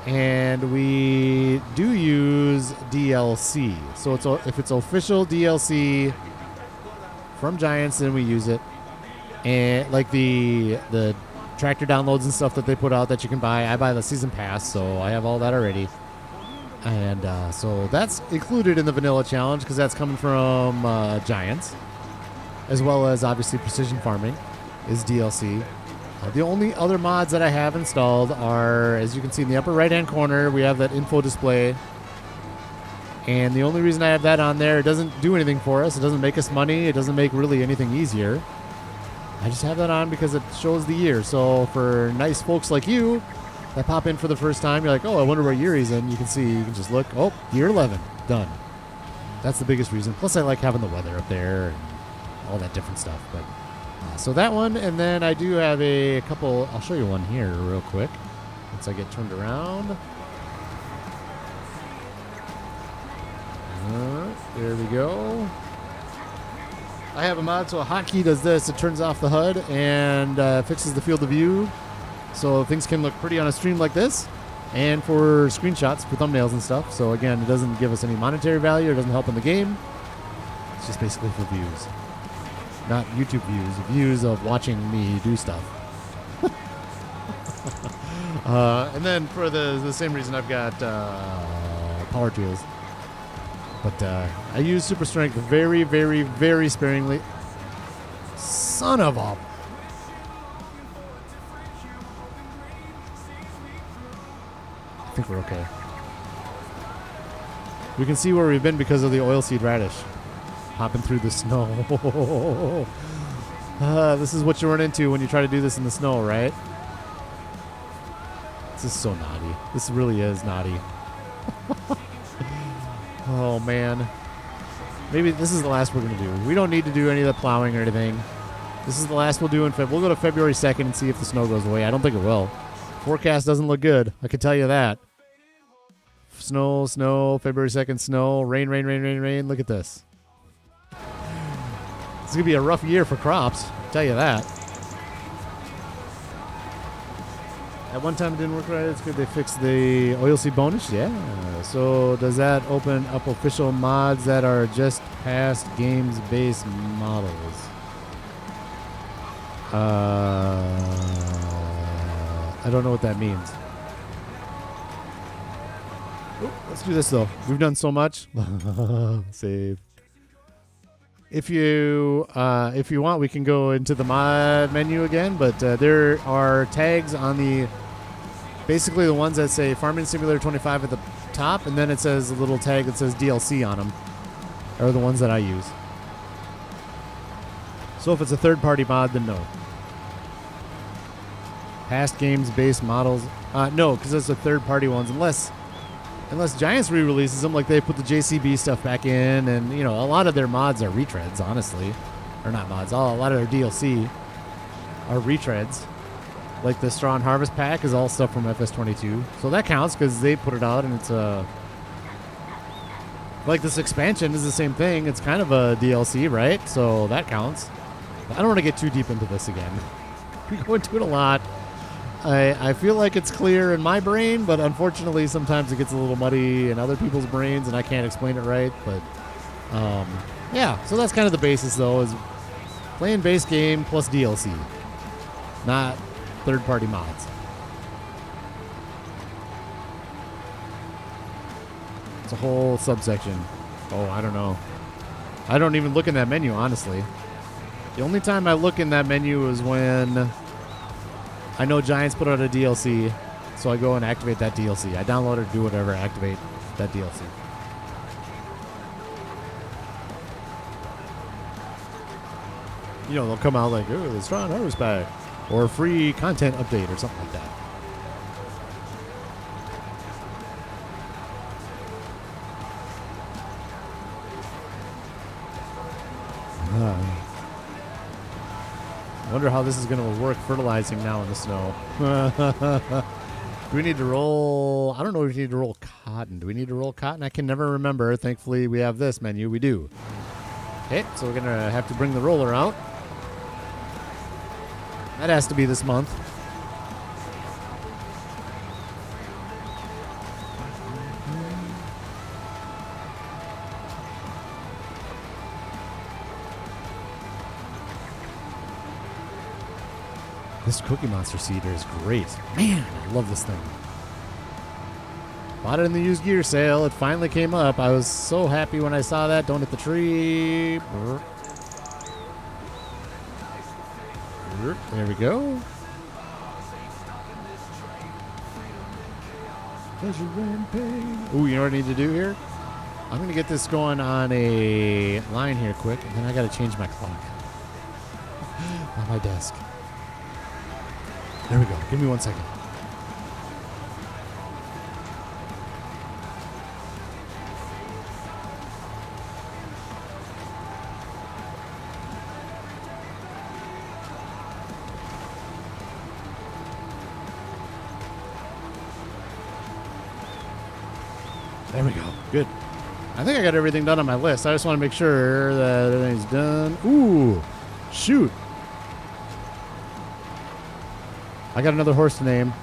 and we do use DLC. So if it's official DLC from Giants, then we use it. And like the tractor downloads and stuff that they put out that you can buy, I buy the season pass, so I have all that already. And so that's included in the vanilla challenge because that's coming from Giants, as well as obviously Precision Farming is DLC. The only other mods that I have installed are, as you can see in the upper right-hand corner, we have that info display. And the only reason I have that on there, it doesn't do anything for us. It doesn't make us money. It doesn't make really anything easier. I just have that on because it shows the year. So for nice folks like you that pop in for the first time, you're like, oh, I wonder what year he's in. You can see, you can just look, oh, year 11, done. That's the biggest reason. Plus I like having the weather up there and all that different stuff. But so that one, and then I do have a couple, I'll show you one here real quick once I get turned around. There we go. I have a mod, so a hotkey does this. It turns off the HUD and fixes the field of view so things can look pretty on a stream like this, and for screenshots, for thumbnails and stuff. So again, it doesn't give us any monetary value. It doesn't help in the game. It's just basically for views. Not YouTube views. Views of watching me do stuff. And then for the same reason, I've got power tools. But I use super strength very, very, very sparingly. Son of a... I think we're okay. We can see where we've been because of the oilseed radish. Hopping through the snow. This is what you run into when you try to do this in the snow, right? This is so naughty. This really is naughty. Oh, man. Maybe this is the last we're going to do. We don't need to do any of the plowing or anything. This is the last we'll do in February. We'll go to February 2nd and see if the snow goes away. I don't think it will. Forecast doesn't look good. I can tell you that. Snow, snow, February 2nd, snow, rain, rain, rain, rain, rain. Look at this. It's going to be a rough year for crops. I'll tell you that. At one time it didn't work right. It's good they fixed the oilseed bonus. Yeah. So does that open up official mods that are just past games-based models? I don't know what that means. Ooh, let's do this though. We've done so much. Save. If you want, we can go into the mod menu again, but there are tags on the, basically the ones that say Farming Simulator 25 at the top, and then it says a little tag that says DLC on them, are the ones that I use. So if it's a third-party mod, then no. Past games-based models, no, because it's the third-party ones, unless Giants re-releases them, like they put the JCB stuff back in, and you know, a lot of their mods are retreads, honestly, or not mods. A lot of their DLC are retreads. Like the Straw and Harvest Pack is all stuff from FS25, so that counts because they put it out, and it's like this expansion is the same thing. It's kind of a DLC, right? So that counts. But I don't want to get too deep into this again. We go into it a lot. I feel like it's clear in my brain, but unfortunately sometimes it gets a little muddy in other people's brains and I can't explain it right. But yeah, so that's kind of the basis though, is playing base game plus DLC, not third-party mods. It's a whole subsection. Oh, I don't know. I don't even look in that menu, honestly. The only time I look in that menu is when I know Giants put out a DLC, so I go and activate that DLC. I download it, do whatever, activate that DLC. You know, they'll come out like, oh, the Straw and Harvest Pack, or a free content update, or something like that. Wonder how this is going to work fertilizing now in the snow. Do we need to roll? I don't know if we need to roll cotton. Do we need to roll cotton? I can never remember. Thankfully, we have this menu. We do. Okay, so we're going to have to bring the roller out. That has to be this month. This Cookie Monster seeder is great. Man, I love this thing. Bought it in the used gear sale. It finally came up. I was so happy when I saw that. Don't hit the tree. There we go. Pleasure and pain. Ooh, you know what I need to do here? I'm going to get this going on a line here quick, and then I got to change my clock on my desk. There we go. Give me 1 second. There we go. Good. I think I got everything done on my list. I just want to make sure that everything's done. Ooh, shoot. I got another horse to name.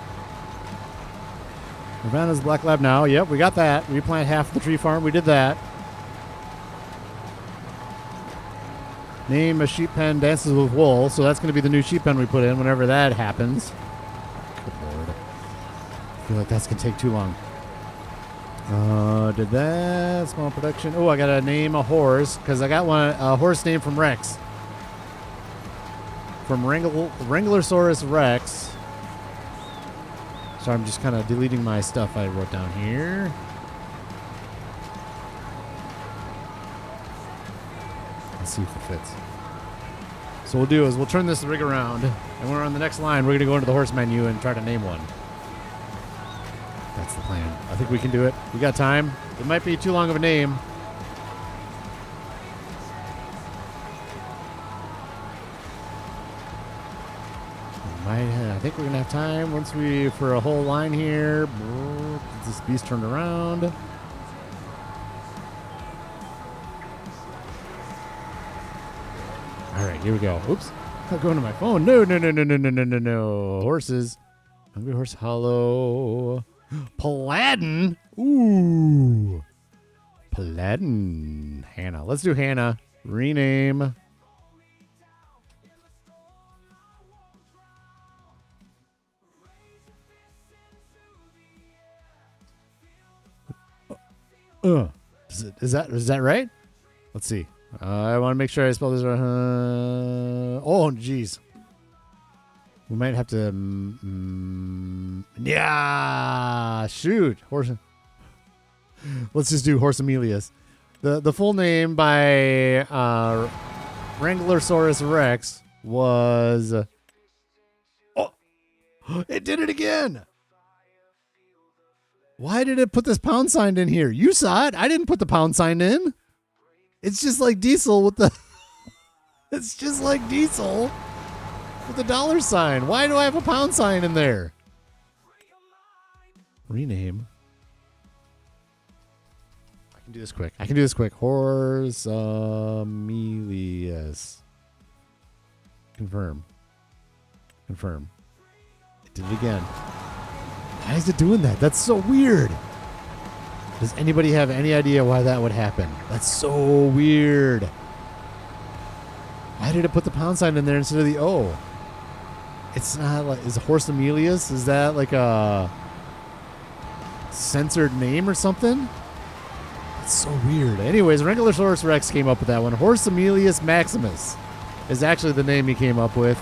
Nirvana's Black Lab now. Yep, we got that. Replant half the tree farm. We did that. Name a sheep pen dances with wool. So that's going to be the new sheep pen we put in whenever that happens. Good Lord. I feel like that's going to take too long. Did that. Small production. Oh, I got to name a horse because I got a horse named from Rex. From Wranglersaurus Rex. So I'm just kind of deleting my stuff I wrote down here. Let's see if it fits. So what we'll do is we'll turn this rig around, and when we're on the next line, we're going to go into the horse menu and try to name one. That's the plan. I think we can do it. We got time. It might be too long of a name. I think we're going to have time once for a whole line here. Get this beast turned around. All right, here we go. Oops. I'm going to my phone. No. Horses. Hungry Horse Hollow. Paladin. Ooh. Paladin. Hannah. Let's do Hannah. Rename. Is that right? Let's see. I want to make sure I spell this right. Oh, geez. We might have to. Yeah, shoot. Horse. Let's just do Raxamelius. The full name by Wranglersaurus Rex was. Oh, it did it again. Why did it put this pound sign in here? You saw it. I didn't put the pound sign in. It's just like Diesel with the. It's just like Diesel with the dollar sign. Why do I have a pound sign in there? Rename. I can do this quick. Raxamelius. Confirm. It did it again. Why is it doing that? That's so weird. Does anybody have any idea why that would happen? That's so weird. Why did it put the pound sign in there instead of the O? It's not like, is Raxamelius? Is that like a censored name or something? That's so weird. Anyways, Wranglersaurus Rex came up with that one. Raxamelius Maximus is actually the name he came up with.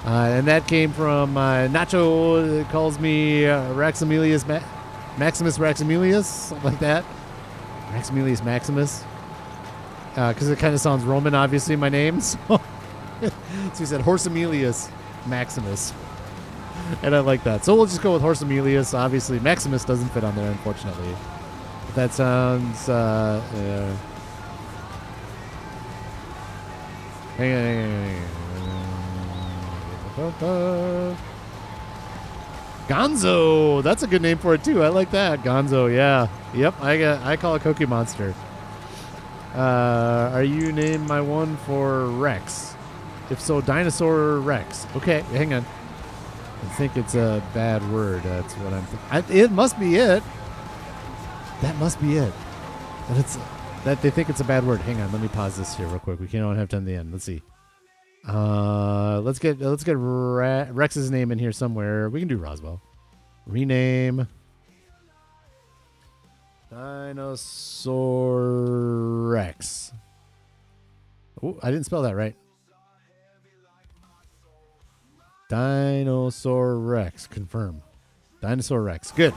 And that came from Nacho calls me Raxamelius Maximus Raxamelius, something like that. Raxamelius Maximus. Because it kind of sounds Roman, obviously, my name. So, so he said Raxamelius Maximus. And I like that. So we'll just go with Raxamelius. Obviously, Maximus doesn't fit on there, unfortunately. But that sounds... hang on. Gonzo, that's a good name for it too. I like that. Gonzo, yeah. Yep, I call it Cookie Monster. Are you named my one for Rex? If so, Dinosaur Rex. Okay, hang on. I think it's a bad word. That's what I'm thinking. It must be it. That must be it. That they think it's a bad word. Hang on, let me pause this here real quick. We can't have time at the end. Let's see. Let's get Rex's name in here somewhere. We can do Roswell. Rename. Dinosaur Rex. Oh, I didn't spell that right. Dinosaur Rex. Confirm. Dinosaur Rex. Good.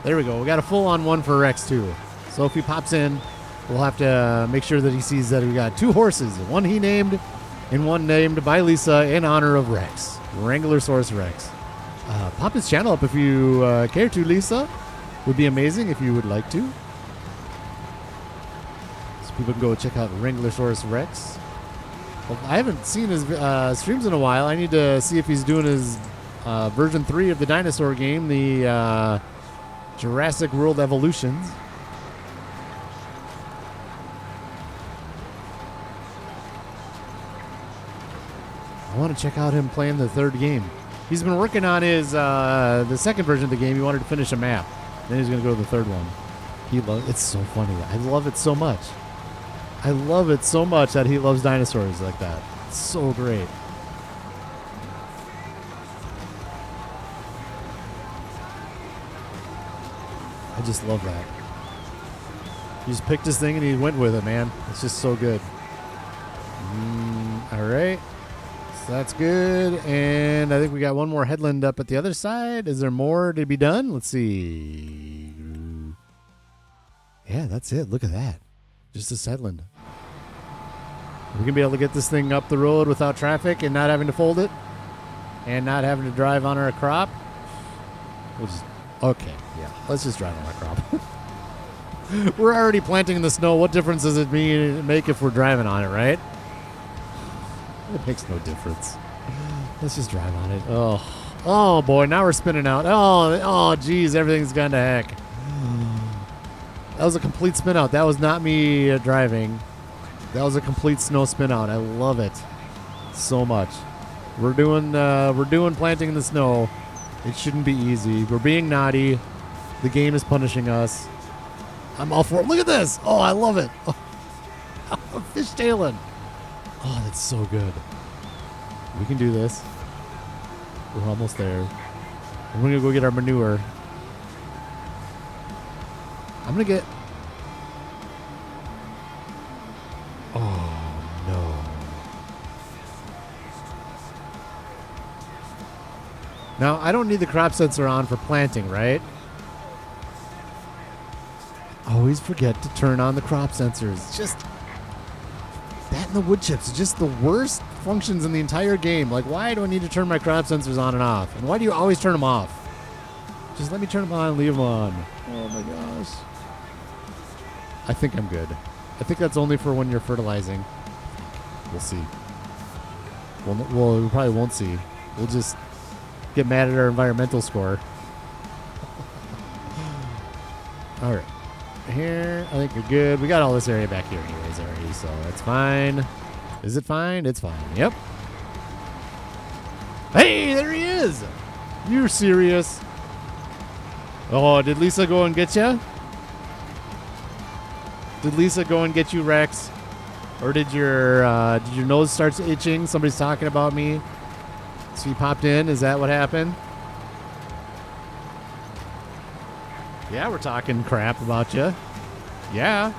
There we go. We got a full-on one for Rex, too. So if he pops in, we'll have to make sure that he sees that we got 2 horses. One he named and one named by Lisa in honor of Rex. Wranglerosaurus Rex. Pop his channel up if you care to, Lisa. Would be amazing if you would like to. So people can go check out Wranglerosaurus Rex. Well, I haven't seen his streams in a while. I need to see if he's doing his version 3 of the dinosaur game, the Jurassic World Evolutions. I want to check out him playing the 3rd game. He's been working on his the 2nd version of the game. He wanted to finish a map. Then he's going to go to the 3rd one. It's so funny. I love it so much. I love it so much that he loves dinosaurs like that. It's so great. I just love that. He just picked his thing and he went with it, man. It's just so good. All right. So that's good. And I think we got one more headland up at the other side. Is there more to be done? Let's see. Yeah, that's it. Look at that. Just this headland. We're going to be able to get this thing up the road without traffic and not having to fold it and not having to drive on our crop. Okay, yeah. Let's just drive on our crop. We're already planting in the snow. What difference does it make if we're driving on it, right? It makes no difference. Let's just drive on it. Oh boy, now we're spinning out. Oh, geez, everything's gone to heck. That was a complete spin out. That was not me driving. That was a complete snow spin out. I love it so much. We're doing planting in the snow. It shouldn't be easy. We're being naughty. The game is punishing us. I'm all for it. Look at this. Oh, I love it. Oh, fishtailing. Oh, that's so good. We can do this. We're almost there. We're going to go get our manure. I'm going to get... Oh, no. Now, I don't need the crop sensor on for planting, right? Always forget to turn on the crop sensors. Just... that and the wood chips are just the worst functions in the entire game. Like, why do I need to turn my crop sensors on and off? And why do you always turn them off? Just let me turn them on and leave them on. Oh, my gosh. I think I'm good. I think that's only for when you're fertilizing. We'll see. Well, we probably won't see. We'll just get mad at our environmental score. All right. Here, I think we're good. We got all this area back here anyways already, so that's fine. Is it fine? It's fine. Yep. Hey, there he is. You're serious. Oh, did Lisa go and get you? Did Lisa go and get you, Rex? Or did your nose start itching? Somebody's talking about me. So you popped in. Is that what happened? Yeah, we're talking crap about you. Yeah.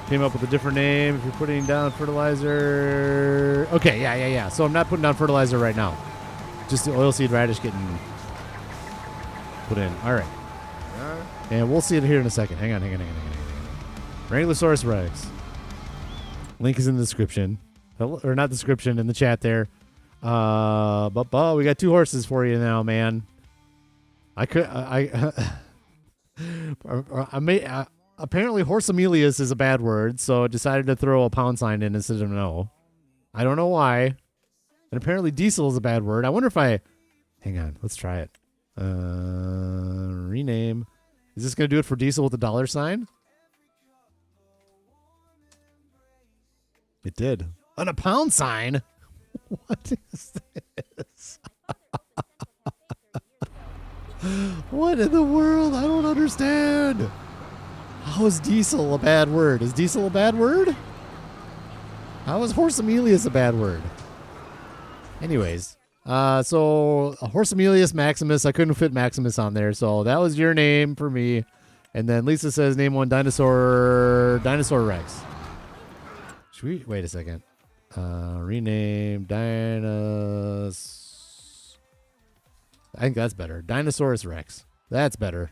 Came up with a different name. If you're putting down fertilizer. Okay, yeah. So I'm not putting down fertilizer right now. Just the oilseed radish getting put in. All right. And we'll see it here in a second. Hang on. Wranglerosaurus Rex. Link is in the description. Or not the description, in the chat there. But we got 2 horses for you now, man. Apparently Raxamelius is a bad word, so I decided to throw a pound sign in instead of no. I don't know why. And apparently diesel is a bad word. I wonder if hang on, let's try it. Rename. Is this going to do it for diesel with a dollar sign? It did. And a pound sign? What is this? What in the world? I don't understand. How is diesel a bad word? Is diesel a bad word? How is Raxamelius a bad word? Anyways, So Raxamelius Maximus. I couldn't fit Maximus on there, so that was your name for me. And then Lisa says, name one dinosaur Rex. Should we wait a second? Rename Dinos. I think that's better. Dinosaurus Rex. That's better.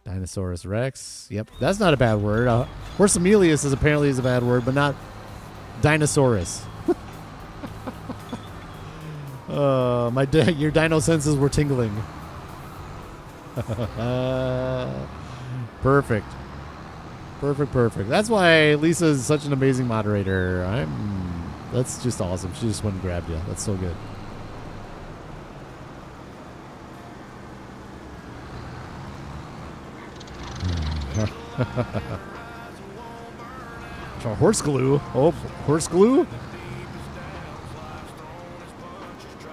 Dinosaurus Rex. Yep, that's not a bad word. Raxamelius is apparently a bad word, but not Dinosaurus. Your dino senses were tingling. Perfect. That's why Lisa is such an amazing moderator. That's just awesome. She just went and grabbed you. That's so good. Horse glue. Oh, horse glue.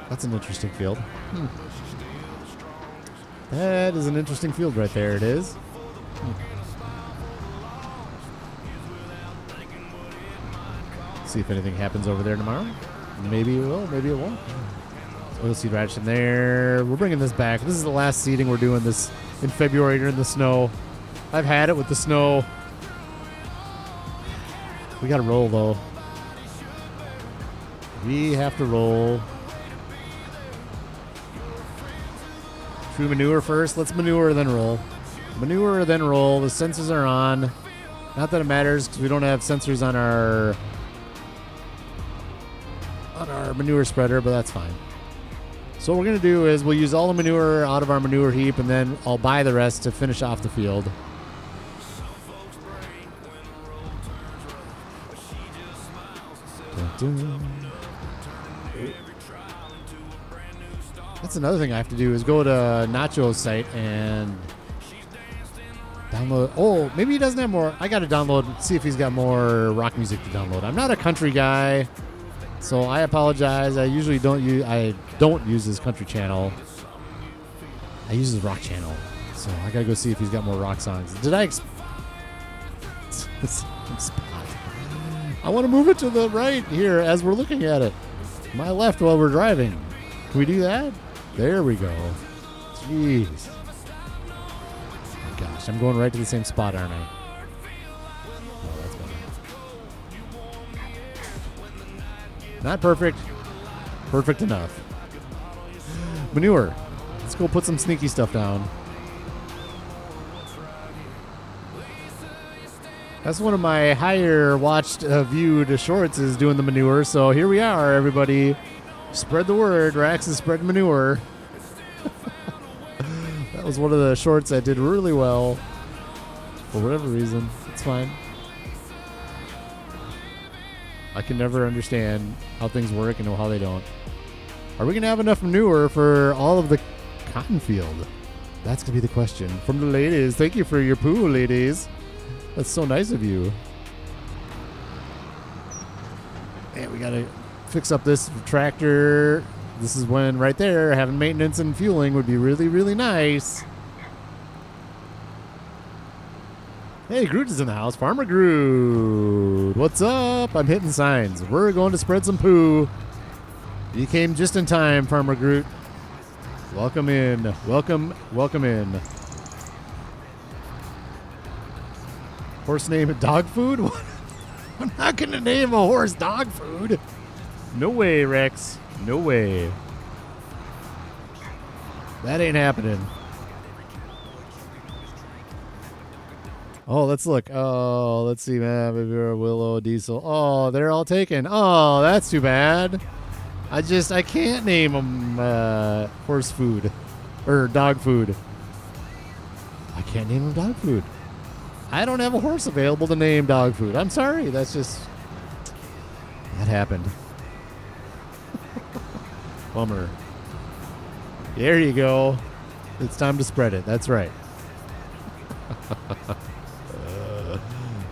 That's an interesting field. That is an interesting field right there. It is. See if anything happens over there tomorrow. Maybe it will. Maybe it won't. Oilseed radish in there. We're bringing this back. This is the last seeding we're doing this in February during the snow. I've had it with the snow. We got to roll, though. We have to roll. Should we manure first? Let's manure, then roll. Manure, then roll. The sensors are on. Not that it matters because we don't have sensors on our manure spreader, but that's fine. So what we're going to do is we'll use all the manure out of our manure heap, and then I'll buy the rest to finish off the field. That's another thing I have to do is go to Nacho's site and download. Oh, maybe he doesn't have more. I got to download, see if he's got more rock music to download. I'm not a country guy, so I apologize. I usually don't use his country channel. I use his rock channel, so I got to go see if he's got more rock songs. Did I? I want to move it to the right here as we're looking at it. My left while we're driving. Can we do that? There we go. Jeez. Oh my gosh, I'm going right to the same spot, aren't I? Oh, that's better. Not perfect. Perfect enough. Manure. Let's go put some sneaky stuff down. That's one of my higher watched, viewed shorts is doing the manure. So here we are, everybody. Spread the word. Rax is spreading manure. That was one of the shorts that did really well. For whatever reason. It's fine. I can never understand how things work and how they don't. Are we going to have enough manure for all of the cotton field? That's going to be the question. From the ladies. Thank you for your poo, ladies. That's so nice of you. And we got to fix up this tractor. This is when right there having maintenance and fueling would be really, really nice. Hey, Groot is in the house. Farmer Groot. What's up? I'm hitting signs. We're going to spread some poo. You came just in time, Farmer Groot. Welcome in. Welcome in. Horse name dog food? I'm not going to name a horse dog food. No way, Rex. No way. That ain't happening. Oh, let's look. Oh, let's see, man. Willow, Diesel. Oh, they're all taken. Oh, that's too bad. I can't name them horse food or dog food. I can't name them dog food. I don't have a horse available to name dog food. I'm sorry. That happened. Bummer. There you go. It's time to spread it. That's right.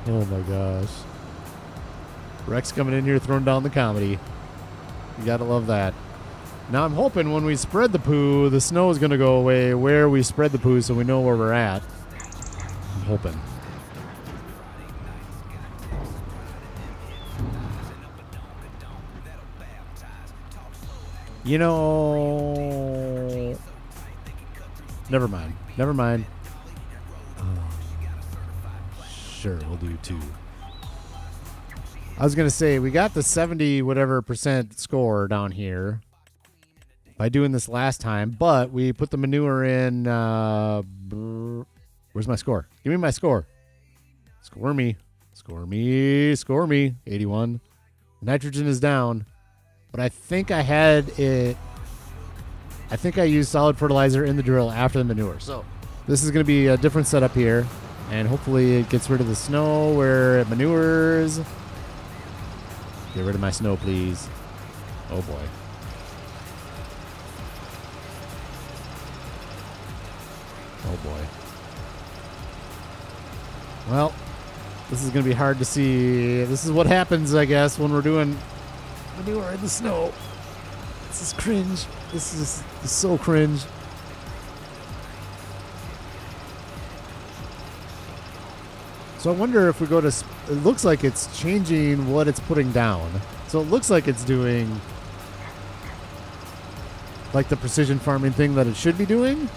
Oh my gosh. Rex coming in here throwing down the comedy. You gotta love that. Now I'm hoping when we spread the poo, the snow is gonna go away where we spread the poo so we know where we're at. I'm hoping. You know, never mind. Never mind. Sure, we'll do 2. I was going to say, we got the 70 whatever % score down here by doing this last time, but we put the manure in. Where's my score? Give me my score. Score me. Score me. Score me. 81. Nitrogen is down, but I think I had it. I think I used solid fertilizer in the drill after the manure. So this is going to be a different setup here, and hopefully it gets rid of the snow where it manures. Get rid of my snow, please. Oh, boy. Oh, boy. Well, this is going to be hard to see. This is what happens, I guess, when we're doing manure in the snow. This is cringe. This is so cringe. So I wonder if we go to... It looks like it's changing what it's putting down. So it looks like it's doing like the precision farming thing that it should be doing.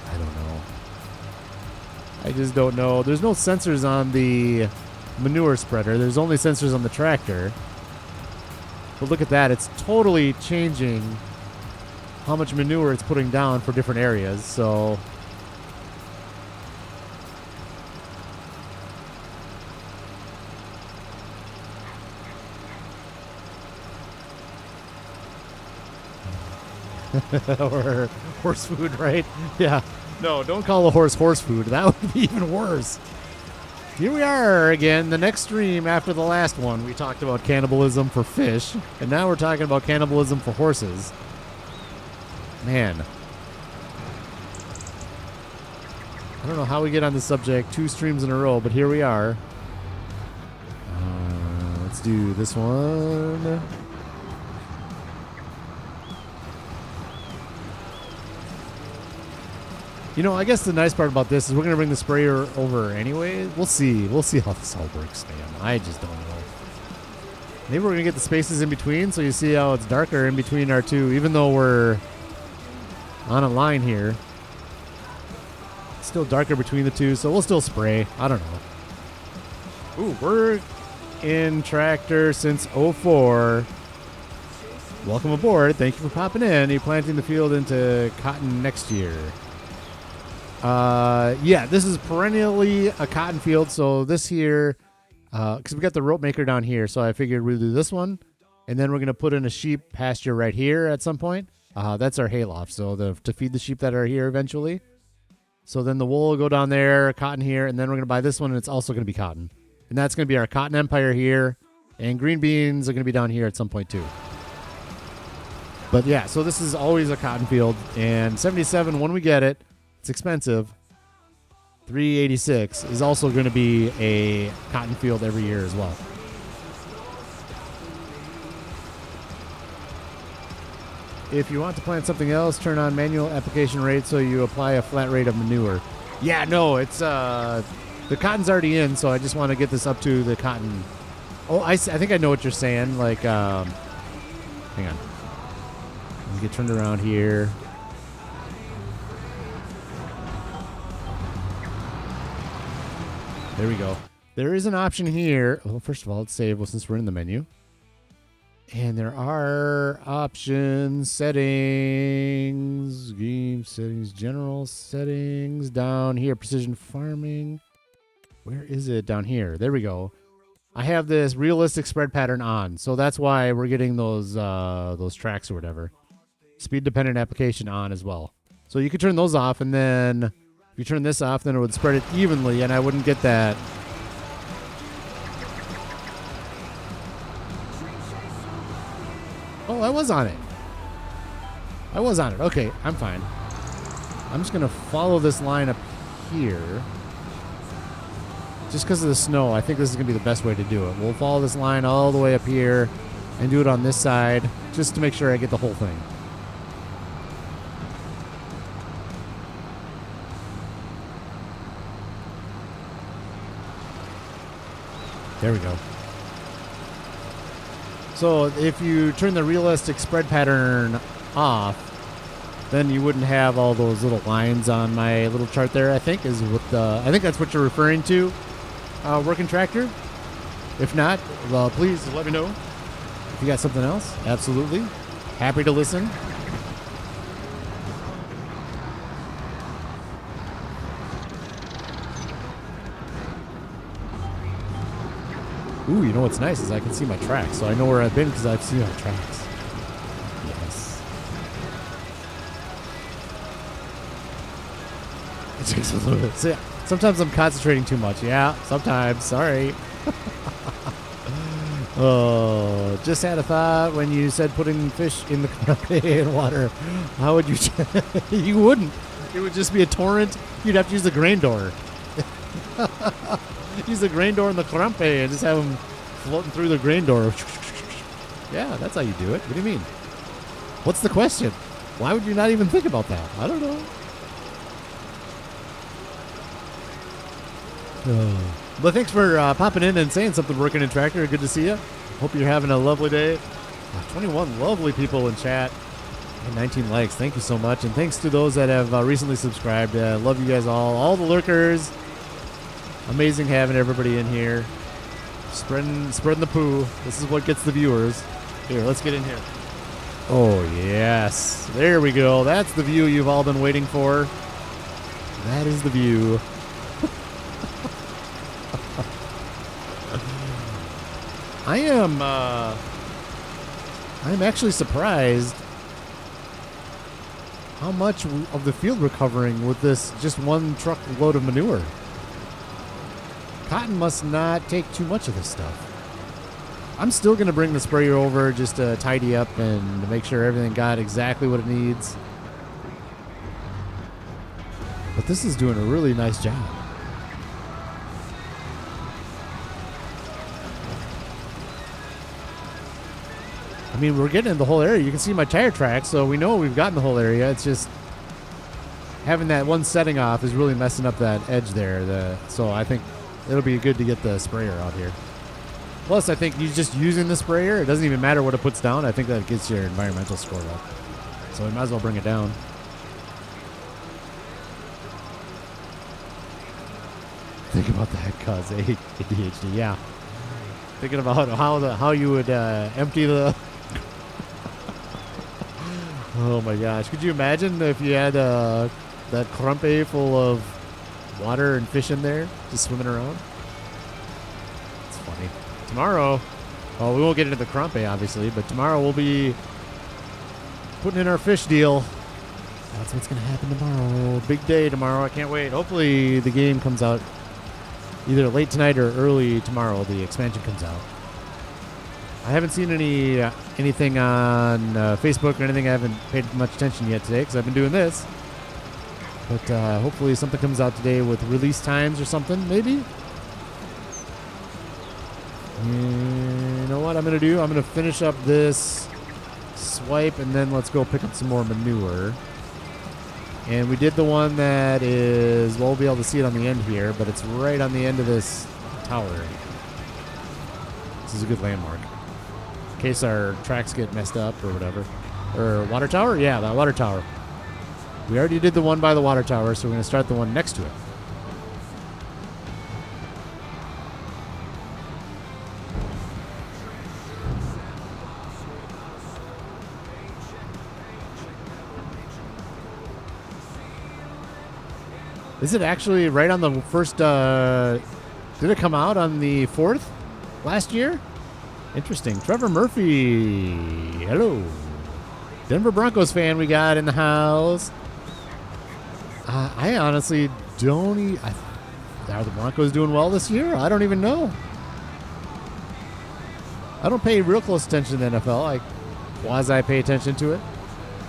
I don't know. I just don't know. There's no sensors on the manure spreader. There's only sensors on the tractor. But look at that. It's totally changing how much manure it's putting down for different areas. So or horse food, right? Yeah. No, don't call the horse food. That would be even worse. Here we are again, the next stream after the last one. We talked about cannibalism for fish, and now we're talking about cannibalism for horses. Man. I don't know how we get on this subject 2 streams in a row, but here we are. Let's do this one. You know, I guess the nice part about this is we're going to bring the sprayer over anyway. We'll see. We'll see how this all works, man. I just don't know. Maybe we're going to get the spaces in between so you see how it's darker in between our 2, even though we're on a line here. It's still darker between the 2, so we'll still spray. I don't know. Ooh, we're in tractor since 04. Welcome aboard. Thank you for popping in. Are you planting the field into cotton next year? Yeah, this is perennially a cotton field. So this here, because we got the rope maker down here, so I figured we'd do this one, and then we're gonna put in a sheep pasture right here at some point. That's our hayloft, so to feed the sheep that are here eventually. So then the wool will go down there, cotton here, and then we're gonna buy this one, and it's also gonna be cotton, and that's gonna be our cotton empire here, and green beans are gonna be down here at some point too. But yeah, so this is always a cotton field, and 77 when we get it. It's expensive. 386 is also going to be a cotton field every year as well. If you want to plant something else, turn on manual application rate so you apply a flat rate of manure. Yeah, no, it's the cotton's already in, so I just want to get this up to the cotton. Oh, I think I know what you're saying. Like, hang on. Let me get turned around here. There we go. There is an option here. Well, first of all, let's save since we're in the menu. And there are options, settings, game settings, general settings, down here, precision farming. Where is it? Down here. There we go. I have this realistic spread pattern on, so that's why we're getting those tracks or whatever. Speed dependent application on as well. So you could turn those off, and then if you turn this off, then it would spread it evenly, and I wouldn't get that. Oh, I was on it. I was on it. Okay, I'm fine. I'm just going to follow this line up here. Just because of the snow, I think this is going to be the best way to do it. We'll follow this line all the way up here and do it on this side just to make sure I get the whole thing. There we go. So if you turn the realistic spread pattern off, then you wouldn't have all those little lines on my little chart there. I think I think that's what you're referring to, working tractor. If not, please let me know. If you got something else, absolutely happy to listen. Ooh, you know what's nice is I can see my tracks, so I know where I've been because I've seen my tracks. Yes. It takes a little bit. So yeah, sometimes I'm concentrating too much. Yeah, sometimes. Sorry. Oh, just had a thought when you said putting fish in the carpet and water. How would you? You wouldn't. It would just be a torrent. You'd have to use the grain door. Use the grain door in the crampe and just have them floating through the grain door. Yeah, that's how you do it. What do you mean? What's the question? Why would you not even think about that? I don't know. But thanks for popping in and saying something, working in tractor. Good to see you. Hope you're having a lovely day. 21 lovely people in chat and 19 likes. Thank you so much. And thanks to those that have recently subscribed. Love you guys all the lurkers. Amazing having everybody in here. Spreading the poo. This is what gets the viewers. Here, let's get in here. Oh, yes. There we go. That's the view you've all been waiting for. That is the view. I'm actually surprised how much of the field we're covering with this just one truckload of manure. Cotton must not take too much of this stuff. I'm still going to bring the sprayer over just to tidy up and to make sure everything got exactly what it needs. But this is doing a really nice job. I mean, we're getting in the whole area. You can see my tire tracks, so we know we've gotten the whole area. It's just having that one setting off is really messing up that edge there. So I think it'll be good to get the sprayer out here. Plus, I think you just using the sprayer, it doesn't even matter what it puts down. I think that gets your environmental score up. So we might as well bring it down. Think about that, cuz ADHD. Yeah. Thinking about how you would empty the. Oh my gosh! Could you imagine if you had that crampe full of water and fish in there, just swimming around? It's funny. Tomorrow, well, we won't get into the crampe obviously, but tomorrow we'll be putting in our fish deal. That's what's gonna happen tomorrow. Big day tomorrow. I can't wait. Hopefully the game comes out either late tonight or early tomorrow. The expansion comes out. I haven't seen anything on Facebook or anything. I haven't paid much attention yet today because I've been doing this. But hopefully something comes out today with release times or something, maybe. You know what I'm going to do? I'm going to finish up this swipe and then let's go pick up some more manure. And we did the one that is, well, we'll be able to see it on the end here, but it's right on the end of this tower. This is a good landmark. In case our tracks get messed up or whatever. Or water tower? Yeah, that water tower. We already did the one by the water tower, so we're going to start the one next to it. Is it actually right on the first, did it come out on the 4th last year? Interesting. Trevor Murphy. Hello. Denver Broncos fan we got in the house. I honestly don't are the Broncos doing well this year? I don't even know. I don't pay real close attention to the NFL. I quasi pay attention to it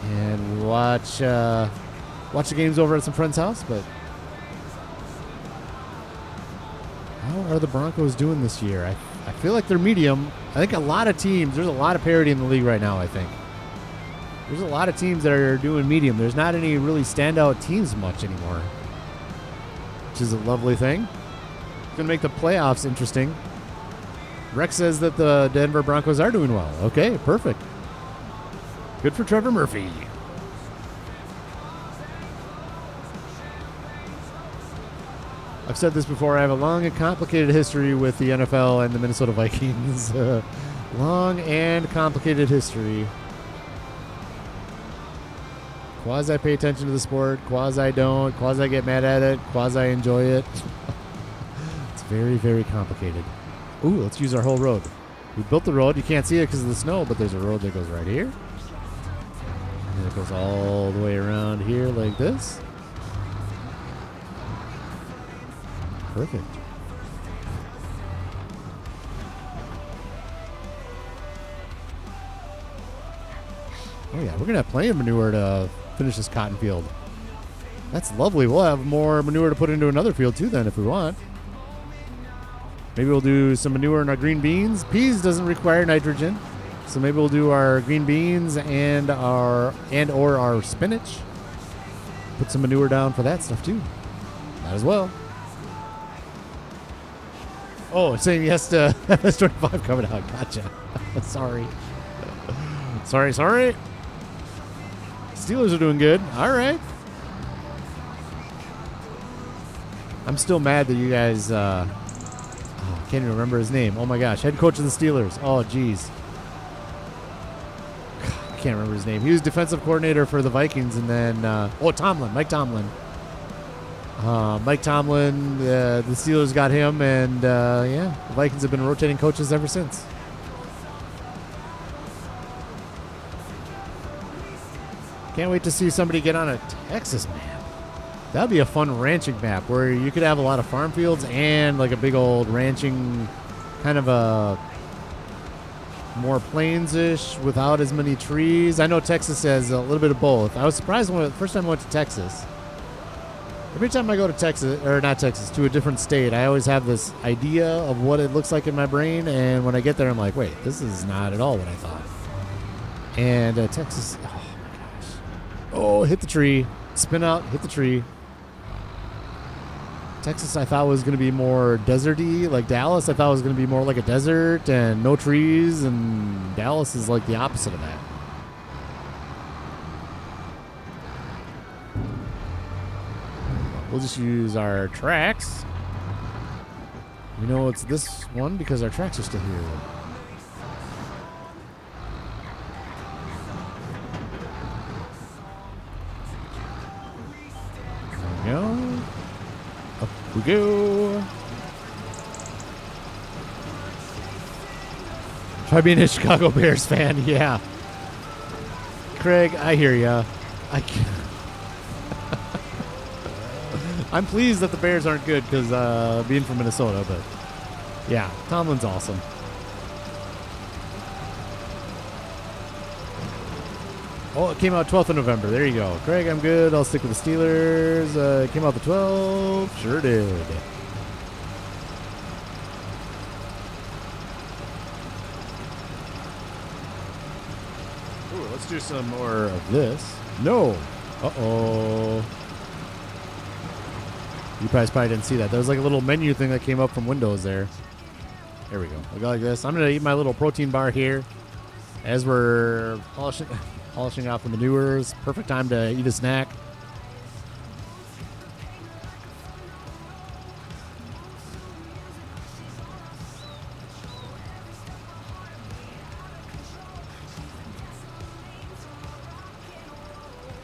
and watch the games over at some friend's house, but how are the Broncos doing this year? I feel like they're medium. I think a lot of teams, there's a lot of parity in the league right now, I think. There's a lot of teams that are doing medium. There's not any really standout teams much anymore, which is a lovely thing. It's going to make the playoffs interesting. Rex says that the Denver Broncos are doing well. Okay, perfect. Good for Trevor Murphy. I've said this before. I have a long and complicated history with the NFL and the Minnesota Vikings. Long and complicated history. Quasi pay attention to the sport. Quasi don't. Quasi get mad at it. Quasi enjoy it. It's very, very complicated. Ooh, let's use our whole road. We built the road. You can't see it because of the snow, but there's a road that goes right here. And it goes all the way around here like this. Perfect. Oh yeah, we're going to have plenty of manure to finish this cotton field. That's lovely. We'll have more manure to put into another field too then if we want. Maybe we'll do some manure in our green beans. Peas doesn't require nitrogen. So maybe we'll do our green beans and or our spinach. Put some manure down for that stuff too. Might as well. Oh, saying yes to FS25 coming out. Gotcha. Sorry. Sorry. Steelers are doing good. All right. I'm still mad that you guys... I can't even remember his name. Oh, my gosh. Head coach of the Steelers. Oh, geez. I can't remember his name. He was defensive coordinator for the Vikings, and then... Tomlin. Mike Tomlin. Mike Tomlin, the Steelers got him, and the Vikings have been rotating coaches ever since. Can't wait to see somebody get on a Texas map. That'd be a fun ranching map where you could have a lot of farm fields and like a big old ranching, kind of a more plains-ish without as many trees. I know Texas has a little bit of both. I was surprised when the first time I went to Texas. Every time I go to Texas, or not Texas, to a different state, I always have this idea of what it looks like in my brain, and when I get there, I'm like, wait, this is not at all what I thought. And Texas, oh my gosh. Oh, hit the tree. Spin out, hit the tree. Texas, I thought was going to be more deserty, like Dallas. I thought was going to be more like a desert and no trees, and Dallas is like the opposite of that. We'll just use our tracks. We know it's this one because our tracks are still here. There we go. Up we go. Try being a Chicago Bears fan. Yeah. Craig, I hear ya. I can't. I'm pleased that the Bears aren't good because being from Minnesota, but yeah, Tomlin's awesome. Oh, it came out 12th of November. There you go. Craig, I'm good. I'll stick with the Steelers. It came out the 12th. Sure did. Ooh, let's do some more of this. No. Uh-oh. You guys probably didn't see that. There was like a little menu thing that came up from Windows there. There we go. I go like this. I'm going to eat my little protein bar here as we're polishing off the manures. Perfect time to eat a snack.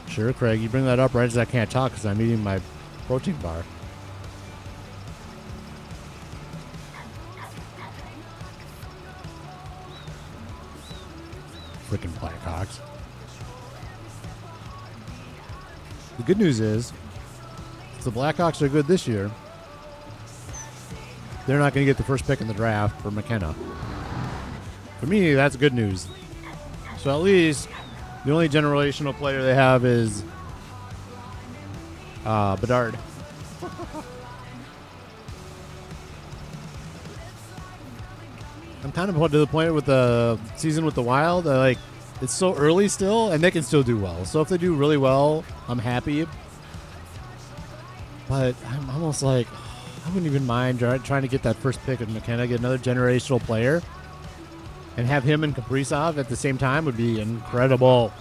Sure, Craig. You bring that up right as I can't talk because I'm eating my protein bar. Freaking Blackhawks. The good news is, if the Blackhawks are good this year, they're not going to get the first pick in the draft for McKenna. For me, that's good news. So at least the only generational player they have is Bedard. I'm kind of to the point with the season with the Wild. Like, it's so early still, and they can still do well. So if they do really well, I'm happy. But I'm almost like, I wouldn't even mind trying to get that first pick of McKenna, get another generational player, and have him and Kaprizov at the same time would be incredible.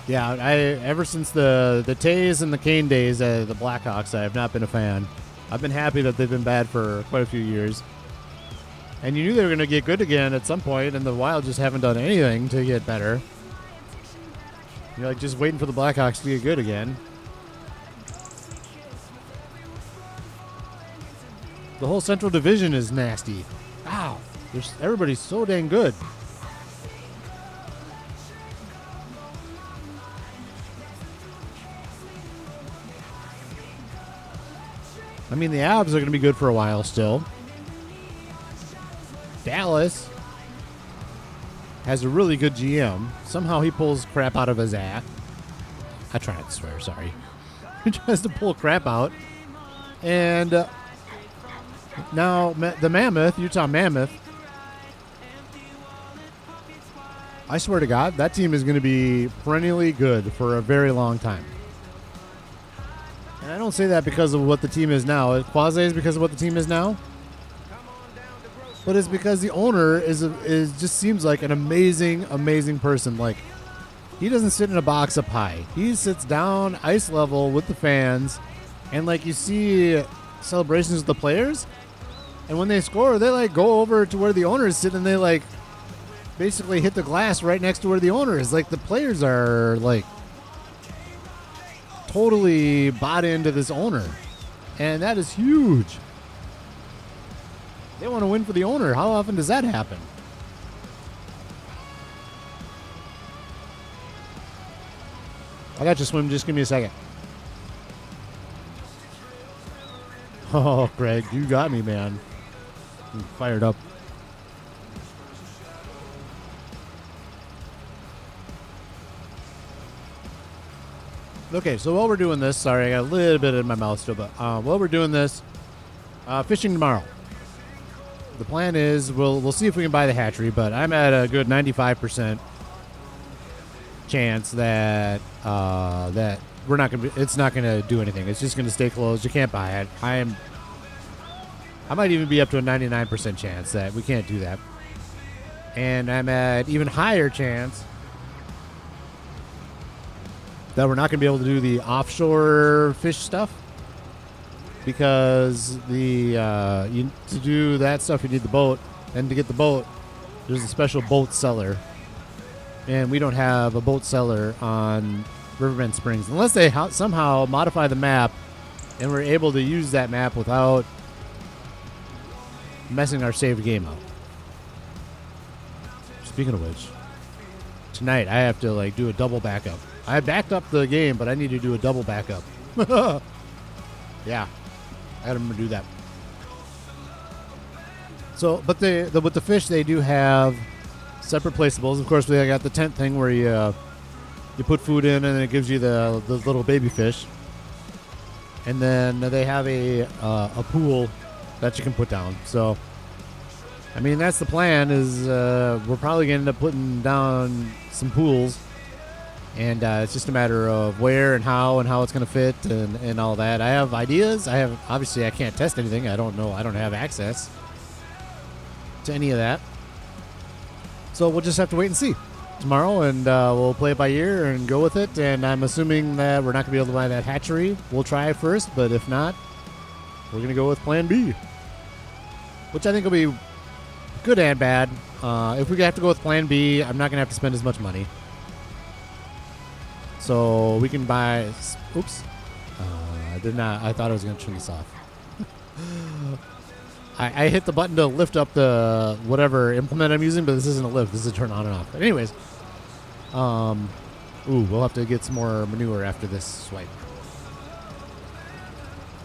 Yeah, ever since the Tays and the Kane days, the Blackhawks, I have not been a fan. I've been happy that they've been bad for quite a few years. And you knew they were going to get good again at some point, and the Wild just haven't done anything to get better. You're like just waiting for the Blackhawks to get good again. The whole Central Division is nasty. Wow, everybody's so dang good. I mean, the Avs are going to be good for a while still. Dallas has a really good GM. Somehow he pulls crap out of his ass. I try not to swear, sorry. He tries to pull crap out. And now the Mammoth, Utah Mammoth, I swear to God, that team is going to be perennially good for a very long time. And I don't say that because of what the team is now. Quasi is because of what the team is now. But it's because the owner is just seems like an amazing, amazing person. Like, he doesn't sit in a box up high. He sits down ice level with the fans. And, like, you see celebrations with the players. And when they score, they, like, go over to where the owner is sitting. And they, like, basically hit the glass right next to where the owner is. Like, the players are, like, totally bought into this owner, and that is huge. They want to win for the owner. How often does that happen? I got you, Swim. Just give me a second. Oh, Greg, you got me, man. I'm fired up. Okay, so while we're doing this, sorry, I got a little bit in my mouth still, but while we're doing this, fishing tomorrow. The plan is we'll see if we can buy the hatchery, but I'm at a good 95% chance that we're not gonna. It's not gonna do anything. It's just gonna stay closed. You can't buy it. I might even be up to a 99% chance that we can't do that, and I'm at even higher chance that we're not going to be able to do the offshore fish stuff because to do that stuff you need the boat, and to get the boat there's a special boat seller, and we don't have a boat seller on Riverbend Springs unless they somehow modify the map and we're able to use that map without messing our saved game up. Speaking of which, tonight I have to do a double backup. I backed up the game, but I need to do a double backup. Yeah, I got to do that. So, but with the fish, they do have separate placeables. Of course, we got the tent thing where you put food in and it gives you the little baby fish. And then they have a pool that you can put down. So, I mean, that's the plan. Is we're probably going to end up putting down some pools. And it's just a matter of where and how it's going to fit and all that. I have ideas. Obviously I can't test anything. I don't know. I don't have access to any of that. So we'll just have to wait and see tomorrow, and we'll play it by ear and go with it. And I'm assuming that we're not going to be able to buy that hatchery. We'll try first, but if not, we're going to go with plan B, which I think will be good and bad. If we have to go with plan B, I'm not going to have to spend as much money. So we can buy. Oops, I did not. I thought I was going to turn this off. I hit the button to lift up the whatever implement I'm using, but this isn't a lift. This is a turn on and off. But anyways, we'll have to get some more manure after this swipe.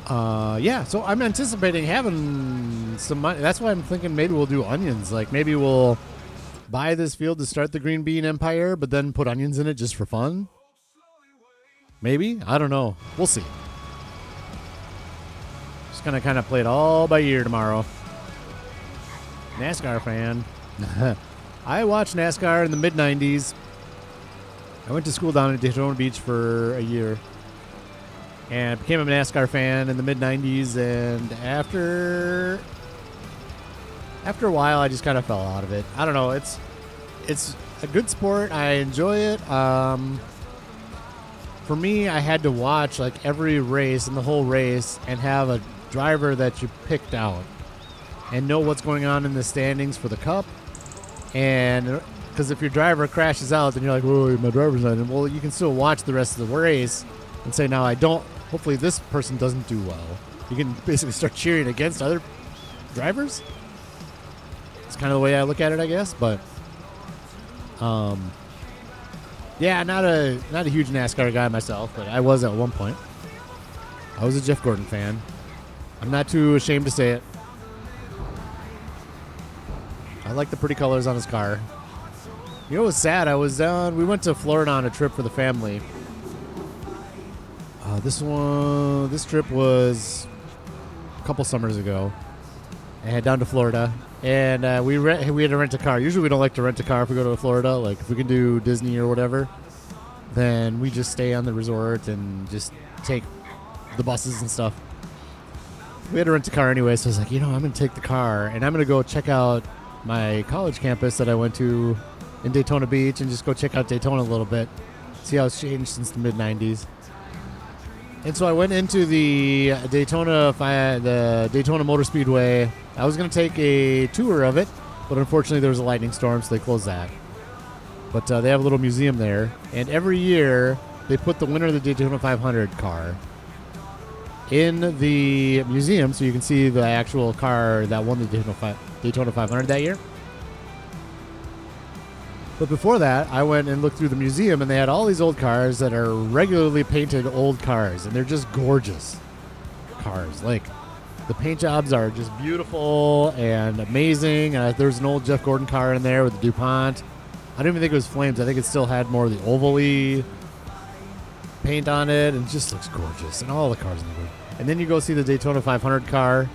Yeah. So I'm anticipating having some money. That's why I'm thinking maybe we'll do onions. Like maybe we'll buy this field to start the green bean empire, but then put onions in it just for fun? Maybe? I don't know. We'll see. Just gonna kind of play it all by ear tomorrow. NASCAR fan. I watched NASCAR in the mid-90s. I went to school down in Daytona Beach for a year and became a NASCAR fan in the mid-90s, and after a while I just kind of fell out of it. I don't know. It's a good sport. I enjoy it. For me, I had to watch like every race and the whole race and have a driver that you picked out and know what's going on in the standings for the cup. And because if your driver crashes out, then you're like, "Whoa, my driver's not in." Well, you can still watch the rest of the race and say, "Now I don't. Hopefully, this person doesn't do well." You can basically start cheering against other drivers. It's kind of the way I look at it, I guess. But, yeah, not a huge NASCAR guy myself, but I was at one point. I was a Jeff Gordon fan. I'm not too ashamed to say it. I like the pretty colors on his car. You know what was sad? We went to Florida on a trip for the family. This trip was a couple summers ago. I head down to Florida, and we had to rent a car. Usually we don't like to rent a car if we go to Florida. Like if we can do Disney or whatever, then we just stay on the resort and just take the buses and stuff. We had to rent a car anyway, so I was like, I'm going to take the car, and I'm going to go check out my college campus that I went to in Daytona Beach and just go check out Daytona a little bit, see how it's changed since the mid-90s. And so I went into the Daytona Motor Speedway. I was going to take a tour of it, but unfortunately there was a lightning storm, so they closed that. But they have a little museum there, and every year they put the winner of the Daytona 500 car in the museum so you can see the actual car that won the Daytona 500 that year. But before that, I went and looked through the museum, and they had all these old cars that are regularly painted old cars, and they're just gorgeous cars. Like, the paint jobs are just beautiful and amazing. There's an old Jeff Gordon car in there with the DuPont. I don't even think it was flames. I think it still had more of the oval-y paint on it, and it just looks gorgeous. And all the cars in the world. And then you go see the Daytona 500 car,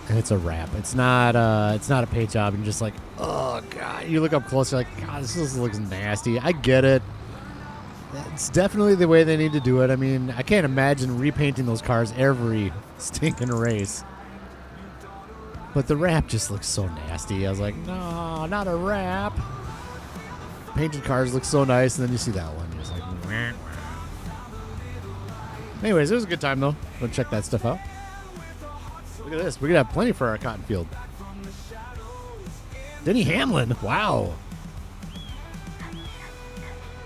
and it's a wrap. It's not a paint job. And you're just like, oh god. You look up close, you're like, God, this just looks nasty. I get it. It's definitely the way they need to do it. I mean, I can't imagine repainting those cars every stinking race. But the wrap just looks so nasty. I was like, no, not a wrap. Painted cars look so nice, and then you see that one. You're just like, wah, wah. Anyways, it was a good time, though. Go check that stuff out. Look at this. We're going to have plenty for our cotton field. Denny Hamlin. Wow.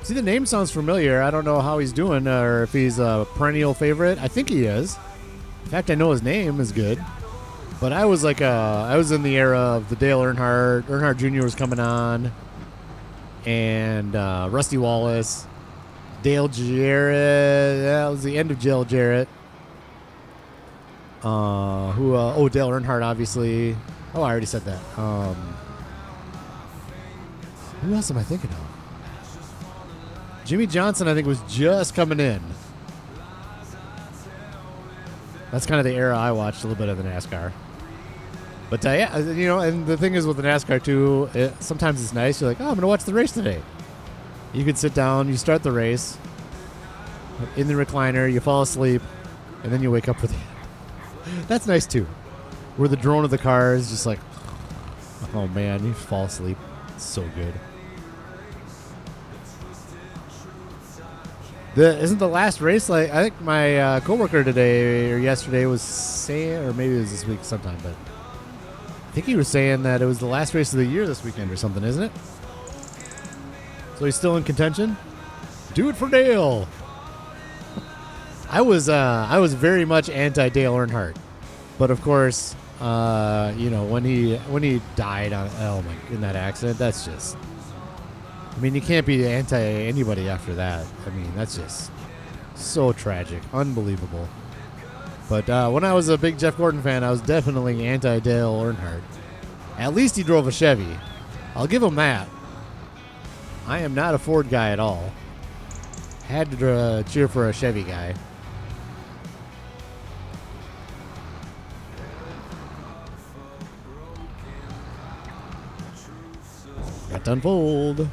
See, the name sounds familiar. I don't know how he's doing or if he's a perennial favorite. I think he is. In fact, I know his name is good. But I was in the era of the Dale Earnhardt. Earnhardt Jr. was coming on. And Rusty Wallace. Dale Jarrett. That was the end of Dale Jarrett. Dale Earnhardt, obviously. Oh, I already said that. Who else am I thinking of? Jimmy Johnson, I think, was just coming in. That's kind of the era I watched a little bit of the NASCAR. But, yeah, and the thing is with the NASCAR, too, sometimes it's nice. You're like, I'm going to watch the race today. You can sit down, you start the race in the recliner, you fall asleep, and then you wake up for the end. That's nice, too. Where the drone of the car is just like, oh, man, you fall asleep. It's so good. Isn't the last race, like, I think my coworker today or yesterday was saying, or maybe it was this week sometime, but I think he was saying that it was the last race of the year this weekend or something, isn't it? So he's still in contention? Do it for Dale. I was very much anti-Dale Earnhardt. But of course, when he died in that accident, that's just, I mean, you can't be anti anybody after that. I mean, that's just so tragic, unbelievable. But when I was a big Jeff Gordon fan, I was definitely anti-Dale Earnhardt. At least he drove a Chevy. I'll give him that. I am not a Ford guy at all. Had to cheer for a Chevy guy. Got to unfold.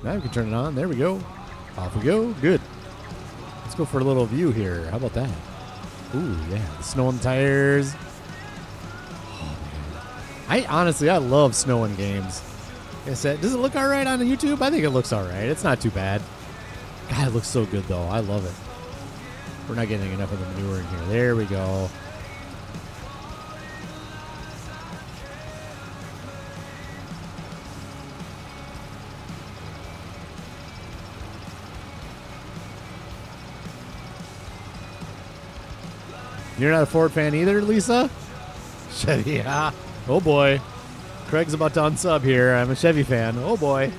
Now we can turn it on. There we go. Off we go. Good. Let's go for a little view here. How about that? Ooh, yeah. The snow on the tires. Oh, man. I love snow in games. Like I said, does it look all right on YouTube? I think it looks all right. It's not too bad. God, it looks so good, though. I love it. We're not getting enough of the manure in here. There we go. You're not a Ford fan either, Lisa? Chevy, yeah. Oh, boy. Craig's about to unsub here. I'm a Chevy fan. Oh, boy.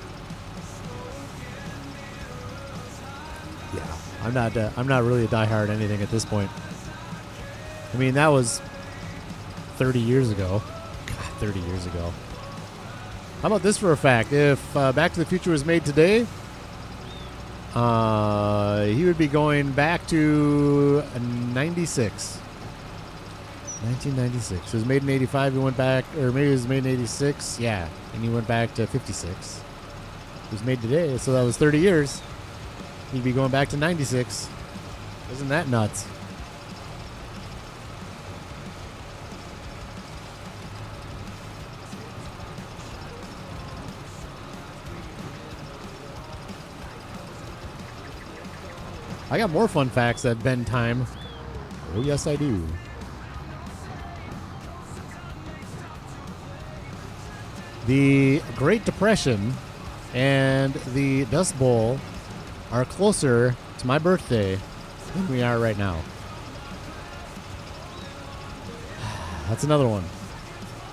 Yeah, I'm not really a diehard anything at this point. I mean, that was 30 years ago. God, 30 years ago. How about this for a fact? If Back to the Future was made today, he would be going back to 96. 1996. It was made in 85. He went back, or maybe it was made in 86. Yeah, and he went back to 56. It was made today, so that was 30 years. He'd be going back to 96. Isn't that nuts? I got more fun facts at Ben time. Oh, yes, I do. The Great Depression and the Dust Bowl are closer to my birthday than we are right now. That's another one.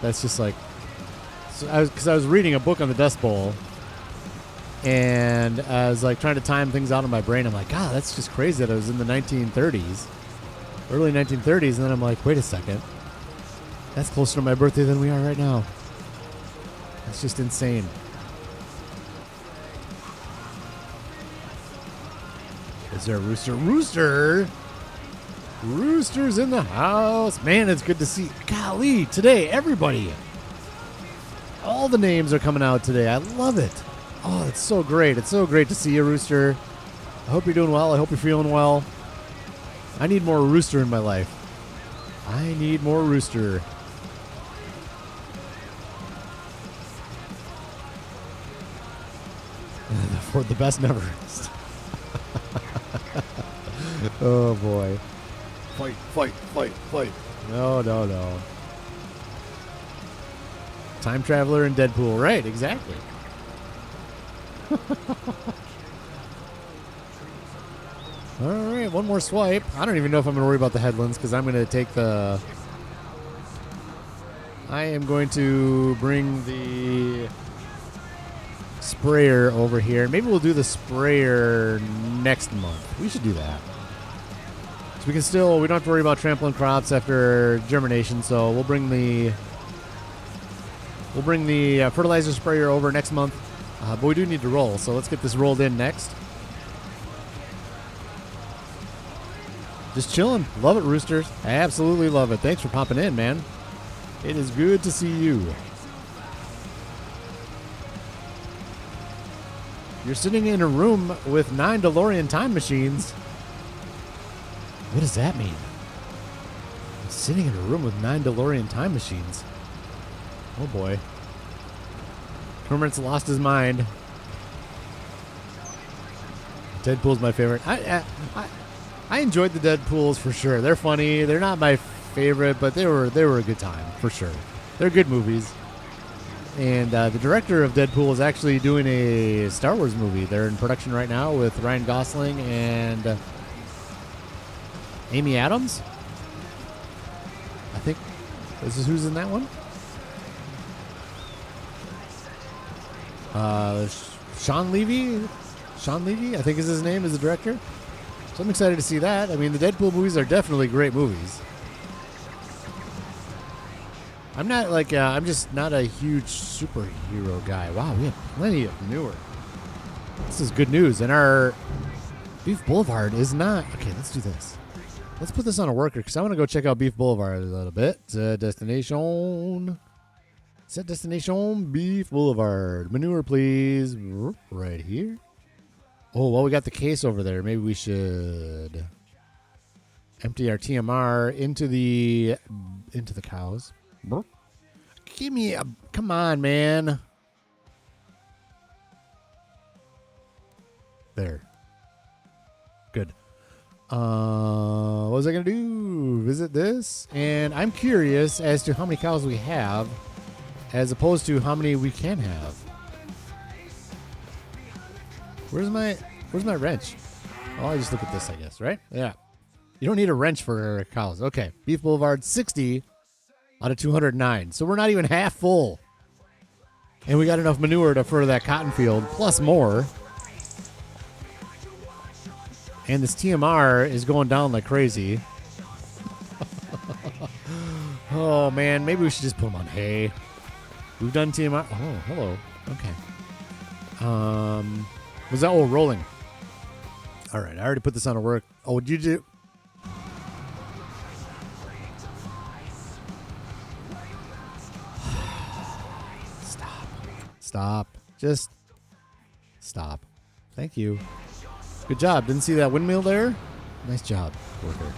That's just like... Because I was reading a book on the Dust Bowl, and I was like trying to time things out in my brain. I'm like, God, that's just crazy that it was in the 1930s, early 1930s, and then I'm like, wait a second. That's closer to my birthday than we are right now. It's just insane. Is there a rooster? Rooster! Rooster's in the house. Man, it's good to see. Golly, today, everybody. All the names are coming out today. I love it. Oh, it's so great. It's so great to see you, Rooster. I hope you're doing well. I hope you're feeling well. I need more Rooster in my life. I need more Rooster. For the best never. Oh, boy. Fight, fight, fight, fight. No, no, no. Time Traveler and Deadpool. Right, exactly. All right, one more swipe. I don't even know if I'm going to worry about the headlands because I'm going to take the... I am going to bring the sprayer over here. Maybe we'll do the sprayer next month. We should do that. So we can still, we don't have to worry about trampling crops after germination, so we'll bring the fertilizer sprayer over next month. But we do need to roll, so let's get this rolled in next. Just chilling. Love it, Roosters. I absolutely love it. Thanks for popping in, man. It is good to see you. You're sitting in a room with 9 DeLorean time machines. What does that mean? I'm sitting in a room with 9 DeLorean time machines. Oh boy. Kermit's lost his mind. Deadpool's my favorite. I enjoyed the Deadpools for sure. They're funny. They're not my favorite, but they were a good time for sure. They're good movies. And the director of Deadpool is actually doing a Star Wars movie. They're in production right now with Ryan Gosling and Amy Adams. I think this is who's in that one. Sean Levy, I think is his name, is the director. So I'm excited to see that. I mean, the Deadpool movies are definitely great movies. I'm not like, I'm just not a huge superhero guy. Wow, we have plenty of manure. This is good news. And our Beef Boulevard is not. Okay, let's do this. Let's put this on a worker because I want to go check out Beef Boulevard a little bit. Destination. Set destination Beef Boulevard. Manure, please. Right here. Oh, well, we got the case over there. Maybe we should empty our TMR into the cows. Give me a. Come on, man. There. Good. What was I going to do? Visit this? And I'm curious as to how many cows we have as opposed to how many we can have. Where's my wrench? Oh, I just look at this, I guess, right? Yeah. You don't need a wrench for cows. Okay. Beef Boulevard, 60 out of 209. So we're not even half full. And we got enough manure to further that cotton field, plus more. And this TMR is going down like crazy. Oh, man. Maybe we should just put them on hay. We've done TMR. Oh, hello. Okay. Was that all rolling? All right. I already put this on a work. Oh, did you do? Stop. Just stop. Thank you. Good job. Didn't see that windmill there? Nice job, worker.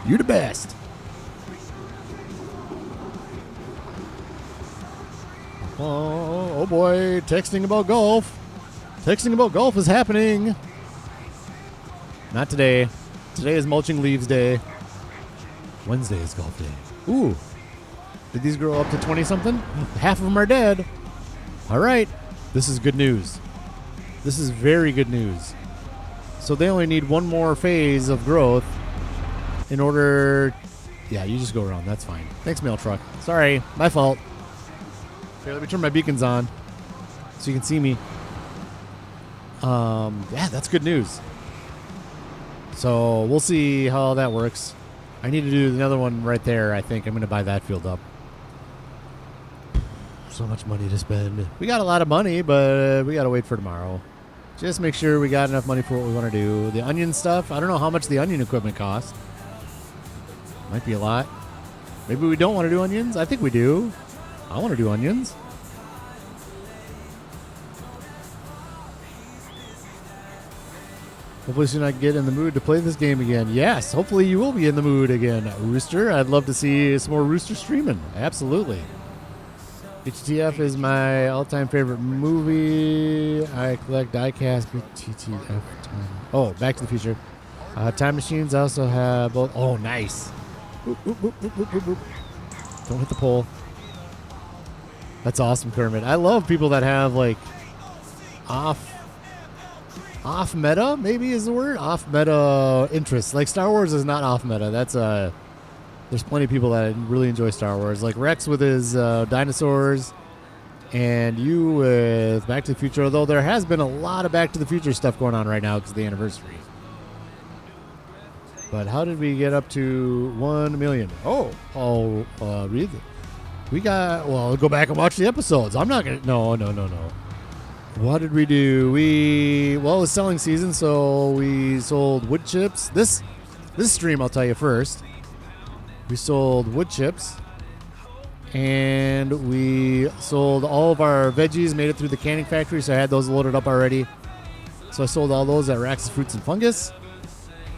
You the best. Oh boy. Texting about golf. Texting about golf is happening. Not today. Today is mulching leaves day. Wednesday is golf day. Ooh. Did these grow up to 20-something? Half of them are dead. All right. This is good news. This is very good news. So they only need one more phase of growth in order... Yeah, you just go around. That's fine. Thanks, mail truck. Sorry. My fault. Okay, let me turn my beacons on so you can see me. Yeah, that's good news. So we'll see how that works. I need to do another one right there. I think I'm going to buy that field up. So much money to spend. We got a lot of money, but we got to wait for tomorrow. Just make sure we got enough money for what we want to do. The onion stuff, I don't know how much the onion equipment costs. Might be a lot. Maybe we don't want to do onions. I think we do. I want to do onions. Hopefully soon I can get in the mood to play this game again. Yes, hopefully you will be in the mood again, Rooster. I'd love to see some more Rooster streaming. Absolutely. HTF is my all-time favorite movie. I collect diecast TTF time. Oh, Back to the Future. Time machines also have both. Oh, nice. Boop, boop, boop, boop, boop, boop, boop. Don't hit the pole. That's awesome, Kermit. I love people that have like off meta, maybe is the word. Off meta interests. Like Star Wars is not off meta. That's there's plenty of people that really enjoy Star Wars, like Rex with his dinosaurs, and you with Back to the Future, although there has been a lot of Back to the Future stuff going on right now because of the anniversary. But how did we get up to 1 million? I'll read it. We got, well, go back and watch the episodes. I'm not going to, no. What did we do? Well, it was selling season, so we sold wood chips. This stream, I'll tell you first. We sold wood chips, and we sold all of our veggies, made it through the canning factory, so I had those loaded up already. So I sold all those at Rax's Fruits and Fungus.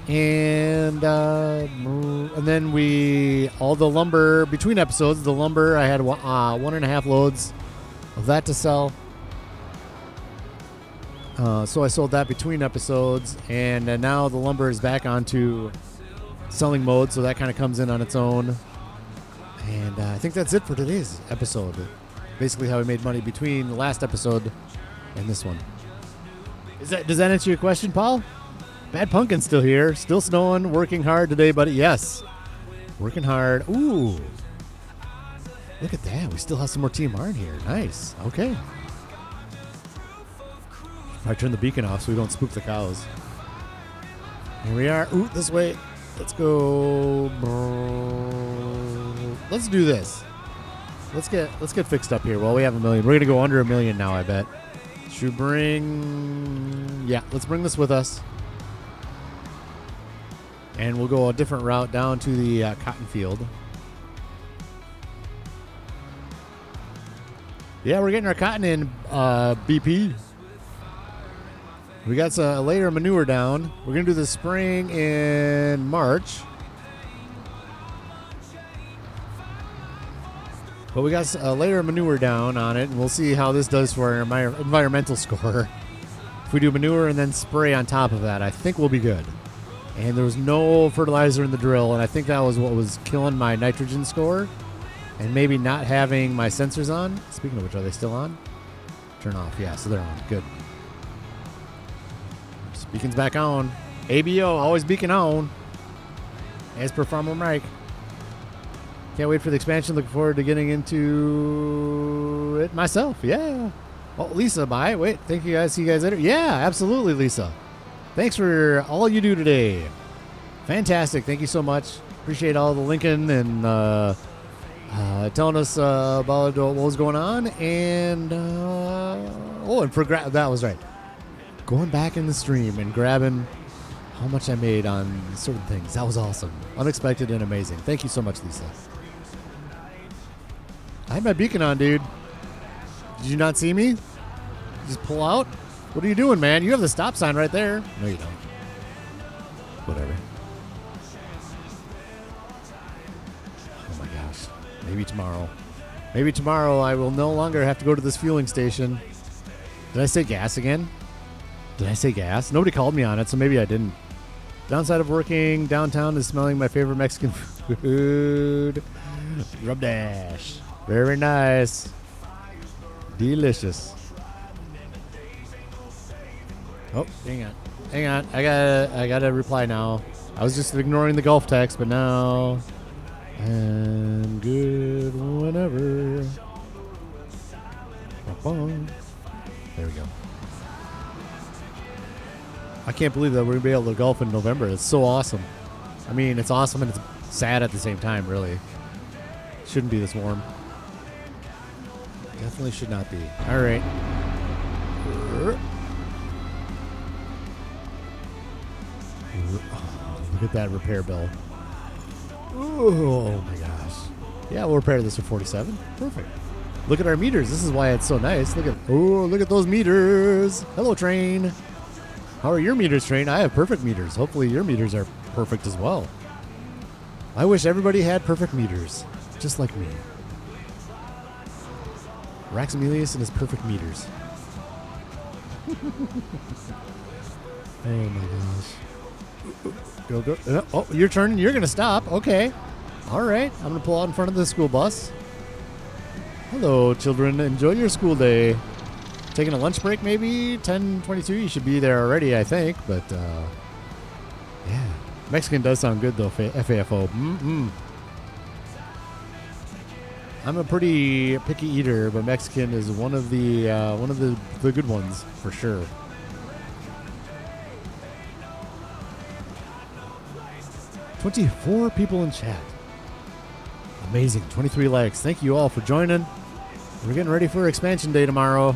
And then all the lumber, between episodes, the lumber, I had 1.5 loads of that to sell. So I sold that between episodes, and now the lumber is back onto selling mode, so that kind of comes in on its own. And I think that's it for today's episode. Basically how we made money between the last episode and this one. Does that answer your question, Paul? Bad Pumpkin's still here, still snowing, working hard today, buddy. Yes, working hard. Ooh, look at that. We still have some more TMR in here. Nice. Okay. I turn the beacon off so we don't spook the cows. Here we are. Ooh, this way. Let's go. let's do this. Let's get fixed up here. Well, we have 1 million. We're gonna go under 1 million now, I bet. Should bring... Yeah, let's bring this with us. And we'll go a different route down to the cotton field. Yeah, we're getting our cotton in, BP. We got a layer of manure down. We're going to do the spraying in March. But we got a layer of manure down on it, and we'll see how this does for our environmental score. If we do manure and then spray on top of that, I think we'll be good. And there was no fertilizer in the drill, and I think that was what was killing my nitrogen score. And maybe not having my sensors on. Speaking of which, are they still on? Turn off. Yeah, so they're on. Good. Beacon's back on. ABO, always beacon on. As per Farmer Mike. Can't wait for the expansion. Looking forward to getting into it myself. Yeah. Oh, Lisa, bye. Wait, thank you guys. See you guys later. Yeah, absolutely, Lisa. Thanks for all you do today. Fantastic. Thank you so much. Appreciate all the linking and telling us about what was going on. And, and for that was right. Going back in the stream and grabbing how much I made on certain things. That was awesome. Unexpected and amazing. Thank you so much, Lisa. I had my beacon on, dude. Did you not see me? Just pull out? What are you doing, man? You have the stop sign right there. No, you don't. Whatever. Oh, my gosh. Maybe tomorrow. Maybe tomorrow I will no longer have to go to this fueling station. Did I say gas again? Did I say gas? Nobody called me on it, so maybe I didn't. Downside of working downtown is smelling my favorite Mexican food. Rub dash. Very nice. Delicious. Oh, hang on. Hang on. I gotta reply now. I was just ignoring the golf text, but now I'm good whenever. There we go. I can't believe that we're going to be able to golf in November. It's so awesome. I mean, it's awesome and it's sad at the same time, really. Shouldn't be this warm. Definitely should not be. All right. Look at that repair bill. Oh, my gosh. Yeah, we'll repair this for 47. Perfect. Look at our meters. This is why it's so nice. Look at those meters. Hello, train. How are your meters, train? I have perfect meters. Hopefully your meters are perfect as well. I wish everybody had perfect meters, just like me. Raxamelius and his perfect meters. Oh my gosh. Go. Oh, your turn. You're going to stop. Okay. All right. I'm going to pull out in front of the school bus. Hello, children. Enjoy your school day. Taking a lunch break, maybe 10:22. You should be there already, I think. But yeah, Mexican does sound good though. FAFO. I'm a pretty picky eater, but Mexican is one of the good ones for sure. $24 people in chat. Amazing. 23 likes. Thank you all for joining. We're getting ready for expansion day tomorrow.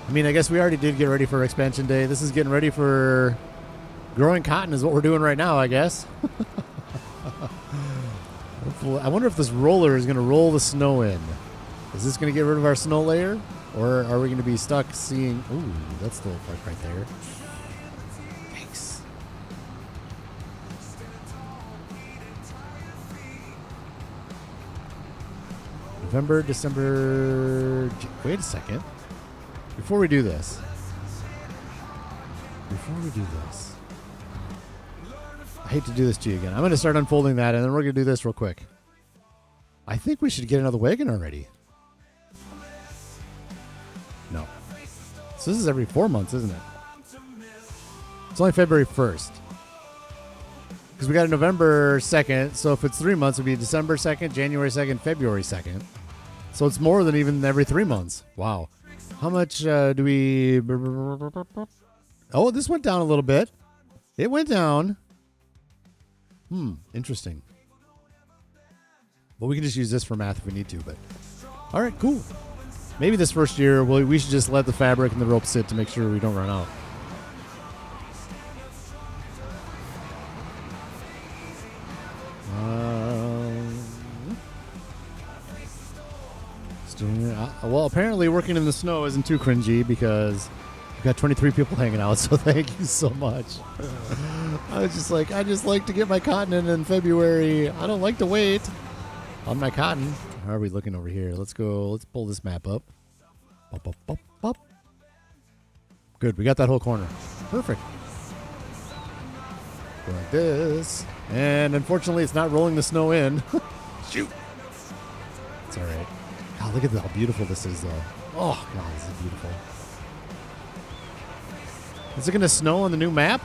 I mean, I guess we already did get ready for expansion day. This is getting ready for growing cotton is what we're doing right now, I guess. I wonder if this roller is going to roll the snow in. Is this going to get rid of our snow layer? Or are we going to be stuck seeing... Ooh, that's still a park right there. Thanks. November, December... Wait a second. Before we do this, I hate to do this to you again. I'm going to start unfolding that, and then we're going to do this real quick. I think we should get another wagon already. No. So this is every 4 months, isn't it? It's only February 1st. Because we got a November 2nd, so if it's 3 months, it would be December 2nd, January 2nd, February 2nd. So it's more than even every 3 months. Wow. How much do we... Oh, this went down a little bit. It went down. Interesting. But we can just use this for math if we need to. But all right, cool. Maybe this first year we should just let the fabric and the rope sit to make sure we don't run out. Well, apparently working in the snow isn't too cringy because we've got 23 people hanging out, so thank you so much. I just like to get my cotton in February. I don't like to wait on my cotton. How are we looking over here? Let's pull this map up. Up. Good, we got that whole corner. Perfect. Go like this. And unfortunately, it's not rolling the snow in. Shoot. It's all right. God, look at how beautiful this is, though. Oh, God, this is beautiful. Is it going to snow on the new map?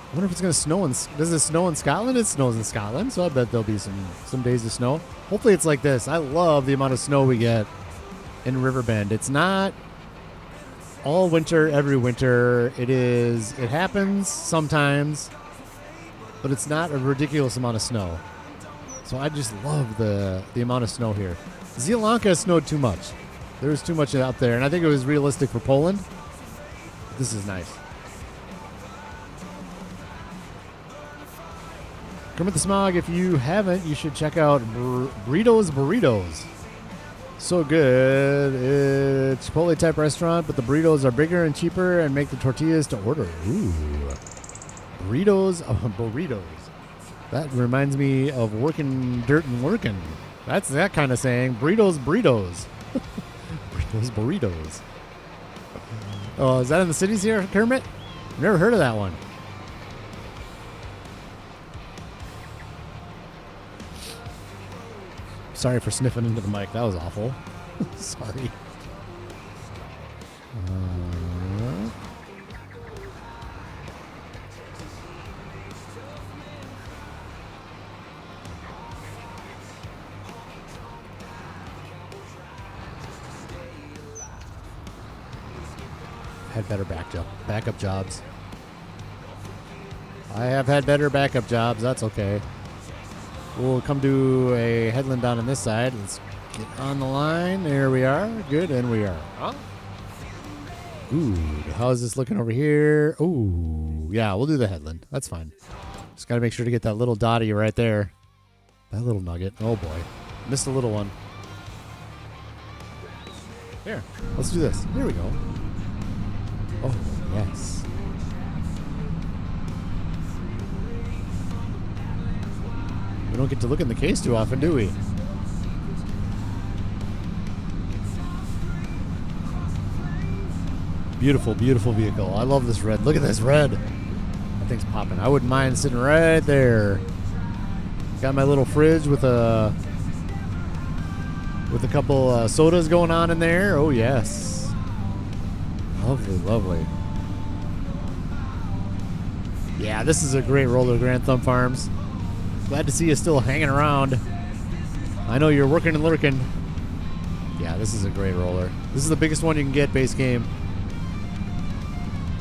I wonder if it's going to snow does it snow in Scotland? It snows in Scotland, so I bet there'll be some days of snow. Hopefully it's like this. I love the amount of snow we get in Riverbend. It's not all winter, every winter. It happens sometimes, but it's not a ridiculous amount of snow. So I just love the amount of snow here. Zielonka snowed too much. There was too much out there, and I think it was realistic for Poland. This is nice. Kermit the Smog, if you haven't, you should check out Burritos. So good. It's a Chipotle type restaurant, but the burritos are bigger and cheaper and make the tortillas to order. Ooh. Burritos. That reminds me of working dirt and working. That's that kind of saying. Burritos. Burritos. Oh, is that in the cities here, Kermit? Never heard of that one. Sorry for sniffing into the mic. That was awful. Sorry. Had better backup jobs. I have had better backup jobs. That's okay. We'll come to a headland down on this side. Let's get on the line. There we are. Good, and we are. Huh? Ooh, how's this looking over here? Ooh, yeah, we'll do the headland. That's fine. Just got to make sure to get that little dotty right there. That little nugget. Oh, boy. Missed a little one. Here, let's do this. Here we go. Oh, yes. We don't get to look in the case too often, do we? Beautiful, beautiful vehicle. I love this red. Look at this red. That thing's popping. I wouldn't mind sitting right there. Got my little fridge with a couple sodas going on in there. Oh, yes. Lovely, lovely. Yeah, this is a great roller, Grand Thumb Farms. Glad to see you still hanging around. I know you're working and lurking. Yeah, this is a great roller. This is the biggest one you can get, base game.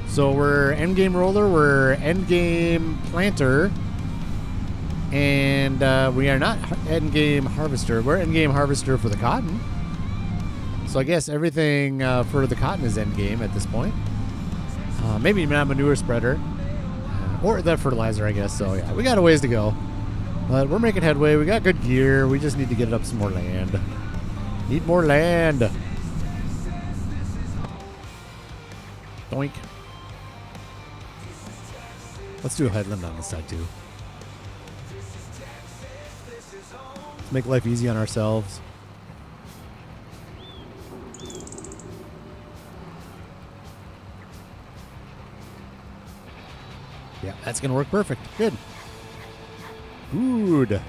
So we're endgame roller, we're endgame planter, and we are not endgame harvester. We're endgame harvester for the cotton. So I guess everything for the cotton is endgame at this point. Maybe not manure spreader. Or that fertilizer, I guess. So yeah, we got a ways to go. But we're making headway. We got good gear. We just need to get it up some more land. Need more land. Doink. Let's do a headland on this side too. Let's make life easy on ourselves. Yeah, that's going to work perfect. Good. Good.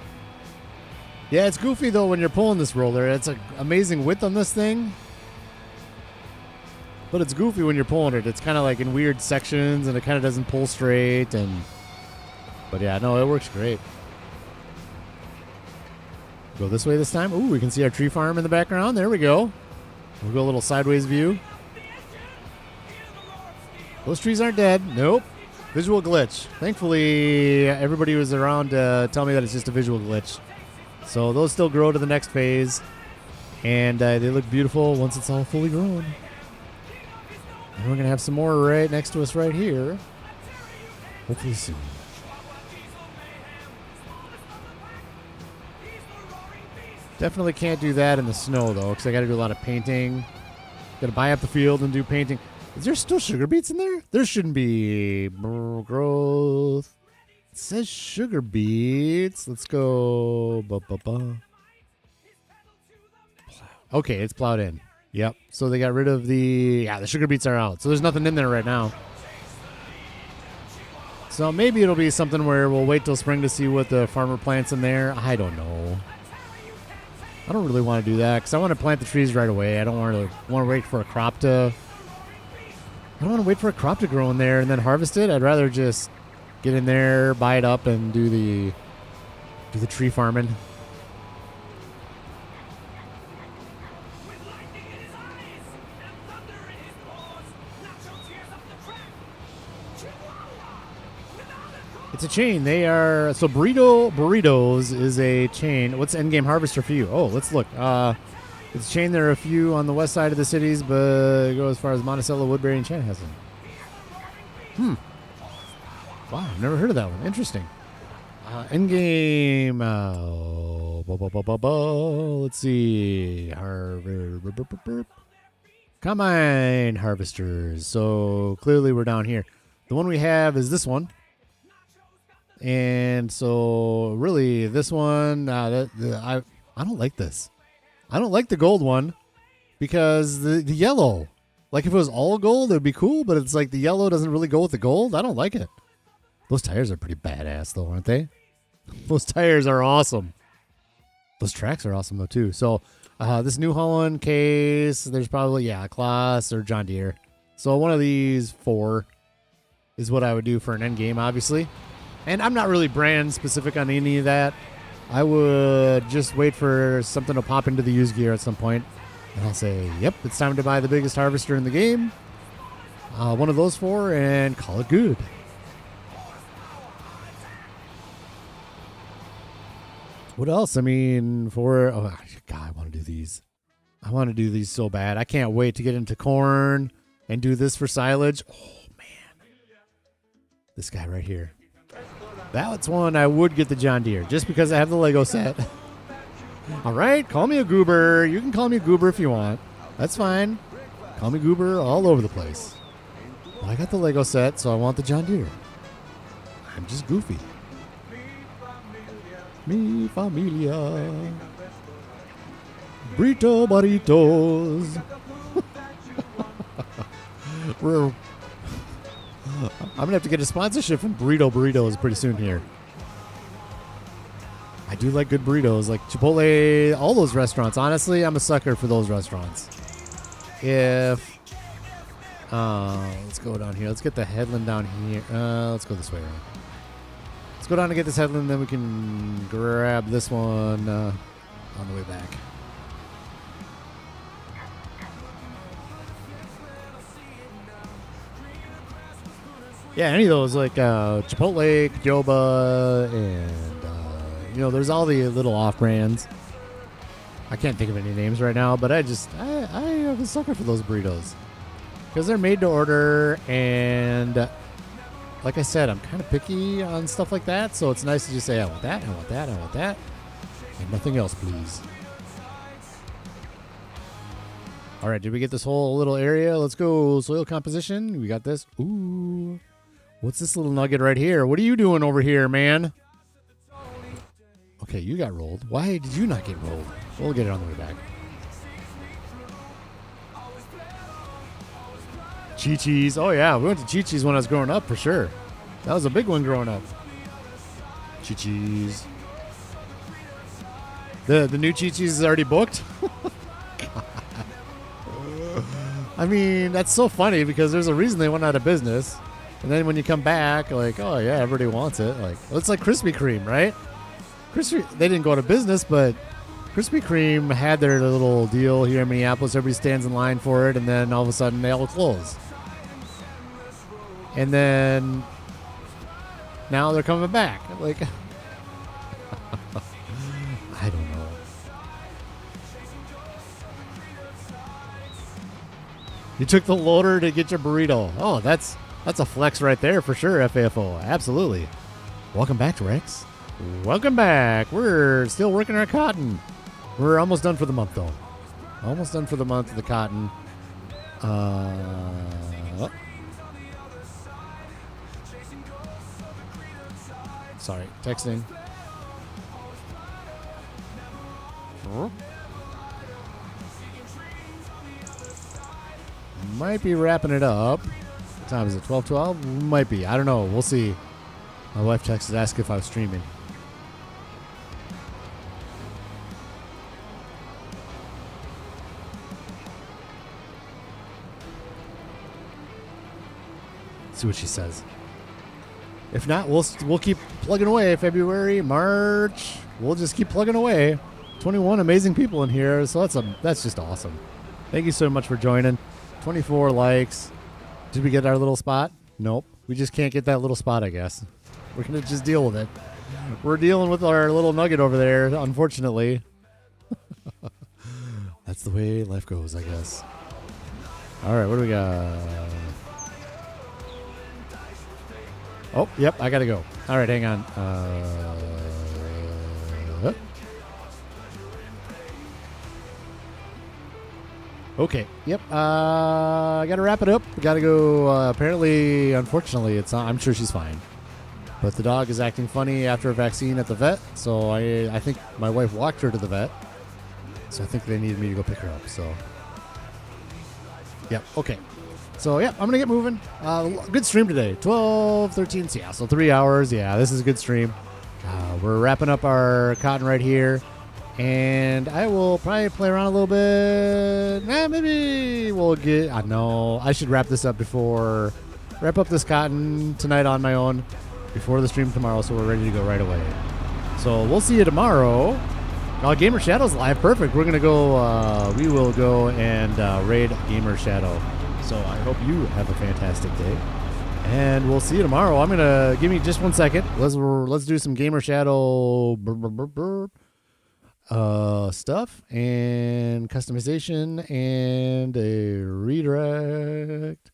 Yeah, it's goofy, though, when you're pulling this roller. It's an amazing width on this thing. But it's goofy when you're pulling it. It's kind of like in weird sections, and it kind of doesn't pull straight. But yeah, no, it works great. Go this way this time. Ooh, we can see our tree farm in the background. There we go. We'll go a little sideways view. Those trees aren't dead. Nope. Visual glitch. Thankfully, everybody was around to tell me that it's just a visual glitch. So those still grow to the next phase, and they look beautiful once it's all fully grown. And we're going to have some more right next to us right here. Hopefully soon. Definitely can't do that in the snow, though, because I got to do a lot of painting. Got to buy up the field and do painting. Is there still sugar beets in there? There shouldn't be. Growth. It says sugar beets. Let's go. Okay, it's plowed in. Yep. So they got rid of the sugar beets are out. So there's nothing in there right now. So maybe it'll be something where we'll wait till spring to see what the farmer plants in there. I don't know. I don't really want to do that because I want to plant the trees right away. I don't want to wait for a crop to. I don't want to wait for a crop to grow in there and then harvest it. I'd rather just get in there, buy it up, and do the tree farming. It's a chain. They are so burritos is a chain. What's Endgame Harvester for you? Oh, let's look. It's a chain. There are a few on the west side of the cities, but go as far as Monticello, Woodbury, and Chanhassen. Wow, I've never heard of that one. Interesting. Endgame. Let's see. Combine harvesters. So clearly we're down here. The one we have is this one. And so really this one, I don't like this. I don't like the gold one because the yellow, like if it was all gold, it would be cool. But it's like the yellow doesn't really go with the gold. I don't like it. Those tires are pretty badass though, aren't they? Those tires are awesome. Those tracks are awesome though too. So this New Holland case, there's probably, a Claas or John Deere. So one of these 4 is what I would do for an end game, obviously. And I'm not really brand specific on any of that. I would just wait for something to pop into the used gear at some point. And I'll say, yep, it's time to buy the biggest harvester in the game. One of those 4 and call it good. What else? I mean, God, I want to do these. I want to do these so bad. I can't wait to get into corn and do this for silage. Oh, man. This guy right here. That's one I would get the John Deere, just because I have the Lego set. All right, call me a goober. You can call me a goober if you want. That's fine. Call me goober all over the place. Well, I got the Lego set, so I want the John Deere. I'm just goofy. Mi familia. Burrito burritos. I'm going to have to get a sponsorship from Burritos pretty soon here. I do like good burritos, like Chipotle, all those restaurants. Honestly, I'm a sucker for those restaurants. Let's go down here. Let's get the headland down here. Let's go this way around. Let's go down and get this headland, then we can grab this one on the way back. Yeah, any of those, like Chipotle, Qdoba, and, there's all the little off-brands. I can't think of any names right now, but I have a sucker for those burritos. Because they're made to order, and like I said, I'm kind of picky on stuff like that, so it's nice to just say, I want that, I want that, I want that, and nothing else, please. All right, did we get this whole little area? Let's go soil composition. We got this. Ooh. What's this little nugget right here? What are you doing over here, man? Okay, you got rolled. Why did you not get rolled? We'll get it on the way back. Chi-Chi's. Oh, yeah. We went to Chi-Chi's when I was growing up, for sure. That was a big one growing up. Chi-Chi's. The new Chi-Chi's is already booked? I mean, that's so funny because there's a reason they went out of business. And then when you come back, like, oh, yeah, everybody wants it. Like, it's like Krispy Kreme, right? They didn't go out of business, but Krispy Kreme had their little deal here in Minneapolis. Everybody stands in line for it, and then all of a sudden they all close. And then now they're coming back. Like, I don't You took the loader to get your burrito. Oh, that's a flex right there for sure, FAFO. Absolutely. Welcome back, Rex. Welcome back. We're still working our cotton. We're almost done for the month, though. Almost done for the month of the cotton. Sorry, texting. Might be wrapping it up. What time is it? 12:12? Might be. I don't know. We'll see. My wife texted to ask if I was streaming. See what she says. If not, we'll keep plugging away. February, March, we'll just keep plugging away. 21 amazing people in here, so that's just awesome. Thank you so much for joining. 24 likes. Did we get our little spot? Nope. We just can't get that little spot, I guess. We're going to just deal with it. We're dealing with our little nugget over there, unfortunately. That's the way life goes, I guess. All right, what do we got? Oh, yep, I got to go. All right, hang on. Okay, yep. I got to wrap it up. We got to go. Apparently, unfortunately, it's not, I'm sure she's fine. But the dog is acting funny after a vaccine at the vet, so I think my wife walked her to the vet. So I think they needed me to go pick her up, so. Yep, okay. So, yeah, I'm going to get moving. Good stream today. 12, 13, yeah, so 3 hours. Yeah, this is a good stream. We're wrapping up our cotton right here. And I will probably play around a little bit. Maybe we'll get... I know. I should wrap this up before... Wrap up this cotton tonight on my own before the stream tomorrow, so we're ready to go right away. So, we'll see you tomorrow. Gamer Shadow's live. Perfect. We're going to go... we will go and raid Gamer Shadow. So I hope you have a fantastic day, and we'll see you tomorrow. I'm gonna give me just 1 second. Let's do some Gamer Shadow stuff and customization and a redirect.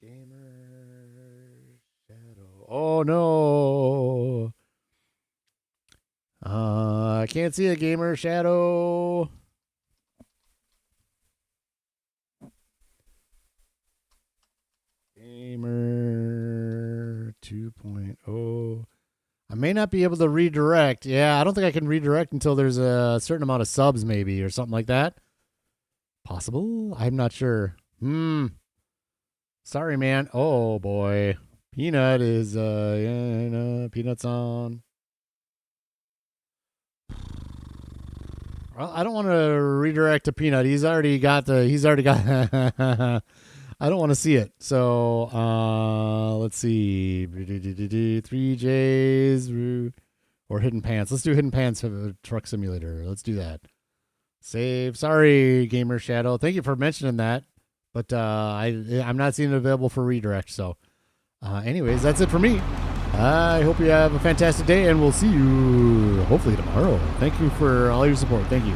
Gamer Shadow. Oh no! I can't see a Gamer Shadow. Gamer 2.0. I may not be able to redirect. Yeah, I don't think I can redirect until there's a certain amount of subs, maybe, or something like that. Possible? I'm not sure. Sorry, man. Oh, boy. Peanut is, Peanut's on. Well, I don't want to redirect to Peanut. He's already got I don't want to see it. So, let's see. 3Js or Hidden Pants. Let's do Hidden Pants for the Truck Simulator. Let's do that. Save. Sorry, Gamer Shadow. Thank you for mentioning that. But I'm not seeing it available for redirect. So, anyways, that's it for me. I hope you have a fantastic day, and we'll see you hopefully tomorrow. Thank you for all your support. Thank you.